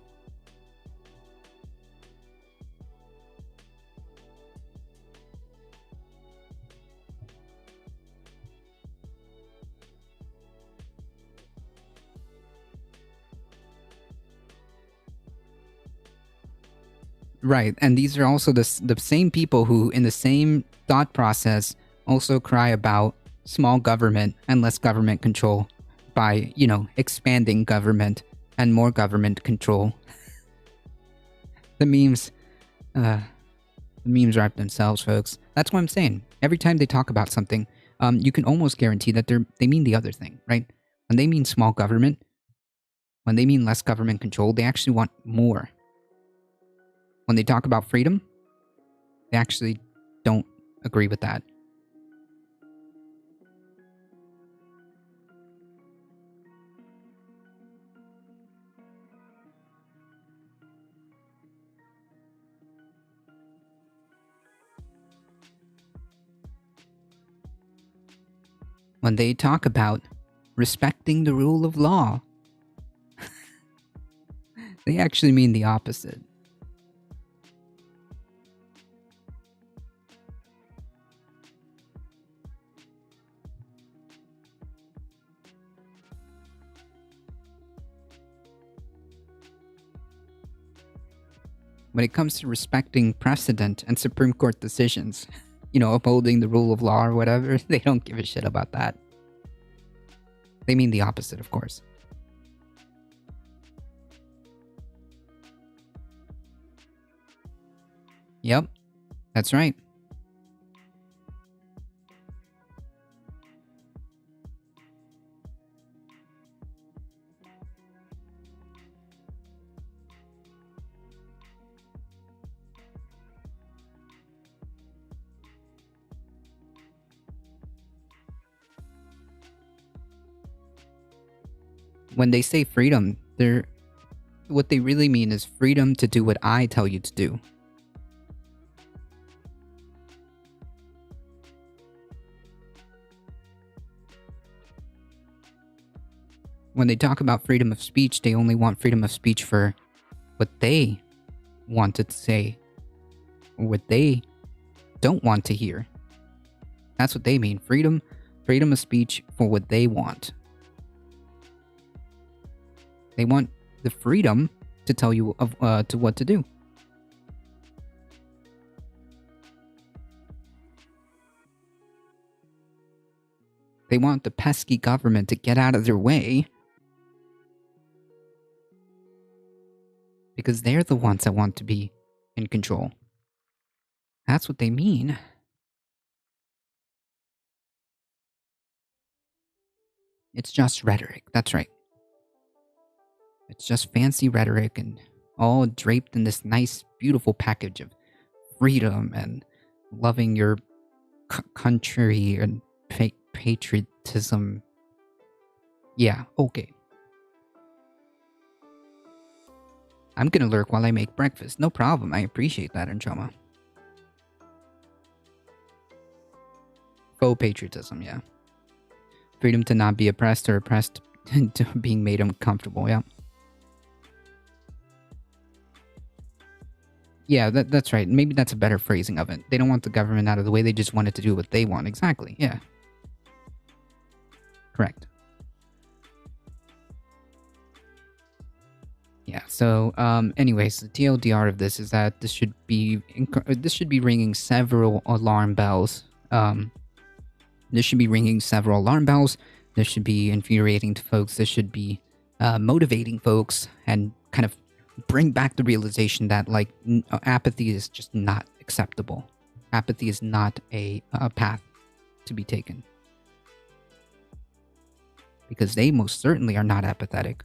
Speaker 1: Right, and these are also the same people who, in the same thought process, also cry about small government and less government control by, expanding government and more government control. The memes wrap themselves, folks. That's what I'm saying. Every time they talk about something, you can almost guarantee that they mean the other thing, right? When they mean small government, when they mean less government control, they actually want more. When they talk about freedom, they actually don't agree with that. When they talk about respecting the rule of law, they actually mean the opposite. When it comes to respecting precedent and Supreme Court decisions, upholding the rule of law or whatever, they don't give a shit about that. They mean the opposite, of course. Yep, that's right. When they say freedom, what they really mean is freedom to do what I tell you to do. When they talk about freedom of speech, they only want freedom of speech for what they want to say, or what they don't want to hear. That's what they mean. Freedom of speech for what they want. They want the freedom to tell you to what to do. They want the pesky government to get out of their way, because they're the ones that want to be in control. That's what they mean. It's just rhetoric. That's right. It's just fancy rhetoric and all draped in this nice, beautiful package of freedom and loving your country and patriotism. Yeah, okay. I'm gonna lurk while I make breakfast. No problem. I appreciate that, Anchoma. Faux patriotism, yeah. Freedom to not be oppressed or oppressed to being made uncomfortable, yeah. Yeah, that's right. Maybe that's a better phrasing of it. They don't want the government out of the way. They just want it to do what they want. Exactly, yeah. Correct. Yeah, so, anyways, the TLDR of this is that this should be ringing several alarm bells. This should be ringing several alarm bells. This should be infuriating to folks. This should be motivating folks and kind of bring back the realization that, like, apathy is just not acceptable. Apathy is not a path to be taken. Because they most certainly are not apathetic.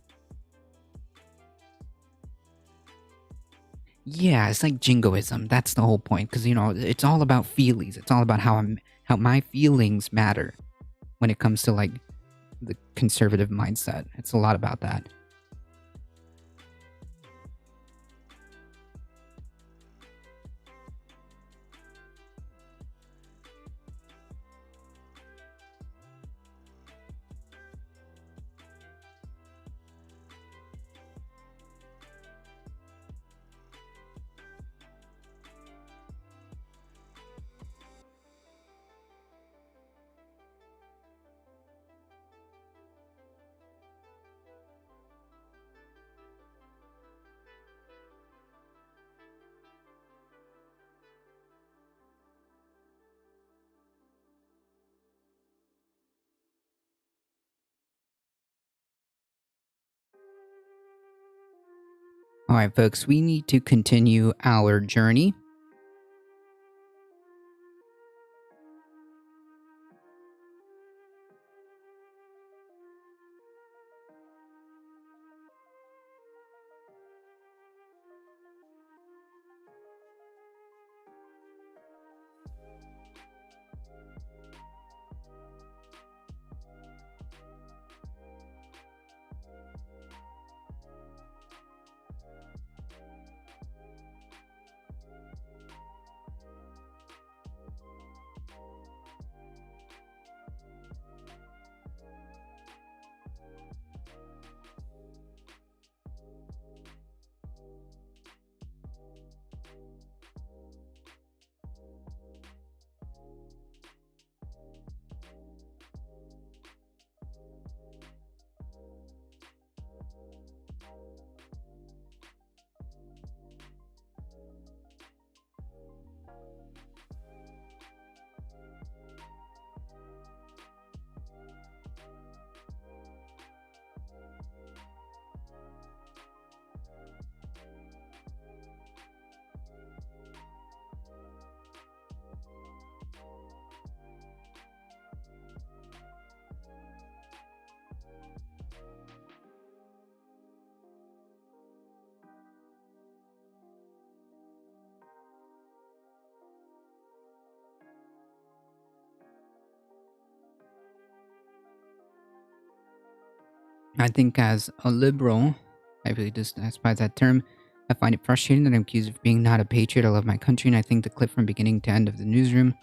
Speaker 1: Yeah, it's like jingoism. That's the whole point. Because, you know, it's all about feelings. It's all about how my feelings matter when it comes to, like, the conservative mindset. It's a lot about that. Alright, folks, we need to continue our journey. I think as a liberal, I really despise that term. I find it frustrating that I'm accused of being not a patriot. I love my country, and I think the clip from beginning to end of the newsroom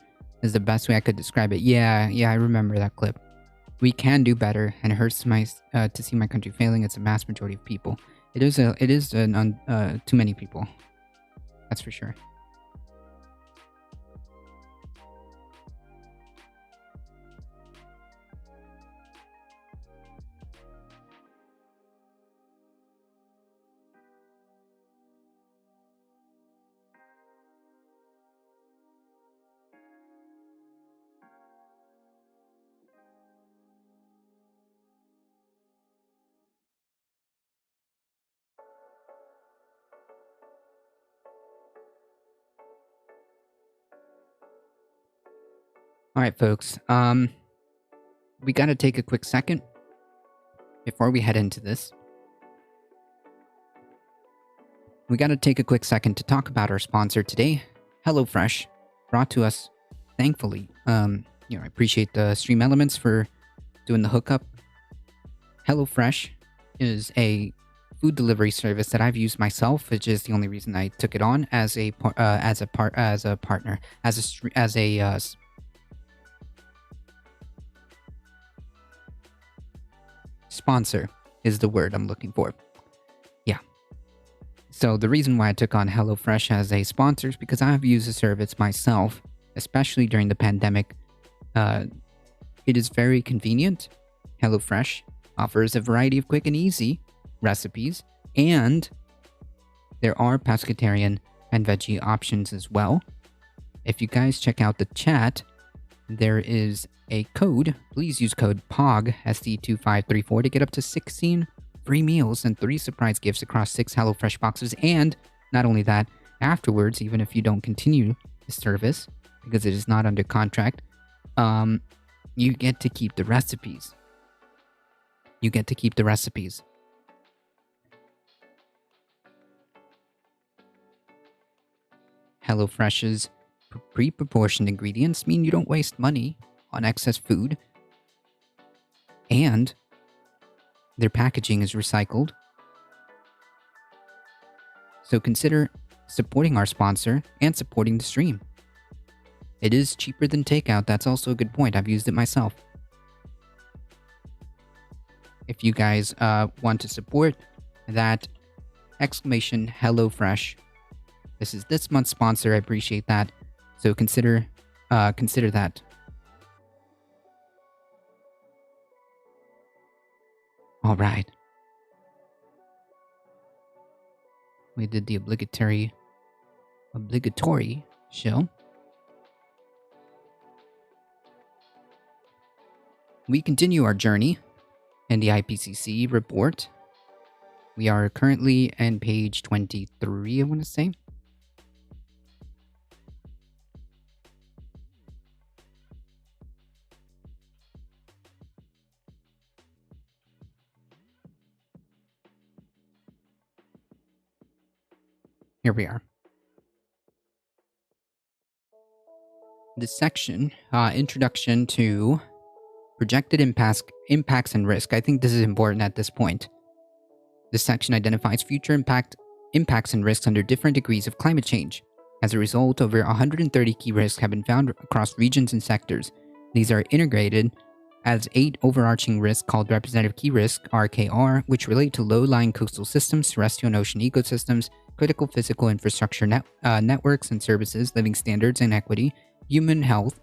Speaker 1: is the best way I could describe it. Yeah, I remember that clip. We can do better, and it hurts to see my country failing. It's a mass majority of people. It is too many people. That's for sure. All right, folks. We got to take a quick second before we head into this, we got to take a quick second to talk about our sponsor today, HelloFresh, brought to us, thankfully. I appreciate the Stream Elements for doing the hookup. HelloFresh is a food delivery service that I've used myself, which is the only reason I took it on as a sponsor is the word I'm looking for. Yeah. So the reason why I took on HelloFresh as a sponsor is because I've used the service myself, especially during the pandemic. It is very convenient. HelloFresh offers a variety of quick and easy recipes, and there are pescatarian and veggie options as well. If you guys check out the chat, there is a code. Please use code POG ST2534 to get up to 16 free meals and 3 surprise gifts across 6 HelloFresh boxes. And not only that, afterwards, even if you don't continue the service because it is not under contract, you get to keep the recipes. You get to keep the recipes. HelloFresh's pre-proportioned ingredients mean you don't waste money on excess food, and their packaging is recycled. So consider supporting our sponsor and supporting the stream. It is cheaper than takeout. That's also a good point. I've used it myself. If you guys want to support that, exclamation HelloFresh. This is this month's sponsor. I appreciate that. So consider that. All right. We did the obligatory show. We continue our journey in the IPCC report. We are currently on page 23, I want to say. Here we are. This section, introduction to projected impacts and risk. I think this is important at this point. This section identifies future impacts and risks under different degrees of climate change. As a result, over 130 key risks have been found across regions and sectors. These are integrated as 8 overarching risks called Representative Key Risk, RKR, which relate to low-lying coastal systems, terrestrial and ocean ecosystems, critical physical infrastructure networks and services, living standards and equity, human health,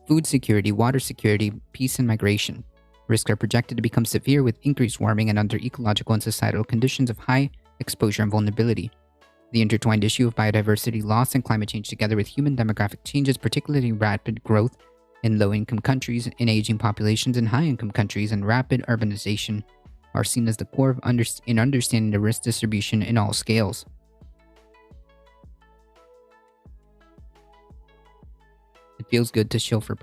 Speaker 1: food security, water security, peace and migration. Risks are projected to become severe with increased warming and under ecological and societal conditions of high exposure and vulnerability. The intertwined issue of biodiversity loss and climate change, together with human demographic changes, particularly rapid growth in low-income countries, in aging populations in high-income countries, and rapid urbanization, are seen as the core of understanding the risk distribution in all scales. It feels good to show for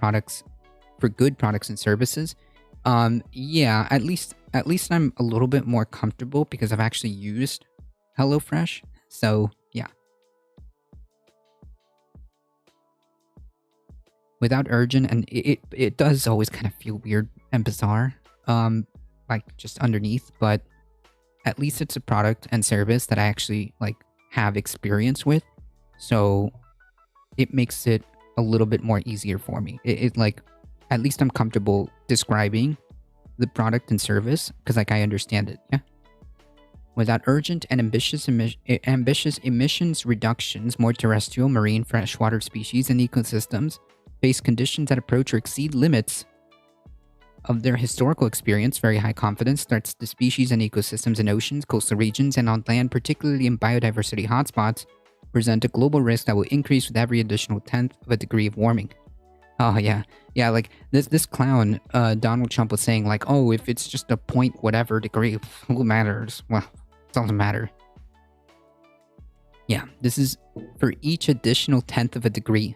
Speaker 1: good products and services. Yeah, at least I'm a little bit more comfortable because I've actually used HelloFresh. So yeah. Without urgent, and it does always kind of feel weird and bizarre, like just underneath, but at least it's a product and service that I actually like have experience with. So it makes it a little bit more easier for me. It like, at least I'm comfortable describing the product and service because like I understand it. Yeah. Without urgent and ambitious emissions reductions, more terrestrial, marine, freshwater species and ecosystems face conditions that approach or exceed limits of their historical experience. Very high confidence starts the species and ecosystems in oceans, coastal regions, and on land, particularly in biodiversity hotspots, present a global risk that will increase with every additional 1/10 of a degree of warming. Oh yeah, like this clown, Donald Trump was saying like, oh, if it's just a point whatever degree, who matters? Well, it doesn't matter. Yeah, this is for each additional 1/10 of a degree.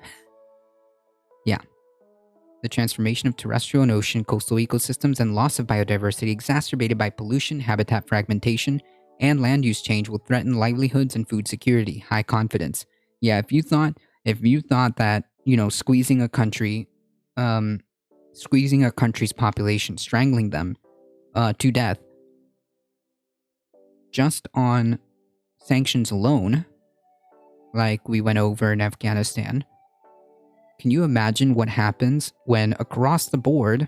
Speaker 1: Yeah. The transformation of terrestrial and ocean coastal ecosystems and loss of biodiversity exacerbated by pollution, habitat fragmentation, and land use change will threaten livelihoods and food security. High confidence. Yeah, if you thought that, squeezing a country's population, strangling them to death, just on sanctions alone, like we went over in Afghanistan, can you imagine what happens when across the board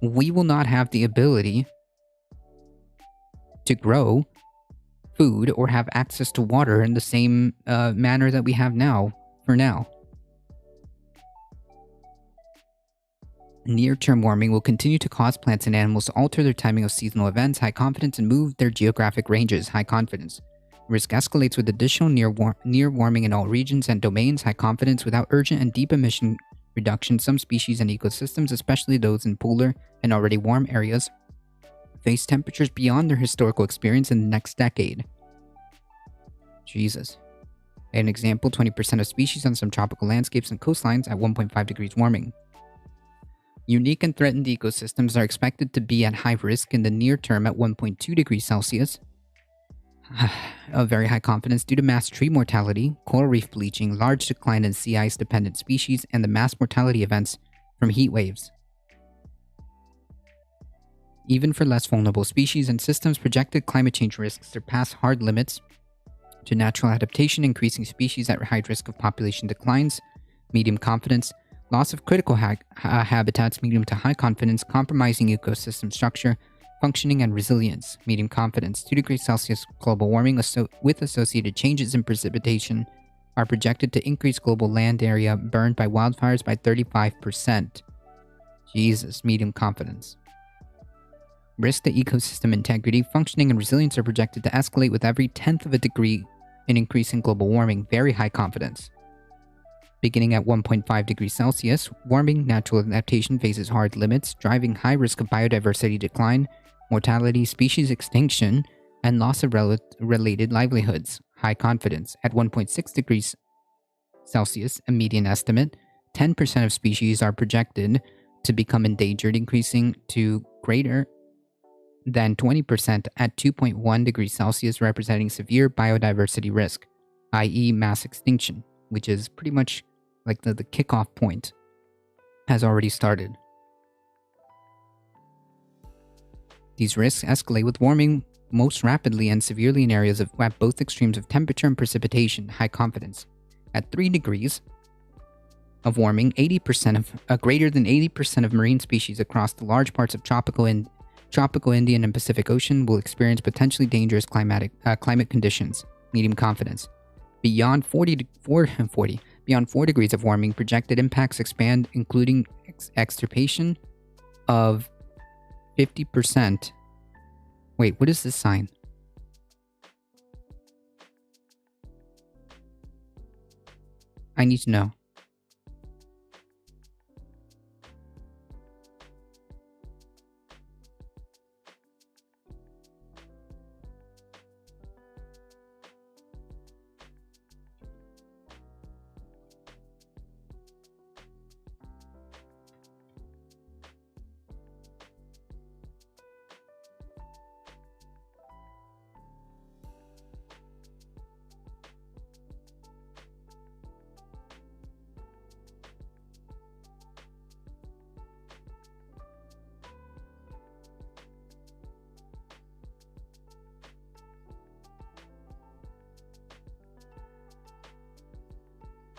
Speaker 1: we will not have the ability to grow food or have access to water in the same manner that we have now, for now? Near-term warming will continue to cause plants and animals to alter their timing of seasonal events, high confidence, and move their geographic ranges, high confidence. Risk escalates with additional near warming in all regions and domains, high confidence. Without urgent and deep emission reduction, some species and ecosystems, especially those in polar and already warm areas, face temperatures beyond their historical experience in the next decade. Jesus. An example, 20% of species on some tropical landscapes and coastlines at 1.5 degrees warming. Unique and threatened ecosystems are expected to be at high risk in the near term at 1.2 degrees Celsius. Of very high confidence due to mass tree mortality, coral reef bleaching, large decline in sea ice dependent species, and the mass mortality events from heat waves. Even for less vulnerable species and systems, projected climate change risks surpass hard limits to natural adaptation, increasing species at high risk of population declines, medium confidence, loss of critical habitats, medium to high confidence, compromising ecosystem structure, functioning and resilience, medium confidence. 2 degrees Celsius global warming with associated changes in precipitation are projected to increase global land area burned by wildfires by 35%. Jesus, medium confidence. Risk to ecosystem integrity, functioning, and resilience are projected to escalate with every 1/10 of a degree in increase in global warming, very high confidence. Beginning at 1.5 degrees Celsius, warming natural adaptation faces hard limits, driving high risk of biodiversity decline, mortality, species extinction, and loss of related livelihoods. High confidence. At 1.6 degrees Celsius, a median estimate, 10% of species are projected to become endangered, increasing to greater than 20% at 2.1 degrees Celsius, representing severe biodiversity risk, i.e. mass extinction, which is pretty much like the kickoff point has already started. These risks escalate with warming most rapidly and severely in areas at both extremes of temperature and precipitation, high confidence. At 3 degrees of warming, greater than 80% of marine species across the large parts of tropical Indian and Pacific Ocean will experience potentially dangerous climate conditions, medium confidence. Beyond 4 degrees of warming, projected impacts expand, including extirpation of 50%. Wait, what is this sign? I need to know.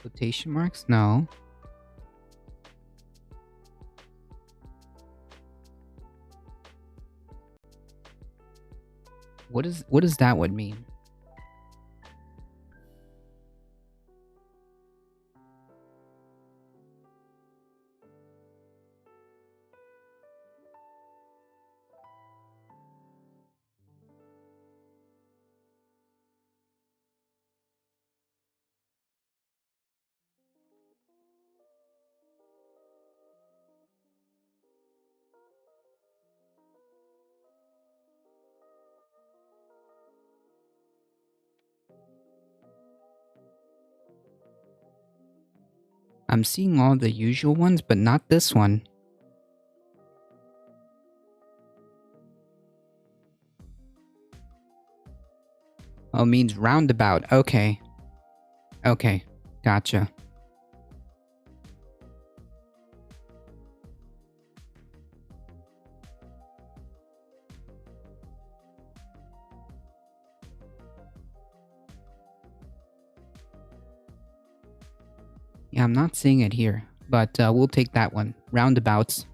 Speaker 1: Quotation marks? No. What does that would mean? I'm seeing all the usual ones, but not this one. Oh, means roundabout. Okay. Okay. Gotcha. Yeah, I'm not seeing it here, but we'll take that one. Roundabouts.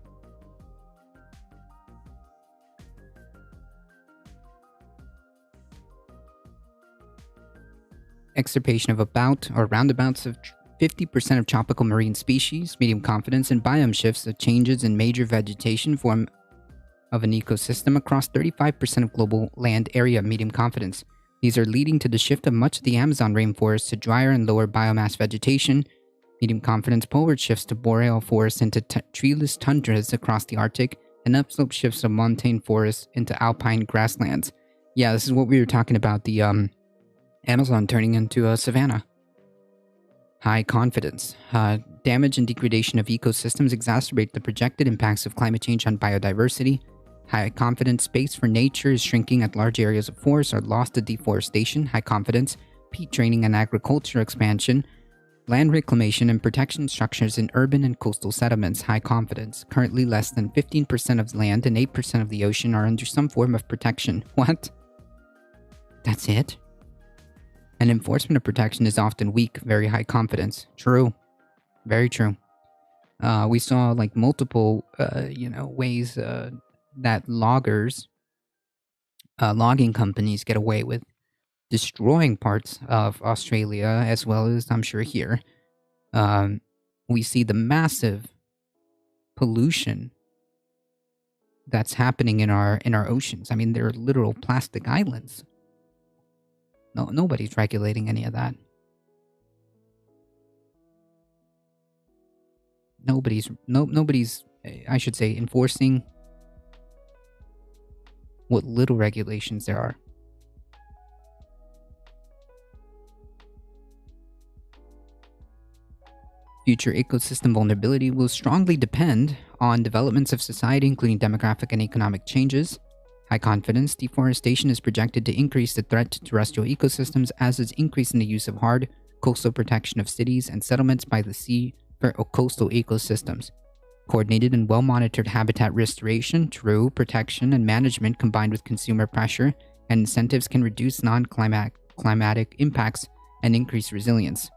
Speaker 1: Extirpation of about or roundabouts of 50% of tropical marine species, medium confidence, and biome shifts of changes in major vegetation form of an ecosystem across 35% of global land area, medium confidence. These are leading to the shift of much of the Amazon rainforest to drier and lower biomass vegetation, medium confidence. Poleward shifts to boreal forests into treeless tundras across the Arctic, and upslope shifts of montane forests into alpine grasslands. Yeah, this is what we were talking about, the Amazon turning into a savanna. High confidence. Damage and degradation of ecosystems exacerbate the projected impacts of climate change on biodiversity. High confidence. Space for nature is shrinking at large areas of forest are lost to deforestation. High confidence. Peat draining and agriculture expansion. Land reclamation and protection structures in urban and coastal settlements. High confidence. Currently less than 15% of land and 8% of the ocean are under some form of protection. What? That's it? And enforcement of protection is often weak, very high confidence. True. Very true. We saw like multiple, ways that logging companies get away with destroying parts of Australia, as well as I'm sure here. We see the massive pollution that's happening in our oceans. I mean, they're literal plastic islands. No, nobody's regulating any of that. Nobody's, I should say, enforcing what little regulations there are. Future ecosystem vulnerability will strongly depend on developments of society, including demographic and economic changes. High confidence. Deforestation is projected to increase the threat to terrestrial ecosystems, as is increase in the use of hard coastal protection of cities and settlements by the sea for coastal ecosystems. Coordinated and well-monitored habitat restoration, true, protection, and management combined with consumer pressure and incentives can reduce non-climatic impacts and increase resilience.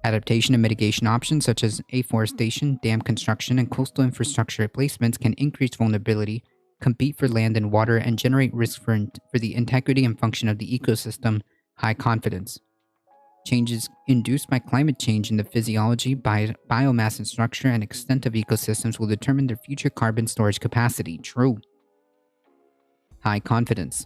Speaker 1: Adaptation and mitigation options such as afforestation, dam construction, and coastal infrastructure replacements can increase vulnerability, compete for land and water, and generate risk for the integrity and function of the ecosystem. High confidence. Changes induced by climate change in the physiology, biomass and structure, and extent of ecosystems will determine their future carbon storage capacity. True. High confidence.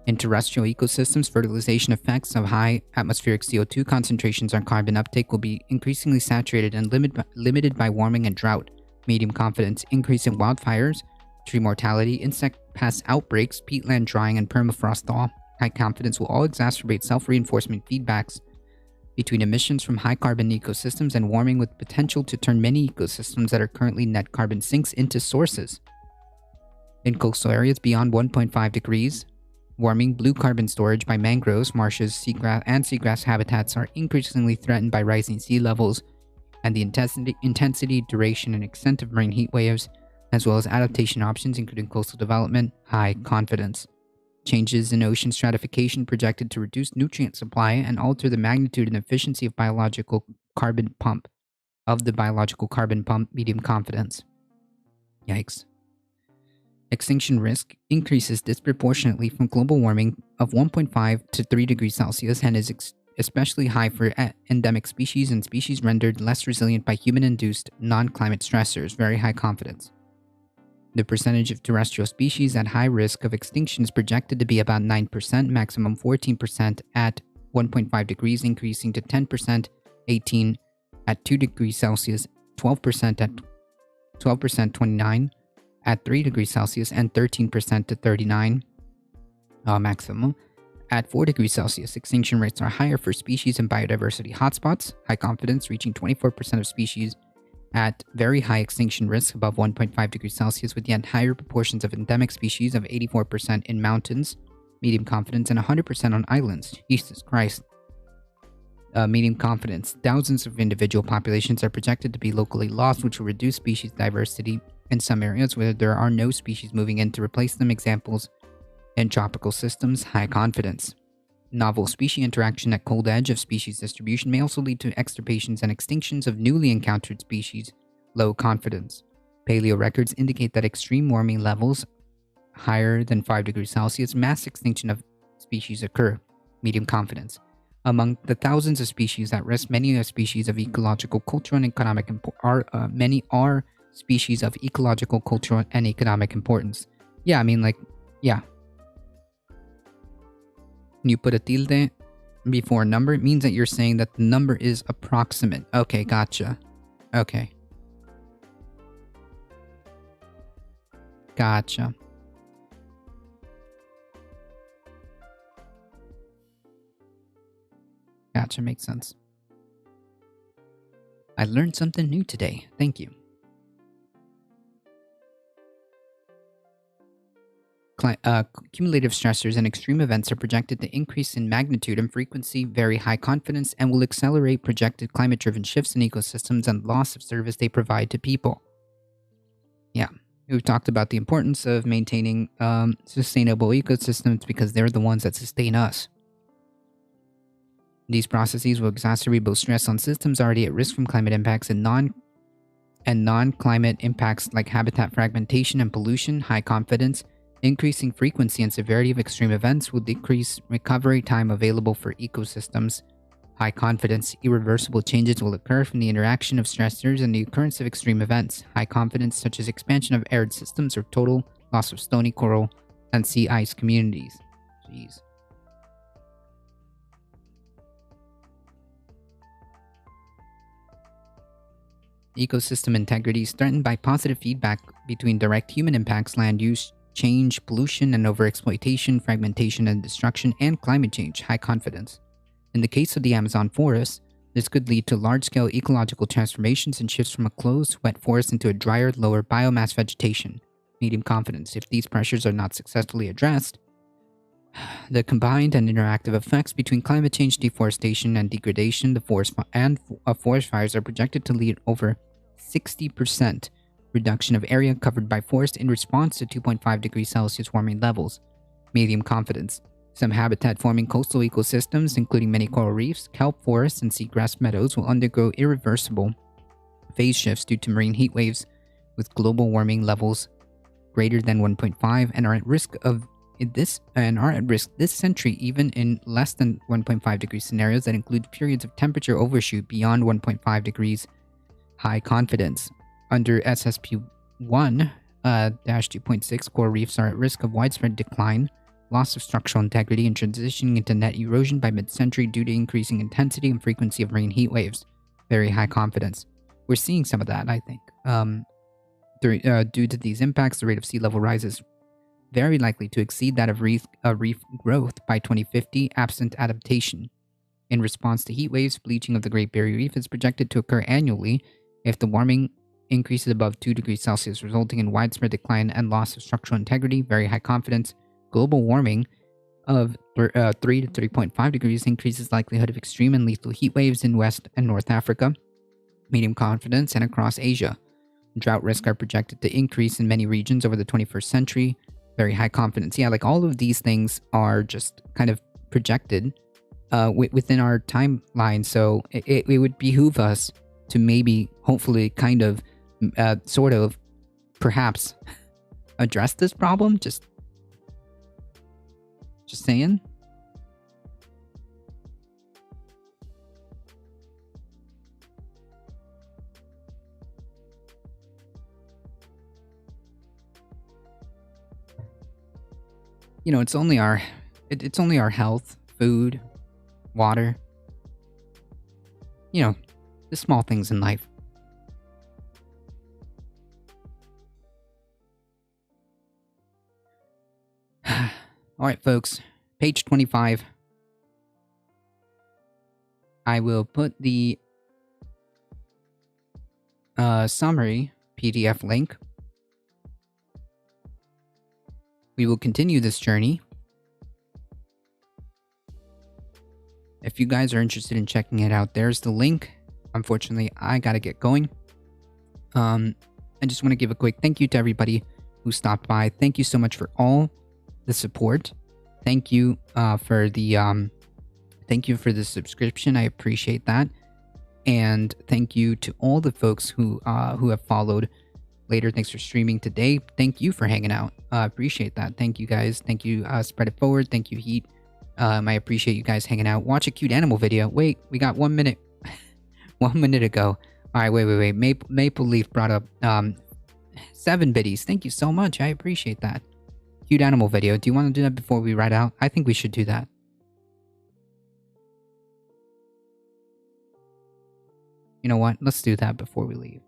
Speaker 1: In terrestrial ecosystems, fertilization effects of high atmospheric CO2 concentrations on carbon uptake will be increasingly saturated and limited by warming and drought. Medium confidence. Increase in wildfires, tree mortality, insect pest outbreaks, peatland drying, and permafrost thaw. High confidence will all exacerbate self-reinforcement feedbacks between emissions from high-carbon ecosystems and warming, with potential to turn many ecosystems that are currently net carbon sinks into sources. In coastal areas beyond 1.5 degrees, warming, blue carbon storage by mangroves, marshes, seagrass habitats are increasingly threatened by rising sea levels and the intensity, duration, and extent of marine heat waves, as well as adaptation options including coastal development. High confidence. Changes in ocean stratification projected to reduce nutrient supply and alter the magnitude and efficiency of the biological carbon pump. Medium confidence. Yikes. Extinction risk increases disproportionately from global warming of 1.5 to 3 degrees Celsius and is especially high for endemic species and species rendered less resilient by human-induced non-climate stressors. Very high confidence. The percentage of terrestrial species at high risk of extinction is projected to be about 9%, maximum 14% at 1.5 degrees, increasing to 10%, 18% at 2 degrees Celsius, 12% at 29% at 3 degrees Celsius, and 13% to 39% maximum At 4 degrees Celsius, extinction rates are higher for species and biodiversity hotspots, high confidence reaching 24% of species at very high extinction risk above 1.5 degrees Celsius, with yet higher proportions of endemic species of 84% in mountains, medium confidence, and 100% on islands. Jesus Christ. Medium confidence. Thousands of individual populations are projected to be locally lost, which will reduce species diversity in some areas where there are no species moving in to replace them. Examples in tropical systems, high confidence. Novel species interaction at cold edge of species distribution may also lead to extirpations and extinctions of newly encountered species, low confidence. Paleo records indicate that extreme warming levels higher than 5 degrees Celsius, mass extinction of species occur, medium confidence. Among the thousands of species at risk, many are species of ecological, cultural, and economic many are species of ecological, cultural, and economic importance. Yeah, I mean, like, yeah. When you put a tilde before a number, it means that you're saying that the number is approximate. Okay, gotcha. Okay. Gotcha. Gotcha, makes sense. I learned something new today. Thank you. Cumulative stressors and extreme events are projected to increase in magnitude and frequency, very high confidence, and will accelerate projected climate-driven shifts in ecosystems and loss of service they provide to people. Yeah, we've talked about the importance of maintaining sustainable ecosystems because they're the ones that sustain us. These processes will exacerbate both stress on systems already at risk from climate impacts and non-climate impacts like habitat fragmentation and pollution. High confidence. Increasing frequency and severity of extreme events will decrease recovery time available for ecosystems. High confidence. Irreversible changes will occur from the interaction of stressors and the occurrence of extreme events. High confidence, such as expansion of arid systems or total loss of stony coral and sea ice communities. Jeez. Ecosystem integrity is threatened by positive feedback between direct human impacts, land use, change, pollution and overexploitation, fragmentation and destruction, and climate change. High confidence. In the case of the Amazon forest, this could lead to large-scale ecological transformations and shifts from a closed, wet forest into a drier, lower biomass vegetation. Medium confidence. If these pressures are not successfully addressed, the combined and interactive effects between climate change, deforestation, and degradation, the forest fires are projected to lead over 60% reduction of area covered by forest in response to 2.5 degrees Celsius warming levels. Medium confidence. Some habitat-forming coastal ecosystems, including many coral reefs, kelp forests, and seagrass meadows, will undergo irreversible phase shifts due to marine heat waves with global warming levels greater than 1.5 and are at risk this century even in less than 1.5 degree scenarios that include periods of temperature overshoot beyond 1.5 degrees. High confidence. Under SSP 1-2.6, coral reefs are at risk of widespread decline, loss of structural integrity, and transitioning into net erosion by mid-century due to increasing intensity and frequency of marine heat waves. Very high confidence. We're seeing some of that, I think. Due to these impacts, the rate of sea level rise is very likely to exceed that of reef growth by 2050, absent adaptation. In response to heat waves, bleaching of the Great Barrier Reef is projected to occur annually if the warming increases above 2 degrees Celsius, resulting in widespread decline and loss of structural integrity. Very high confidence. Global warming of 3 to 3.5 degrees increases likelihood of extreme and lethal heat waves in West and North Africa. Medium confidence. And across Asia. Drought risks are projected to increase in many regions over the 21st century. Very high confidence. Yeah, like all of these things are just kind of projected within our timeline. So it would behoove us to maybe, hopefully, kind of, sort of, perhaps address this problem. Just saying. You know, it's only our health, food, water. You know, the small things in life. Alright, folks. Page 25. I will put the summary PDF link. We will continue this journey. If you guys are interested in checking it out, there's the link. Unfortunately, I gotta get going. I just want to give a quick thank you to everybody who stopped by. Thank you so much for all the support. Thank you for the subscription. I appreciate that. And thank you to all the folks who have followed later. Thanks for streaming today. Thank you for hanging out. Appreciate that. Thank you guys. Thank you, Spread It Forward. Thank you, Heat. I appreciate you guys hanging out. Watch a cute animal video. Wait, we got 1 minute. 1 minute ago. All right, wait. Maple Leaf brought up 7 biddies. Thank you so much. I appreciate that. Cute animal video. Do you want to do that before we ride out? I think we should do that. You know what? Let's do that before we leave.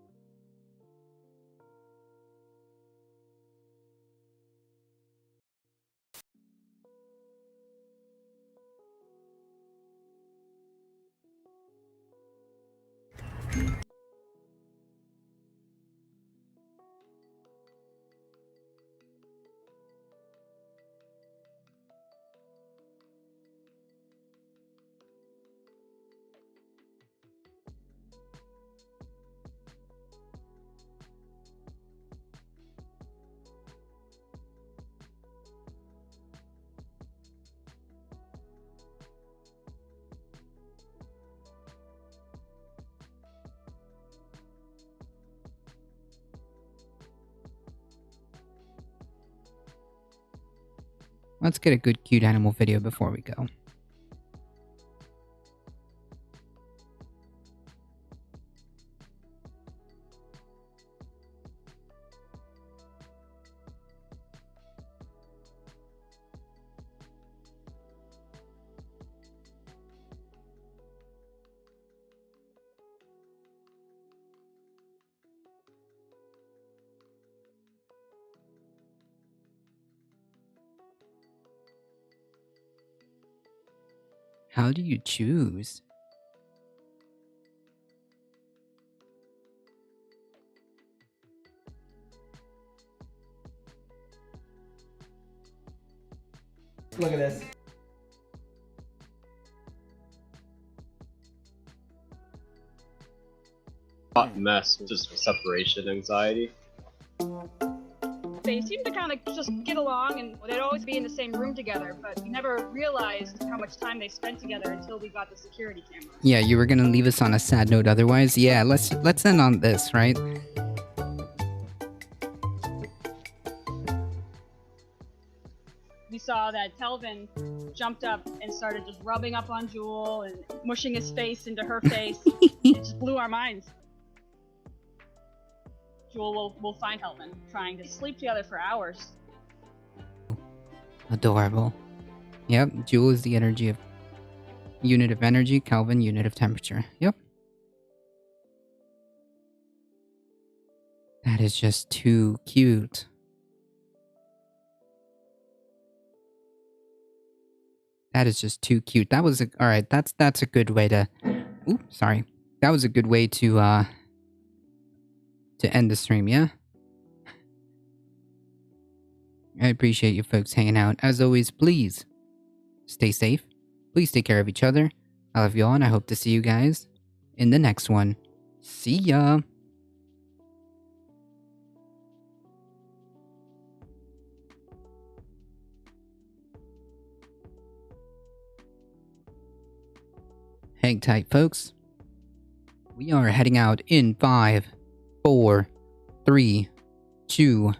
Speaker 1: Let's get a good cute animal video before we go. How do you choose?
Speaker 11: Look at this.
Speaker 16: Hot mess, just separation anxiety.
Speaker 17: They seemed to kind of just get along, and they'd always be in the same room together, but we never realized how much time they spent together until we got the security camera.
Speaker 1: Yeah, you were gonna leave us on a sad note otherwise. Yeah, let's end on this, right?
Speaker 17: We saw that Kelvin jumped up and started just rubbing up on Jewel and mushing his face into her face. It just blew our minds. Jewel will find Kelvin trying to sleep together for hours.
Speaker 1: Adorable. Yep, Jewel is the unit of energy, Kelvin, unit of temperature. Yep. That is just too cute. That is just too cute. That was alright, that's a good way to... Ooh, sorry. That was a good way to end the stream, yeah? I appreciate you folks hanging out. As always, please stay safe. Please take care of each other. I love you all, and I hope to see you guys in the next one. See ya! Hang tight, folks. We are heading out in 5, 4, 3, 2,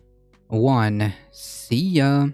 Speaker 1: 1. See ya.